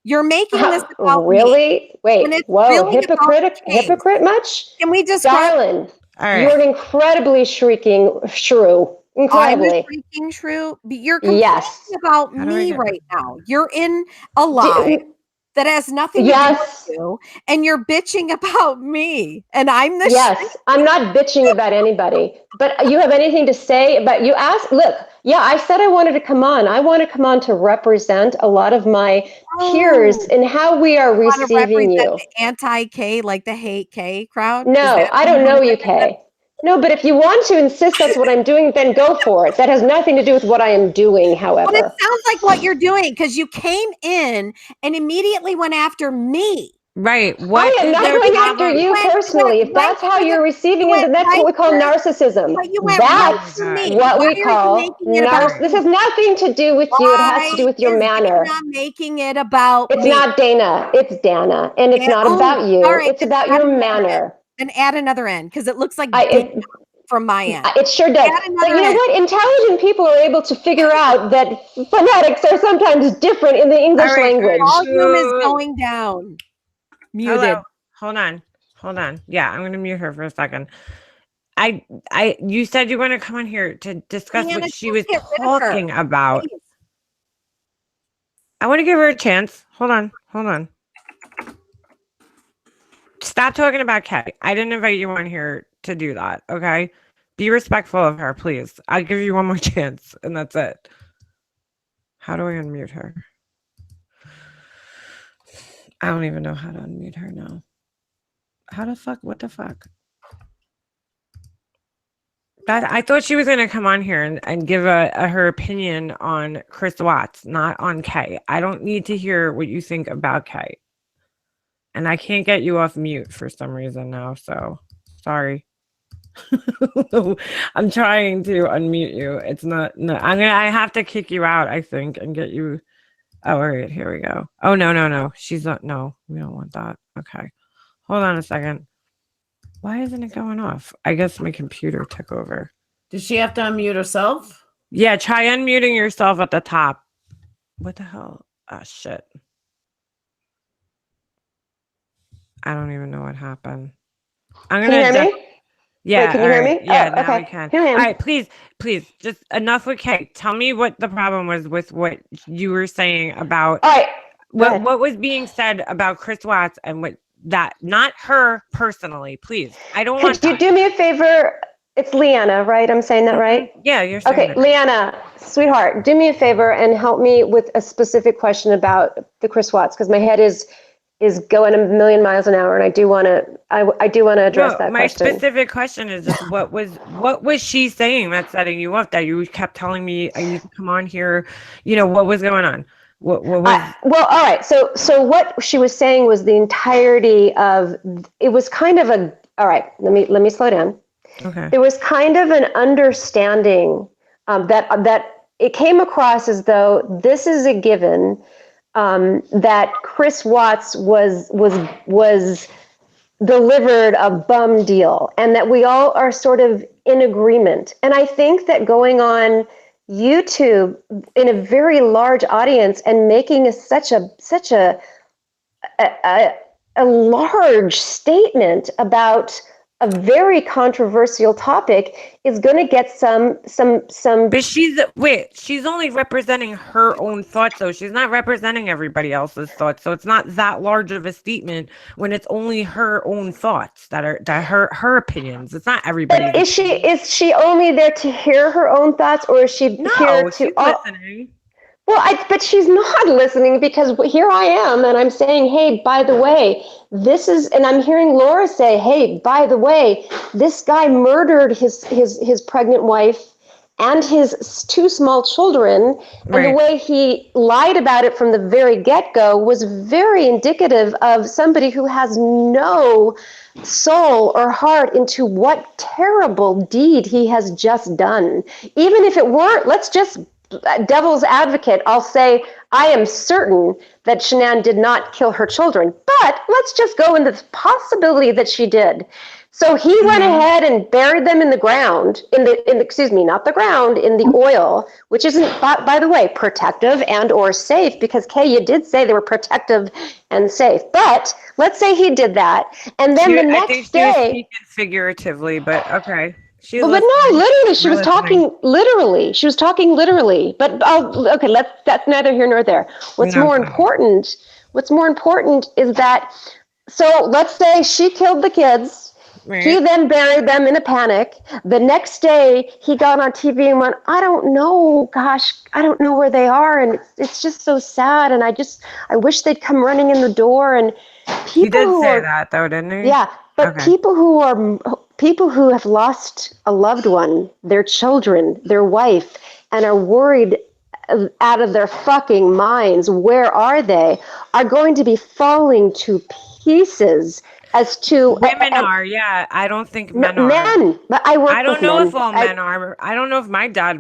you're making this about really? me. Wait, whoa, hypocrite much? Can we just, darling? All right. You're an incredibly shrieking shrew. Incredibly. I'm freaking true. You're complaining about me right now. You're in a lie that has nothing to do with you, and you're bitching about me. And I'm the I'm not bitching about anybody. But you have anything to say about you asked? Look, I said I wanted to come on. I want to come on to represent a lot of my peers in how we are receiving you. The anti-K, like the hate K crowd? No, I don't know you, Kay. No, but if you want to insist that's what I'm doing, then go for it. That has nothing to do with what I am doing, however. But it sounds like what you're doing, because you came in and immediately went after me. Right. I am not going after you personally. If that's how you're receiving it, then that's what we call narcissism. That's what we call narcissism. This has nothing to do with you. It has to do with your manner. Not making it about It's not Dana. It's Dana. And it's not about you. It's about your manner. And add another end, because it looks like from my end. It sure does. But you know what? Intelligent people are able to figure out that phonetics are sometimes different in the English language. Volume is going down. Muted. Hello. Hold on. Yeah, I'm going to mute her for a second. You said you want to come on here to discuss what she was talking about. Please. I want to give her a chance. Hold on. Stop talking about Kay. I didn't invite you on here to do that, okay? Be respectful of her, please. I'll give you one more chance, and that's it. How do I unmute her? I don't even know how to unmute her now. What the fuck? I thought she was going to come on here and give her opinion on Chris Watts, not on Kay. I don't need to hear what you think about Kay. And I can't get you off mute for some reason now, so sorry. I'm trying to unmute you. It's not. No, I have to kick you out, I think, and get you. Oh, all right, here we go. Oh no. She's not. No, we don't want that. Okay, hold on a second. Why isn't it going off? I guess my computer took over. Does she have to unmute herself? Yeah, try unmuting yourself at the top. What the hell? Ah, shit. I don't even know what happened. Can you hear me? Yeah. Wait, can you hear me? Yeah, now okay. we can. Here I am. All right, please, just enough with Kate. Tell me what the problem was with what you were saying about all right. what was being said about Chris Watts and what that, not her personally, please. I don't want Could you that. do me a favor? It's Leanna, right? I'm saying that right? Yeah, you're saying Okay, that. Leanna, sweetheart, do me a favor and help me with a specific question about the Chris Watts, because my head is going a million miles an hour, and I do want to address No, that my question. specific question is just what was she saying that's setting you up, that you kept telling me I used to come on here? What was going on? What was well, all right. So what she was saying was the entirety of it was kind of a all right. Let me slow down. okay? There was kind of an understanding that it came across as though this is a given, that Chris Watts was delivered a bum deal, and that we all are sort of in agreement. And I think that going on YouTube in a very large audience and making such a large statement about a very controversial topic is going to get some. But she's only representing her own thoughts, though. She's not representing everybody else's thoughts. So it's not that large of a statement when it's only her own thoughts that are her opinions. It's not everybody's. But is she only there to hear her own thoughts, or is she here to she's listening? Well, but she's not listening, because here I am and I'm saying, hey, by the way, and I'm hearing Laura say, hey, by the way, this guy murdered his pregnant wife and his two small children. And the way he lied about it from the very get-go was very indicative of somebody who has no soul or heart into what terrible deed he has just done. Even if it were, let's just devil's advocate, I'll say I am certain that Shanann did not kill her children, but let's just go into the possibility that she did. So he went ahead and buried them in the ground, excuse me, not the ground, in the oil, which isn't, by the way, protective and or safe, because Kay, you did say they were protective and safe. But let's say he did that, and then the next day, was speaking figuratively, but okay. But no, literally, she was talking literally. She was talking literally. But okay, that's neither here nor there. What's more important is that, so let's say she killed the kids. Right. He then buried them in a panic. The next day, he got on TV and went, I don't know, gosh, I don't know where they are. And it's just so sad. And I wish they'd come running in the door. And he did say that, though, didn't he? Yeah, but people who have lost a loved one, their children, their wife, and are worried out of their fucking minds, where are they, are going to be falling to pieces. As to women are, yeah. I don't think men are. Men, but I don't know if all men are. I don't know if my dad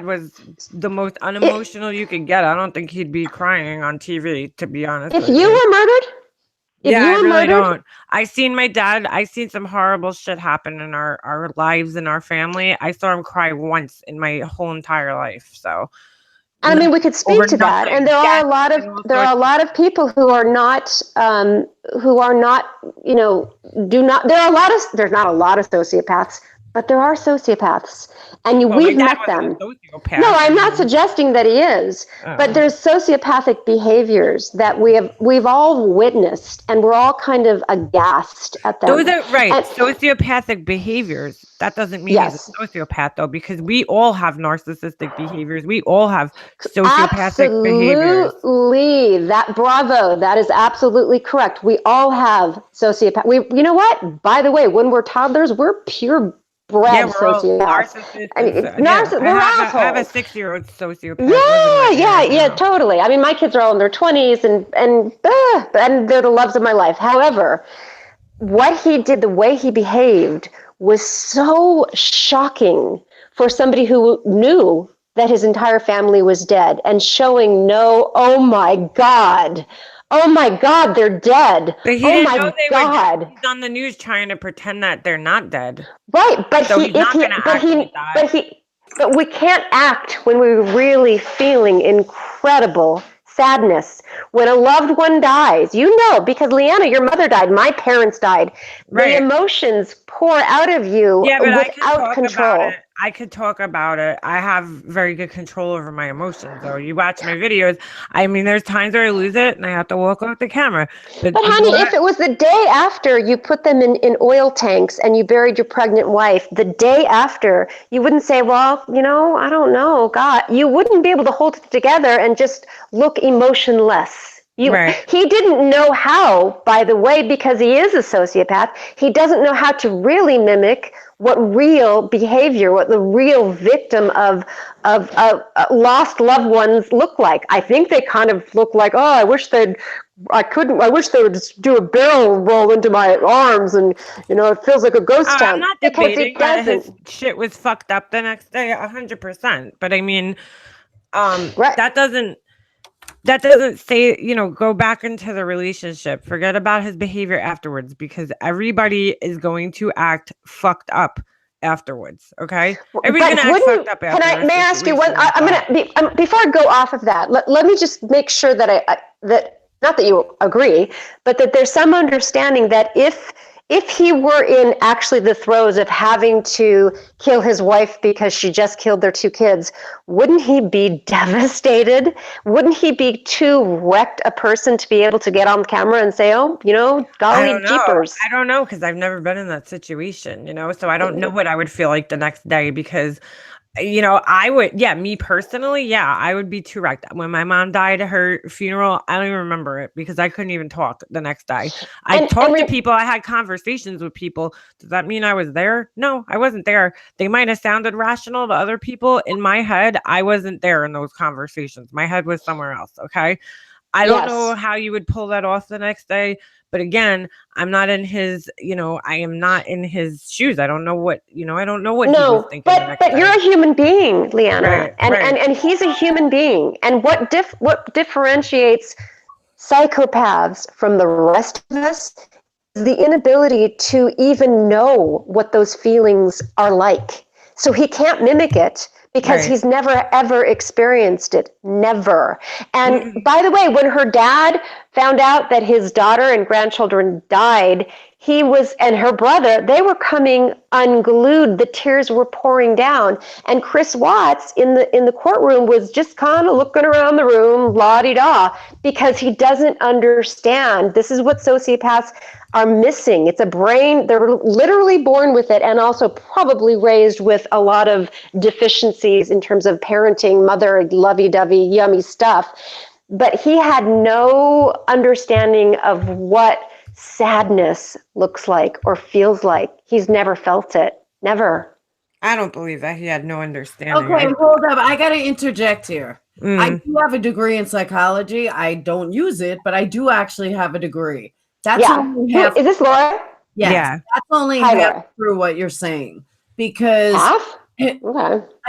was the most unemotional you could get. I don't think he'd be crying on TV, to be honest. If you were murdered? I really don't. I seen my dad. I seen some horrible shit happen in our lives and our family. I saw him cry once in my whole entire life. So, I mean, we could speak to that, and there are a lot of people who are not, you know, there's not a lot of sociopaths, but there are sociopaths, and we've met them. No, I'm not suggesting that he is, but there's sociopathic behaviors that we've all witnessed, and we're all kind of aghast at them. Those are right. And sociopathic behaviors. That doesn't mean he's a sociopath, though, because we all have narcissistic behaviors. We all have sociopathic behaviors. Absolutely. Bravo. That is absolutely correct. We all have sociopath. You know what? By the way, when we're toddlers, we're pure bred sociopaths. I mean, I have a 6-year-old sociopath. Yeah, totally. I mean, my kids are all in their 20s, and they're the loves of my life. However, what he did, the way he behaved, was so shocking for somebody who knew that his entire family was dead, and showing oh my God, they're dead. But he didn't know they were dead. He's on the news trying to pretend that they're not dead. Right, but so he's not going to actually die. But we can't act when we're really feeling incredible sadness. When a loved one dies, because Leanna, your mother died, my parents died. Right. The emotions pour out of you without control. I could talk about it. I have very good control over my emotions, though. You watch my videos. I mean, there's times where I lose it and I have to walk off the camera. But But honey, if it was the day after you put them in oil tanks and you buried your pregnant wife, the day after, you wouldn't say, well, I don't know, God. You wouldn't be able to hold it together and just look emotionless. Right. He didn't know how, by the way, because he is a sociopath. He doesn't know how to really mimic what real behavior, what the real victim of lost loved ones look like. I think they kind of look like, oh, I wish they would just do a barrel roll into my arms and, it feels like a ghost town. I'm not debating that his shit was fucked up the next day, 100%. But I mean, right. that doesn't say, go back into the relationship. Forget about his behavior afterwards, because everybody is going to act fucked up afterwards. Okay, everybody's gonna act fucked up afterwards. May I ask you one? I'm gonna before I go off of that. Let me just make sure that that not that you agree, but that there's some understanding that if he were in actually the throes of having to kill his wife because she just killed their 2 kids, wouldn't he be devastated? Wouldn't he be too wrecked a person to be able to get on camera and say, oh, golly jeepers? I don't know, because I've never been in that situation, so I don't know what I would feel like the next day, because I would, me personally, I would be too wrecked. When my mom died at her funeral, I don't even remember it because I couldn't even talk the next day. I talked to people. I had conversations with people. Does that mean I was there? No, I wasn't there. They might have sounded rational to other people. In my head, I wasn't there in those conversations. My head was somewhere else. Okay. I don't know how you would pull that off the next day. But again, I'm not in his, I am not in his shoes. I don't know what, I don't know what he was thinking. But you're a human being, Leanna, and he's a human being. And what differentiates psychopaths from the rest of us is the inability to even know what those feelings are like. So he can't mimic it because he's never, ever experienced it. Never. And by the way, when her dad found out that his daughter and grandchildren died, and her brother, they were coming unglued. The tears were pouring down. And Chris Watts in the courtroom was just kind of looking around the room, la-di-da, because he doesn't understand. This is what sociopaths are missing. It's a brain. They're literally born with it, and also probably raised with a lot of deficiencies in terms of parenting, mother, lovey-dovey, yummy stuff. But he had no understanding of what sadness looks like or feels like. He's never felt it. Never. I don't believe that. He had no understanding. Okay, hold up. I got to interject here. I do have a degree in psychology. I don't use it, but I do actually have a degree. That's only half. Is this Laura? Yes, yeah. That's only half through what you're saying. Because a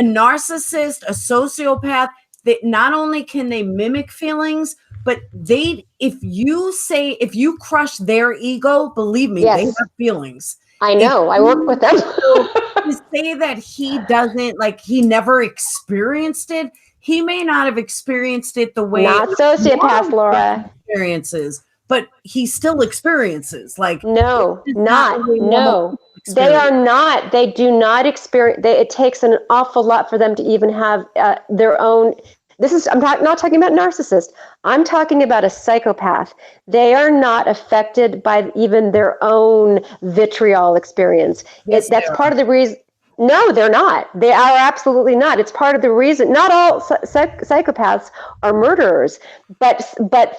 narcissist, a sociopath, that not only can they mimic feelings, but if you crush their ego, believe me, they have feelings. I know. I work with them. To say that he doesn't, he never experienced it, he may not have experienced it the way not sociopath, Laura experiences, but he still experiences. No. They are not. They do not experience. It takes an awful lot for them to even have their own. I'm not talking about narcissists. I'm talking about a psychopath. They are not affected by even their own vitriol experience. That's part of the reason. No, they're not. They are absolutely not. It's part of the reason. Not all psychopaths are murderers, but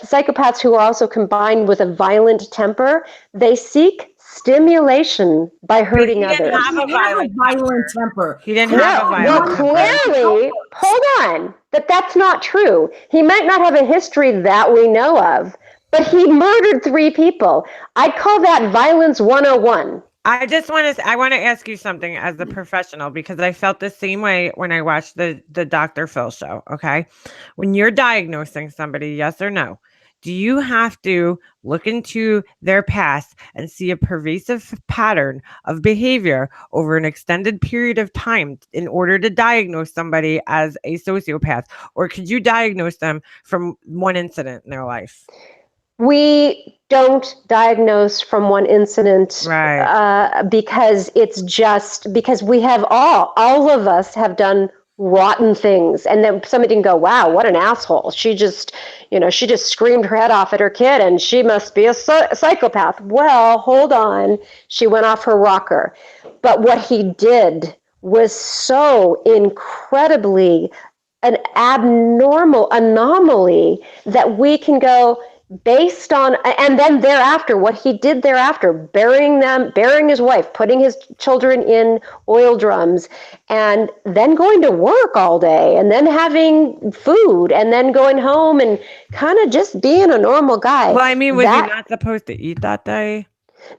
psychopaths who are also combined with a violent temper, they seek stimulation by hurting others. He didn't have a violent temper. He didn't have a violent temper. Clearly, hold on. That's not true. He might not have a history that we know of, but he murdered 3 people. I'd call that violence 101. I want to ask you something as a professional, because I felt the same way when I watched the Dr. Phil show. Okay. When you're diagnosing somebody, yes or no, do you have to look into their past and see a pervasive pattern of behavior over an extended period of time in order to diagnose somebody as a sociopath? Or could you diagnose them from one incident in their life? We don't diagnose from one incident because it's just because we have all of us have done rotten things, and then somebody can go, wow, what an asshole. She just screamed her head off at her kid and she must be a psychopath. Well, hold on. She went off her rocker. But what he did was so incredibly an abnormal anomaly that we can go based on, and then thereafter, what he did thereafter, burying his wife, putting his children in oil drums, and then going to work all day, and then having food, and then going home and kind of just being a normal guy. Well, I mean, was he not supposed to eat that day?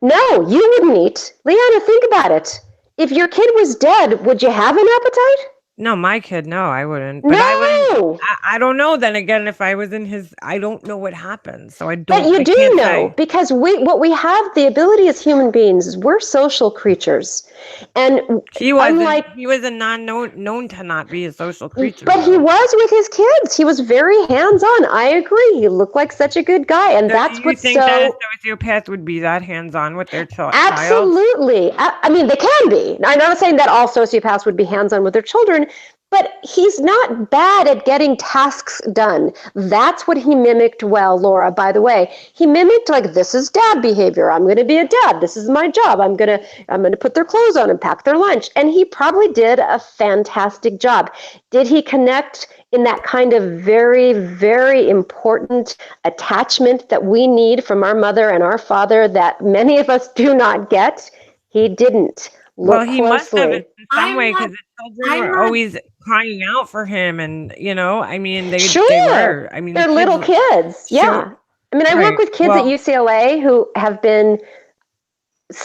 No, you wouldn't eat. Leanna, think about it. If your kid was dead, would you have an appetite? No, my kid, no, I wouldn't. But no! I don't know. Then again, if I was in his, I don't know what happened. So I don't. But you do know, because what we have the ability as human beings is we're social creatures. And he was a known to not be a social creature. But he was with his kids. He was very hands-on. I agree. He looked like such a good guy. And that's what's so... Do you think that a sociopath would be that hands-on with their child? Absolutely. I mean, they can be. I'm not saying that all sociopaths would be hands-on with their children, but he's not bad at getting tasks done. That's what he mimicked well, Laura, by the way. He mimicked, like, this is dad behavior. I'm going to be a dad. This is my job. I'm going to put their clothes on and pack their lunch. And he probably did a fantastic job. Did he connect in that kind of very, very important attachment that we need from our mother and our father that many of us do not get? He didn't. Look he closely. Must have in some way, because the children were always crying out for him, and I mean, they were. I mean, they're little kids. Yeah, I mean, I work with kids at UCLA who have been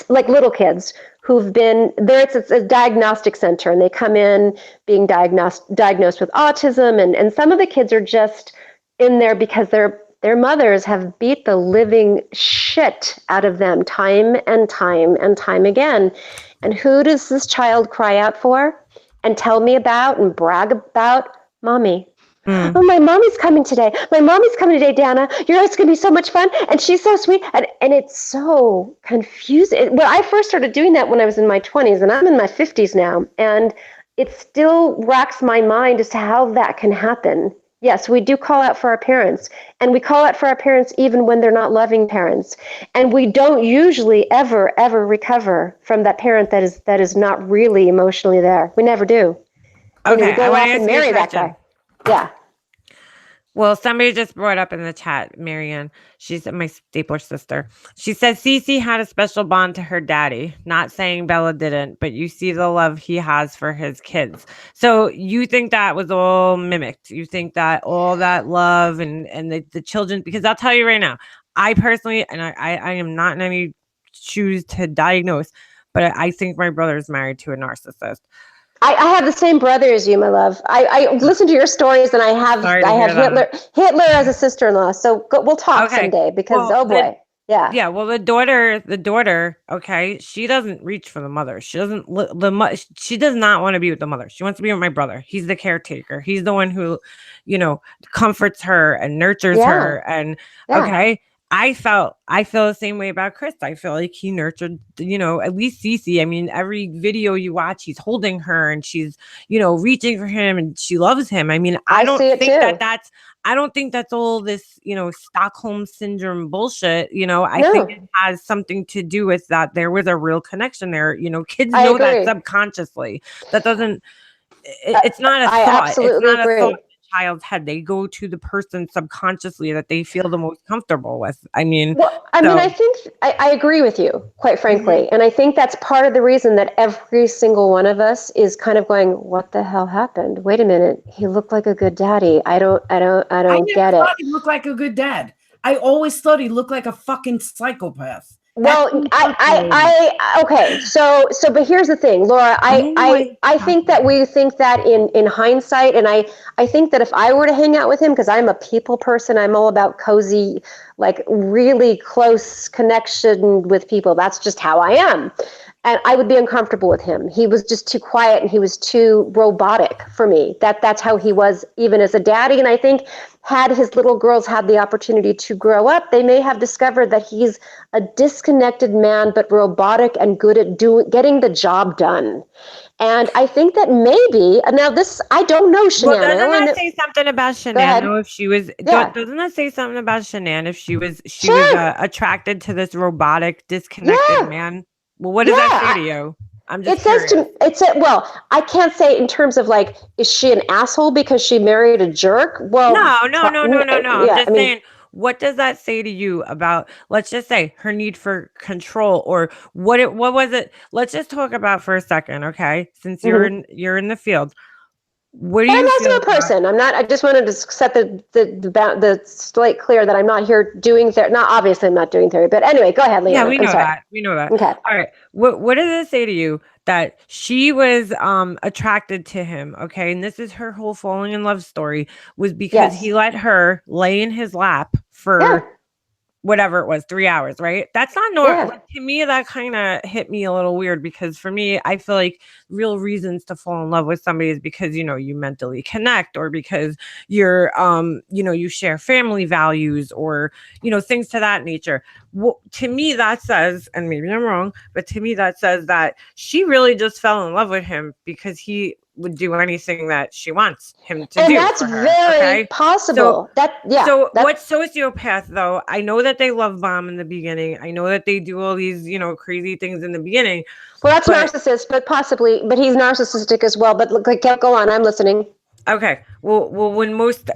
like little kids who've been there. It's a diagnostic center, and they come in being diagnosed with autism, and some of the kids are just in there because their mothers have beat the living shit out of them time and time and time again. And who does this child cry out for and tell me about and brag about? Mommy. Oh, my mommy's coming today. My mommy's coming today, Dana. It's going to be so much fun. And she's so sweet. And it's so confusing. Well, I first started doing that when I was in my 20s, and I'm in my 50s now. And it still racks my mind as to how that can happen. Yes, we do call out for our parents, and we call out for our parents even when they're not loving parents. And we don't usually ever recover from that parent that is not really emotionally there. We never do. Okay, we go off and marry that guy. Yeah. Well, somebody just brought up in the chat, Marianne. She's my Stapler sister. She says Cece had a special bond to her daddy. Not saying Bella didn't, but you see the love he has for his kids. So you think that was all mimicked? You think that all that love and the children? Because I'll tell you right now, I personally, and I am not in any shoes to diagnose, but I think my brother is married to a narcissist. I have the same brother as you, my love. I listen to your stories, and I have Hitler as a sister-in-law. So we'll talk someday because boy. Yeah. Well, the daughter. Okay, she doesn't reach for the mother. She doesn't. She does not want to be with the mother. She wants to be with my brother. He's the caretaker. He's the one who, comforts her and nurtures her. And okay. I feel the same way about Chris. I feel like he nurtured, at least Cece. I mean, every video you watch, he's holding her and she's, reaching for him and she loves him. I mean, I don't think that's all this, Stockholm syndrome bullshit. I think it has something to do with that. There was a real connection there. Kids know that subconsciously. That doesn't, it's not a thought. Absolutely it's not agree. a thought. Child's head, they go to the person subconsciously that they feel the most comfortable with. I mean, I think I agree with you, quite frankly. And I think that's part of the reason that every single one of us is kind of going, what the hell happened? Wait a minute. He looked like a good daddy. I don't get it. He looked like a good dad. I always thought he looked like a fucking psychopath. Well, okay. So, but here's the thing, Laura. I think that we think that in hindsight, and I think that if I were to hang out with him, because I'm a people person, I'm all about cozy, like really close connection with people. That's just how I am. and I would be uncomfortable with him. He was just too quiet and he was too robotic for me. That's how he was even as a daddy. And I think had his little girls had the opportunity to grow up, they may have discovered that he's a disconnected man, but robotic and good at getting the job done. And I think that maybe now this I don't know Shanann. Well, doesn't that say something about Shanann though? If she was, doesn't that say something about Shanann if she was attracted to this robotic, disconnected man? Well, what does that say to you? I'm just well, I can't say in terms of like, is she an asshole because she married a jerk? Well, no. I'm just saying, what does that say to you about, let's just say, her need for control, or what was it? Let's just talk about for a second, okay? Since you're in the field. What do you I'm feel also a person. I'm not. I just wanted to set the slate clear that I'm not here doing therapy. Not obviously, I'm not doing therapy. But anyway, go ahead, Leanna. Yeah, we know that. We know that. Okay. All right. What does it say to you that she was attracted to him? Okay, and this is her whole falling in love story, was because he let her lay in his lap for whatever it was, 3 hours, right? That's not normal. Like, to me, that kind of hit me a little weird, because for me, I feel like real reasons to fall in love with somebody is because, you mentally connect, or because you're, you share family values, or, things to that nature. Well, to me, that says, and maybe I'm wrong, but to me, that says that she really just fell in love with him because he would do anything that she wants him to do. And that's very possible. So what sociopath though? I know that they love bomb in the beginning. I know that they do all these, crazy things in the beginning. Well, that's narcissist, but he's narcissistic as well. But go on. I'm listening. Okay. Well, when most,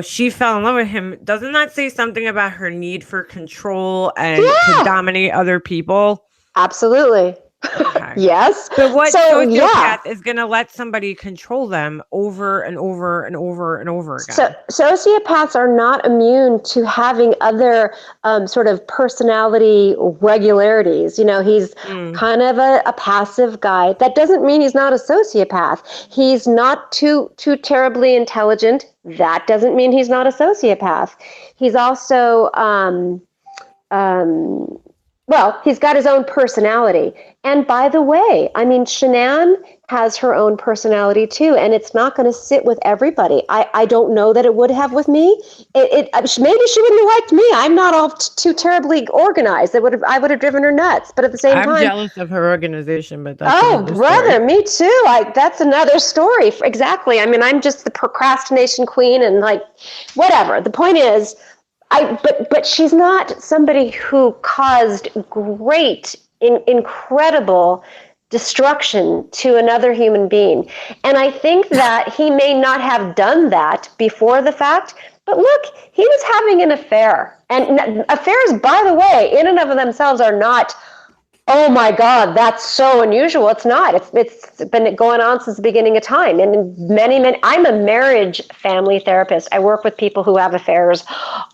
she fell in love with him, doesn't that say something about her need for control and to dominate other people? Absolutely. Okay. Yes. But what sociopath is going to let somebody control them over and over and over and over again? So sociopaths are not immune to having other sort of personality regularities. He's kind of a passive guy. That doesn't mean he's not a sociopath. He's not too terribly intelligent. That doesn't mean he's not a sociopath. He's also well, he's got his own personality. And by the way, Shanann has her own personality too, and it's not going to sit with everybody. I don't know that it would have with me. Maybe she wouldn't have liked me. I'm not all too terribly organized. I would have driven her nuts. But at the same time, I'm jealous of her organization. But that's brother, me too. That's another story. Exactly. I'm just the procrastination queen, and whatever. The point is, but she's not somebody who caused great, incredible destruction to another human being. And I think that he may not have done that before the fact, but look, he was having an affair. And affairs, by the way, in and of themselves are not, oh my God, that's so unusual. It's not. It's been going on since the beginning of time. And I'm a marriage family therapist. I work with people who have affairs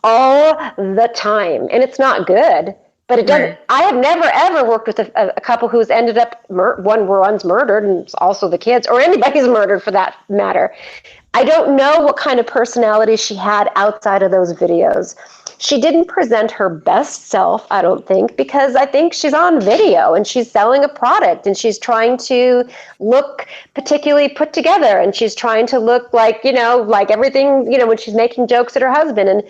all the time. And it's not good. But it doesn't. Right. I have never ever worked with a couple who's ended up one's murdered, and also the kids, or anybody's murdered for that matter. I don't know what kind of personality she had outside of those videos. She didn't present her best self, I don't think, because I think she's on video and she's selling a product and she's trying to look particularly put together, and she's trying to look like everything, when she's making jokes at her husband. And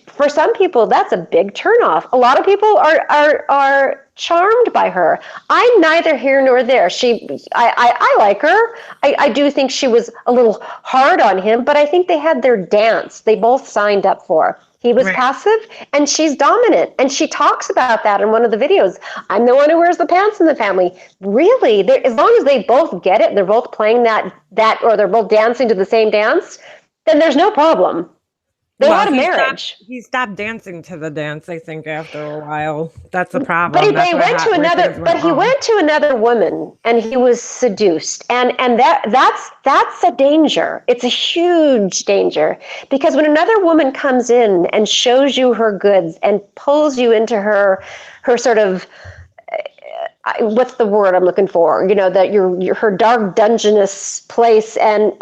for some people, that's a big turnoff. A lot of people are charmed by her. I'm neither here nor there. I like her. I do think she was a little hard on him, but I think they had their dance. They both signed up for. He was passive and she's dominant. And she talks about that in one of the videos. I'm the one who wears the pants in the family. Really, as long as they both get it, they're both playing that, or they're both dancing to the same dance, then there's no problem. They had a marriage. He stopped dancing to the dance, I think, after a while. That's the problem. But he went to another woman, and he was seduced. And that's a danger. It's a huge danger, because when another woman comes in and shows you her goods and pulls you into her sort of, what's the word I'm looking for? That you're her dark dungeness place, and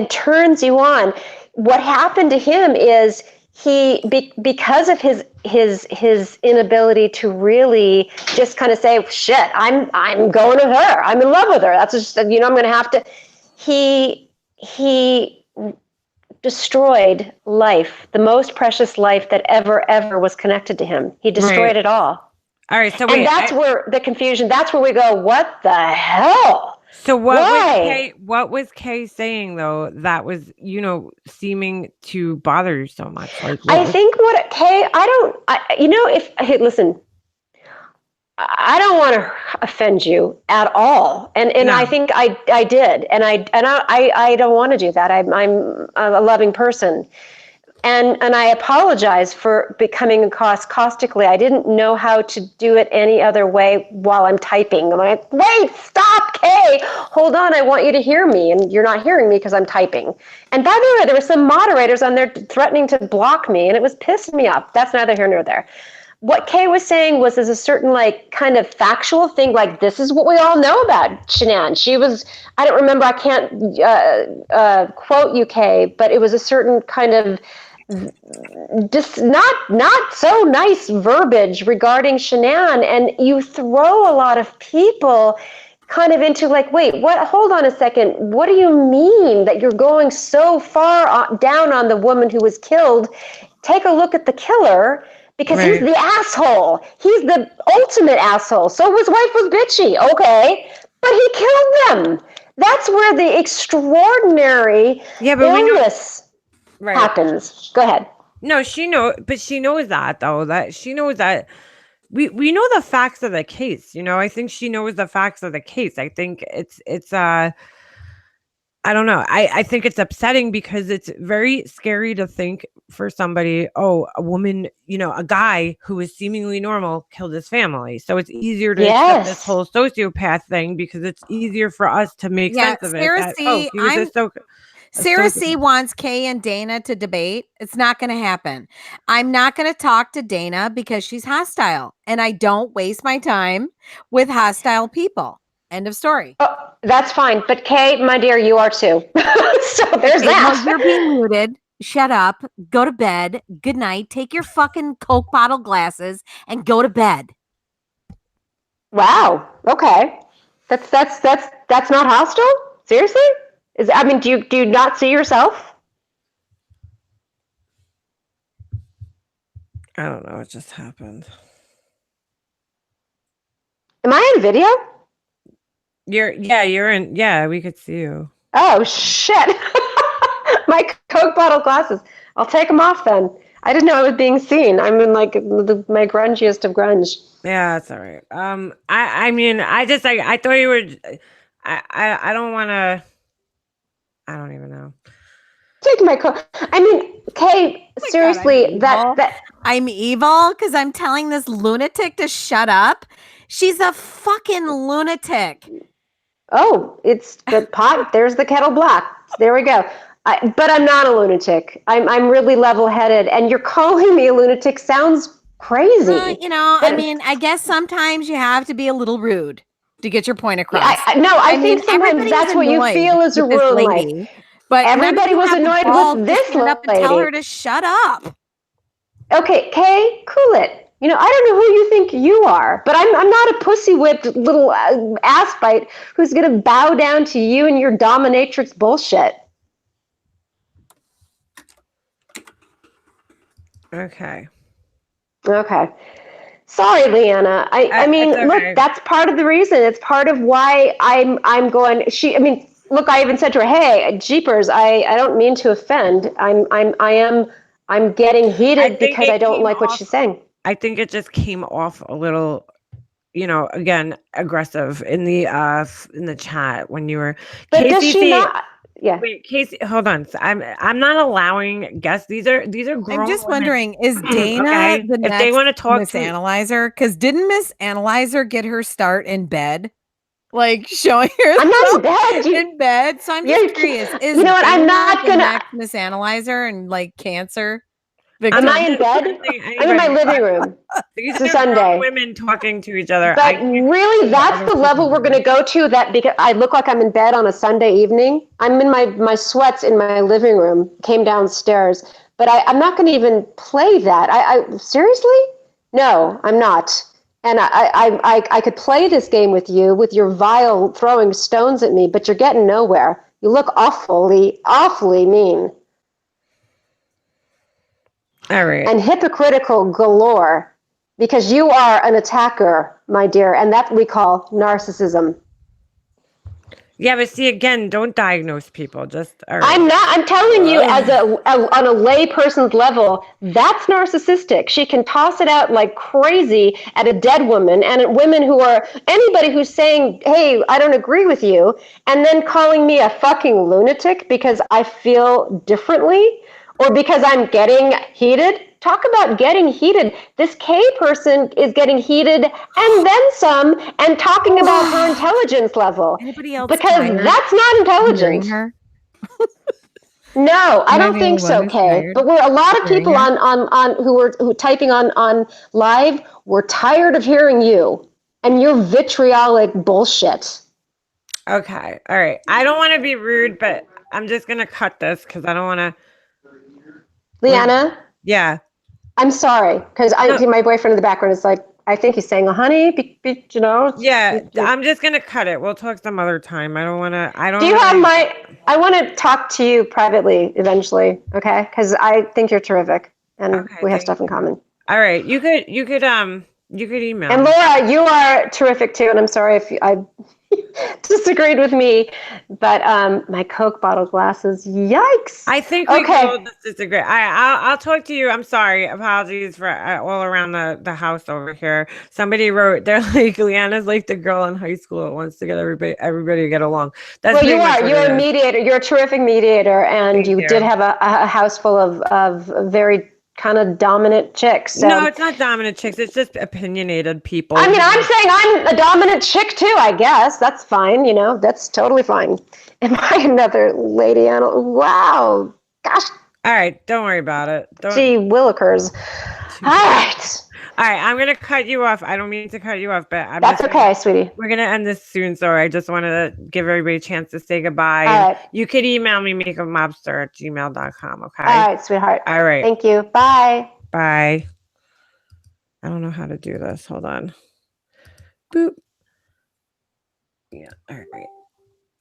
turns you on. What happened to him is because of his inability to really just kind of say, shit, I'm going with her. I'm in love with her. That's just, I'm going to have to. He destroyed life, the most precious life that ever was connected to him. He destroyed it all. All right, so and that's where the confusion. That's where we go. What the hell? So what was Kay saying though that was seeming to bother you so much? Like I think what Kay, listen, I don't want to offend you at all, and no. I think I did, and I don't want to do that. I'm a loving person, and I apologize for becoming caustically. I didn't know how to do it any other way while I'm typing. I'm like, wait, stop, Kay, hold on, I want you to hear me, and you're not hearing me because I'm typing. And by the way, there were some moderators on there threatening to block me, and it was pissing me off. That's neither here nor there. What Kay was saying was there's a certain kind of factual thing, like this is what we all know about Shanann. She was, I don't remember, I can't quote you, Kay, but it was a certain kind of just not so nice verbiage regarding Shanann, and you throw a lot of people kind of into wait, what? Hold on a second. What do you mean that you're going so far down on the woman who was killed? Take a look at the killer. Because he's the asshole. He's the ultimate asshole. So his wife was bitchy, okay? But he killed them. That's where the extraordinary illness happens. Go ahead. No, she knows that though. That she knows that we know the facts of the case. I think she knows the facts of the case. I think it's I don't know. I think it's upsetting because it's very scary to think for somebody, a woman, a guy who is seemingly normal killed his family. So it's easier to accept this whole sociopath thing because it's easier for us to make sense of it. Sarah C wants Kay and Dana to debate. It's not going to happen. I'm not going to talk to Dana because she's hostile, and I don't waste my time with hostile people. End of story. Oh, that's fine. But Kay, my dear, you are too. So there's that. Well, you're being muted. Shut up. Go to bed. Good night. Take your fucking Coke bottle glasses and go to bed. Wow. Okay. That's not hostile? Seriously? Do you not see yourself? I don't know. It just happened. Am I in video? You're in. Yeah, we could see you. Oh, shit. My Coke bottle glasses. I'll take them off then. I didn't know I was being seen. I'm in my grungiest of grunge. Yeah, that's all right. I mean, I just I thought you were. I don't want to. I don't even know. Take my Coke. I mean, Kay, seriously, God, I'm evil because I'm telling this lunatic to shut up. She's a fucking lunatic. Oh, it's the pot. There's the kettle black. There we go. But I'm not a lunatic. I'm really level-headed, and you're calling me a lunatic sounds crazy. I mean, I guess sometimes you have to be a little rude to get your point across. I think sometimes that's what you feel is a rude lady. But everybody was annoyed with this lady. Up and tell her to shut up. Okay, Kay, cool it. I don't know who you think you are, but I'm not a pussy-whipped little ass bite who's going to bow down to you and your dominatrix bullshit. Okay. Sorry, Leanna. I mean, okay. Look, that's part of the reason. It's part of why I'm going. Look, I even said to her, "Hey, jeepers, I don't mean to offend. I'm getting heated because I don't like what she's saying." I think it just came off a little, again, aggressive in the chat when you were. But Casey, does she not? Yeah. Wait, Casey, hold on. I'm not allowing guests. These are grown. I'm just wondering, is Dana the next if they want to talk Miss Analyzer? Because didn't Miss Analyzer get her start in bed? Like showing her I'm not in bed. In bed. So I'm just curious. Is you know what? I'm not gonna Miss Analyzer and cancer. Am I in bed? I'm in my living room. It's a Sunday. Women talking to each other. But really, that's the level we're going to go to. That because I look like I'm in bed on a Sunday evening. I'm in my sweats in my living room. Came downstairs, but I'm not going to even play that. I seriously? No, I'm not. And I could play this game with you with your vile throwing stones at me, but you're getting nowhere. You look awfully, awfully mean. All right. And hypocritical galore, because you are an attacker, my dear, and that we call narcissism. Yeah, but see, again, don't diagnose people. Just all right. I'm not. I'm telling you, as on a lay person's level, that's narcissistic. She can toss it out like crazy at a dead woman and at women who are anybody who's saying, "Hey, I don't agree with you," and then calling me a fucking lunatic because I feel differently or because I'm getting heated. Talk about getting heated. This K person is getting heated and then some, and talking about her intelligence level. Anybody else because tired that's not intelligent. her? No, I don't think so, Kay. But we're a lot of people on who typing on live. We're tired of hearing you and your vitriolic bullshit. Okay, all right. I don't want to be rude, but I'm just gonna cut this because I don't want to. Leanna. Yeah. I'm sorry, because my boyfriend in the background is like, I think he's saying, honey, you know. Yeah, I'm just gonna cut it. We'll talk some other time. I don't want to. Do you have I want to talk to you privately eventually, okay? Because I think you're terrific, and we have stuff in common. All right, you could email. And Laura, you are terrific too, and I'm sorry if I disagreed with me, but my Coke bottle glasses, yikes. I think we both disagree. I'll talk to you. I'm sorry. Apologies for all around the house over here. Somebody wrote, they're like, Leanna's like the girl in high school that wants to get everybody to get along. That's well, you are. You're a mediator. You're a terrific mediator, and you did have a house full of very kind of dominant chicks. So. No, it's not dominant chicks. It's just opinionated people. I mean, I'm saying I'm a dominant chick too, I guess. That's fine. You know, that's totally fine. Am I another lady animal? Wow. Gosh. All right. Don't worry about it. Gee willikers. All right. All right. I'm going to cut you off. I don't mean to cut you off, but that's okay, sweetie. We're going to end this soon. So I just wanted to give everybody a chance to say goodbye. All right. You could email me, makeupmobster@gmail.com. Okay. All right, sweetheart. All right. Thank you. Bye. Bye. I don't know how to do this. Hold on. Boop. Yeah. All right.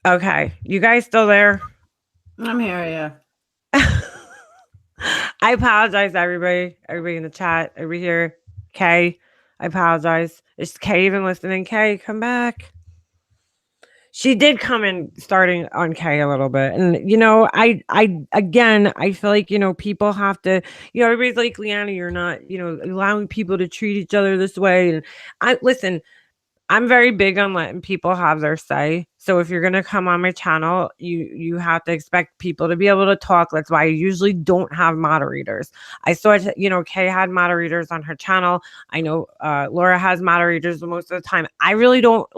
Okay. You guys still there? I'm here, yeah. I apologize, everybody in the chat, everybody here. Kay, I apologize. Is Kay even listening? Kay, come back. She did come in starting on Kay a little bit. And, you know, I feel like, you know, people have to, you know, everybody's like, Leanna, you're not, you know, allowing people to treat each other this way. And listen, I'm very big on letting people have their say. So if you're going to come on my channel, you have to expect people to be able to talk. That's why I usually don't have moderators. I saw, you know, Kay had moderators on her channel. I know Laura has moderators most of the time. I don't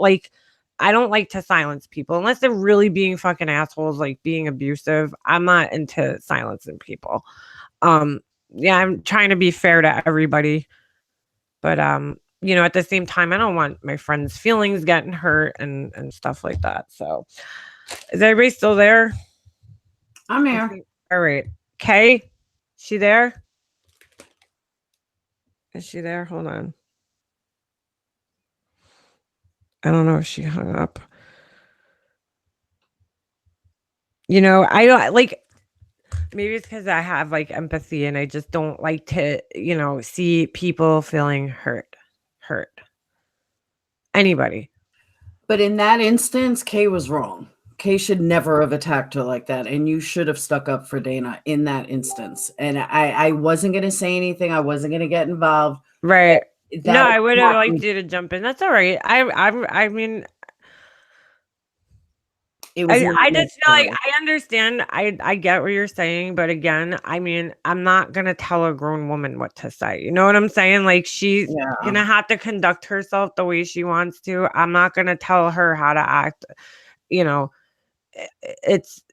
like to silence people unless they're really being fucking assholes, like being abusive. I'm not into silencing people. Yeah, I'm trying to be fair to everybody. But you know, at the same time, I don't want my friends' feelings getting hurt and stuff like that. So is everybody still there? I'm here. All right. Kay, she there? Is she there? Hold on. I don't know if she hung up. You know, I don't like, maybe it's because I have like empathy and I just don't like to, you know, see people feeling hurt. Anybody. But in that instance, Kay was wrong. Kay should never have attacked her like that. And you should have stuck up for Dana in that instance. And I wasn't going to say anything. I wasn't going to get involved. Right. No, I would have liked you to jump in. That's all right. I mean, I just feel like I understand. I get what you're saying, but again, I mean, I'm not gonna tell a grown woman what to say. You know what I'm saying? Like she's gonna have to conduct herself the way she wants to. I'm not gonna tell her how to act. You know, it's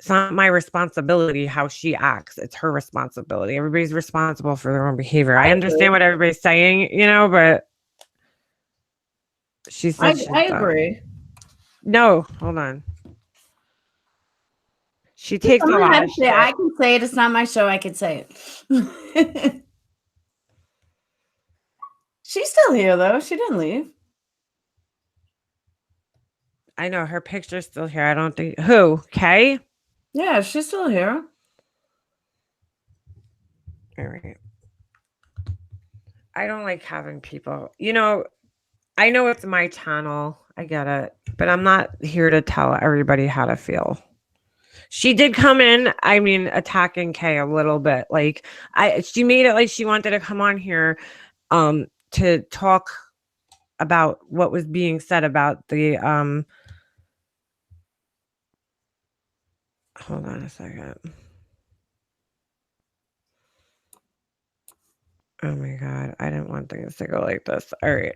not my responsibility how she acts. It's her responsibility. Everybody's responsible for their own behavior. I understand what everybody's saying, you know, but she said I agree. No, hold on. She takes a lot of shit. I can say it. It's not my show. I can say it. She's still here, though. She didn't leave. I know her picture's still here. I don't think who Kay. Yeah, she's still here. All right. I don't like having people. You know, I know it's my channel. I get it, but I'm not here to tell everybody how to feel. She did come in, I mean, attacking Kay a little bit. Like she made it like she wanted to come on here to talk about what was being said about the hold on a second. Oh my god, I didn't want things to go like this. All right.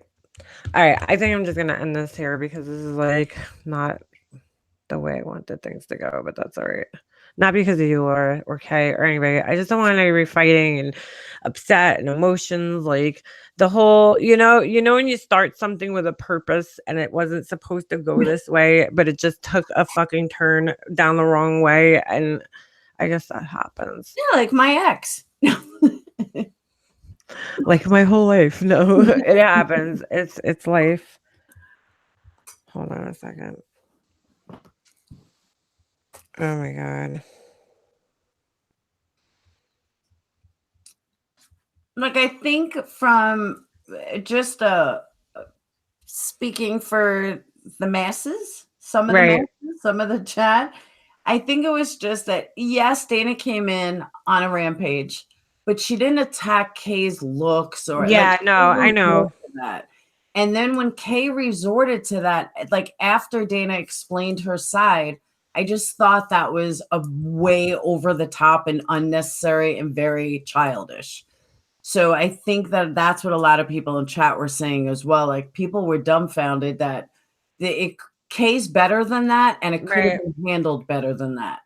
I think I'm just gonna end this here because this is like not the way I wanted things to go, but that's all right. Not because of you or Kay or anybody. I just don't want anybody fighting and upset and emotions. Like the whole, you know, when you start something with a purpose and it wasn't supposed to go this way, but it just took a fucking turn down the wrong way, and I guess that happens. Yeah, like my ex. Like my whole life. No, it happens. It's life. Hold on a second. Oh my god. Like I think from just speaking for the masses, some of the masses, some of the chat, I think it was just that yes, Dana came in on a rampage, but she didn't attack Kay's looks or I know that. And then when Kay resorted to that, like after Dana explained her side, I just thought that was a way over the top and unnecessary and very childish. So I think that that's what a lot of people in chat were saying as well. Like people were dumbfounded that Kay's better than that, and it could have been handled better than that.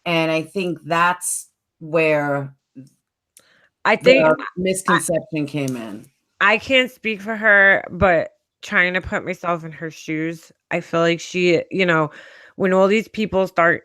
And I think that's where I think the misconception came in. I can't speak for her, but trying to put myself in her shoes, I feel like she, you know, when all these people start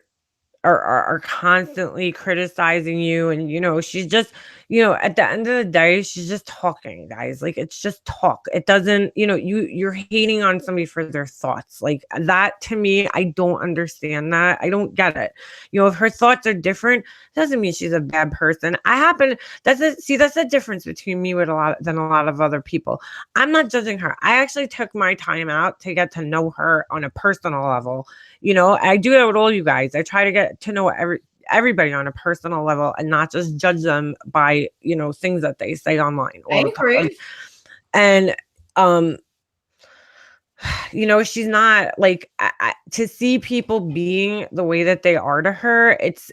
are constantly criticizing you, and you know, she's just, you know, at the end of the day, she's just talking, guys. Like it's just talk. It doesn't, you know, you're hating on somebody for their thoughts. Like that to me, I don't understand that. I don't get it. You know, if her thoughts are different, doesn't mean she's a bad person. That's the difference between me with a lot of other people. I'm not judging her. I actually took my time out to get to know her on a personal level. You know, I do that with all you guys. I try to get to know everybody on a personal level and not just judge them by, you know, things that they say online all the time. And you know, she's not like to see people being the way that they are to her. It's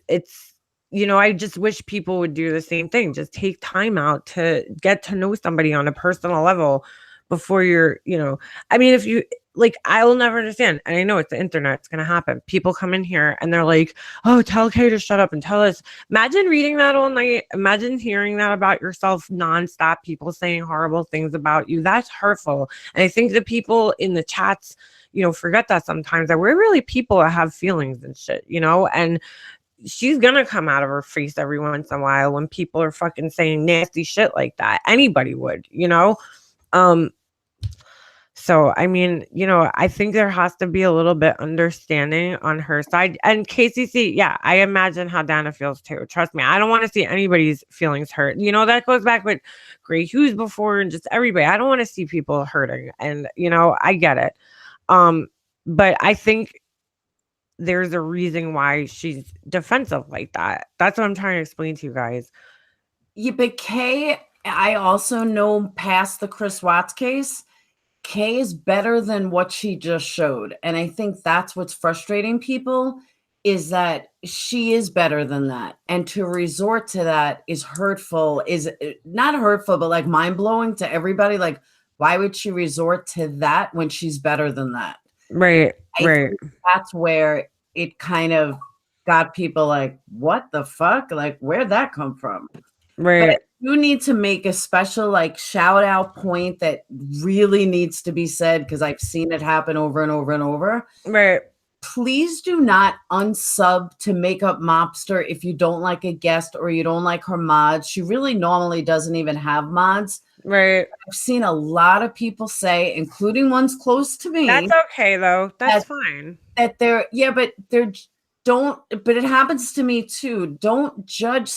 you know, I just wish people would do the same thing. Just take time out to get to know somebody on a personal level before you're, you know, I mean, if you like, I will never understand. And I know it's the internet, it's going to happen. People come in here and they're like, oh, tell Kay to shut up and tell us. Imagine reading that all night. Imagine hearing that about yourself nonstop, people saying horrible things about you. That's hurtful. And I think the people in the chats, you know, forget that sometimes, that we're really people that have feelings and shit, you know, and she's gonna come out of her face every once in a while when people are fucking saying nasty shit like that. Anybody would, you know? So, I mean, you know, I think there has to be a little bit understanding on her side. And KCC, yeah, I imagine how Dana feels too. Trust me, I don't want to see anybody's feelings hurt. You know, that goes back with Gray Hughes before and just everybody. I don't want to see people hurting. And, you know, I get it. But I think there's a reason why she's defensive like that. That's what I'm trying to explain to you guys. Yeah, but Kay, I also know past the Chris Watts case, Kay is better than what she just showed. And I think that's what's frustrating people, is that she is better than that. And to resort to that is hurtful, is not hurtful, but like mind-blowing to everybody. Like, why would she resort to that when she's better than that? Right. I think that's where it kind of got people like, what the fuck? Like, where'd that come from? Right. But you need to make a special like shout out point that really needs to be said, because I've seen it happen over and over and over. Right. please do not unsub to make up Mobster if you don't like a guest or you don't like her mods. She really normally doesn't even have mods. Right. I've seen a lot of people say, including ones close to me. That's okay though. That's fine. That but it happens to me too. Don't judge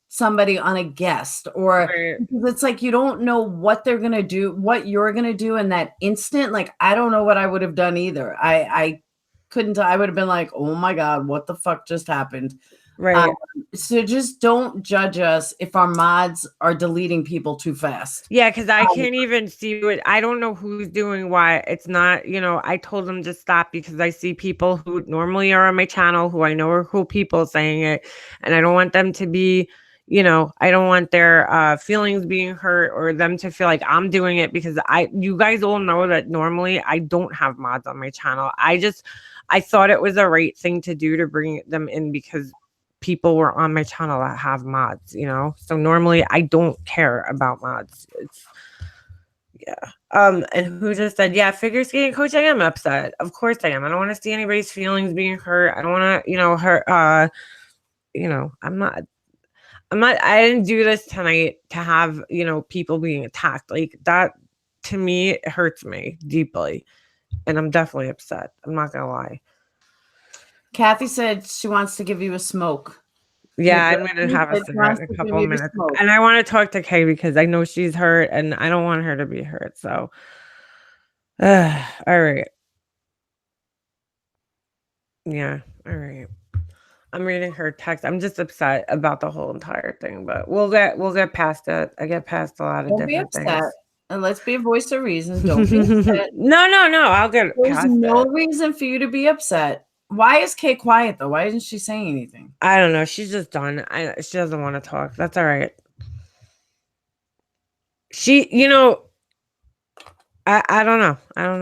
somebody on a guest, or it's like you don't know what they're gonna do, what you're gonna do in that instant. Like, I don't know what I would have done either. I couldn't. I would have been like, oh my God, what the fuck just happened? Right. So just don't judge us if our mods are deleting people too fast. Yeah, because I can't even see what, I don't know who's doing why. It's not, you know, I told them to stop because I see people who normally are on my channel who I know are cool people saying it, and I don't want them to be, you know, I don't want their feelings being hurt or them to feel like I'm doing it, because you guys all know that normally I don't have mods on my channel. I thought it was the right thing to do to bring them in because people were on my channel that have mods, you know. So normally I don't care about mods. And who just said, yeah, figure skating coach, I am upset. Of course I am. I don't want to see anybody's feelings being hurt. I don't want to, you know, hurt you know, I didn't do this tonight to have, you know, people being attacked. Like, that to me, it hurts me deeply. And I'm definitely upset. I'm not gonna lie. Kathy said she wants to give you a smoke. Yeah, I'm going to have a cigarette in a couple of minutes. And I want to talk to Kay because I know she's hurt and I don't want her to be hurt. So, all right. Yeah, all right. I'm reading her text. I'm just upset about the whole entire thing, but we'll get past it. I get past a lot of different things. And let's be a voice of reason. Don't be upset. No. I'll get There's past no it. reason for you to be upset. Why is Kay quiet though? Why isn't she saying anything? I don't know. She's just done. She doesn't want to talk. That's all right. She, you know, I don't know. I don't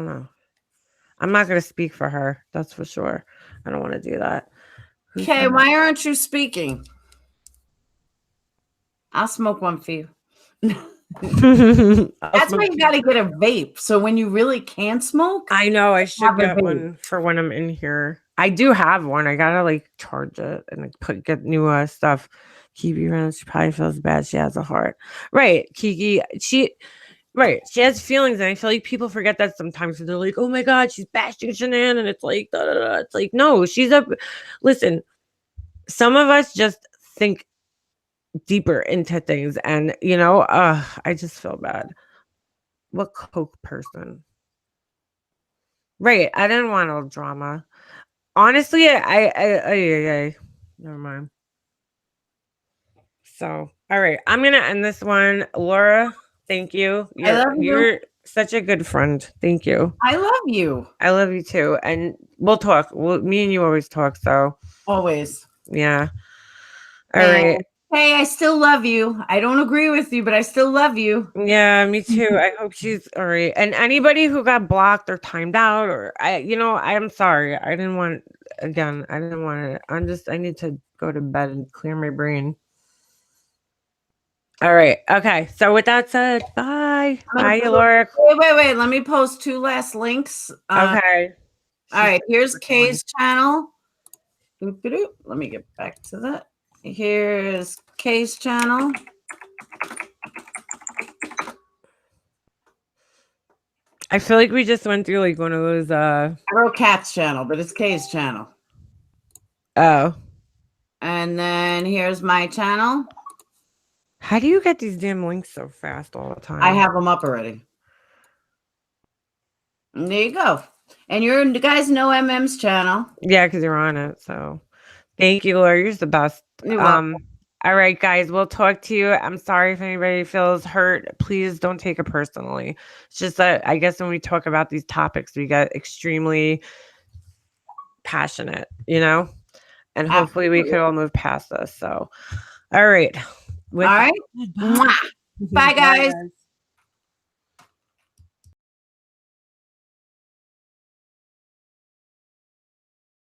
know. I'm not going to speak for her. That's for sure. I don't want to do that. Kay, why aren't you speaking? I'll smoke one for you. That's why you got to get a vape. So when you really can't smoke, I know I should get one for when I'm in here. I do have one. I gotta like charge it and like get new stuff. Kiki runs. She probably feels bad. She has a heart, right? Kiki, she has feelings, and I feel like people forget that sometimes. They're like, "Oh my God, she's bashing Shanann," and it's like, da, da, da. It's like, no, she's up. Listen, some of us just think deeper into things, and you know, I just feel bad. What coke person? Right, I didn't want all drama. Honestly, I never mind. So, all right, I'm gonna end this one. Laura, thank you. You're such a good friend. Thank you. I love you. I love you too, and we'll talk. Me and you always talk. So always, yeah. All right. Hey, I still love you. I don't agree with you, but I still love you. Yeah, me too. I hope she's all right. And anybody who got blocked or timed out, or I'm sorry. I didn't want it. I need to go to bed and clear my brain. All right. Okay. So with that said, bye. Bye, Laura. Wait. Let me post 2 last links. Okay. All right. Here's Kay's channel. Let me get back to that. Here's Kay's channel. I feel like we just went through like one of those I wrote Kat's channel, but it's Kay's channel. Oh. And then here's my channel. How do you get these damn links so fast all the time? I have them up already. And there you go. And you guys know MM's channel. Yeah, because you're on it. So thank you, Laura. You're the best. All right, guys, we'll talk to you. I'm sorry if anybody feels hurt. Please don't take it personally. It's just that I guess when we talk about these topics, we get extremely passionate, you know? And hopefully we could all move past this. So, all right. Bye, guys.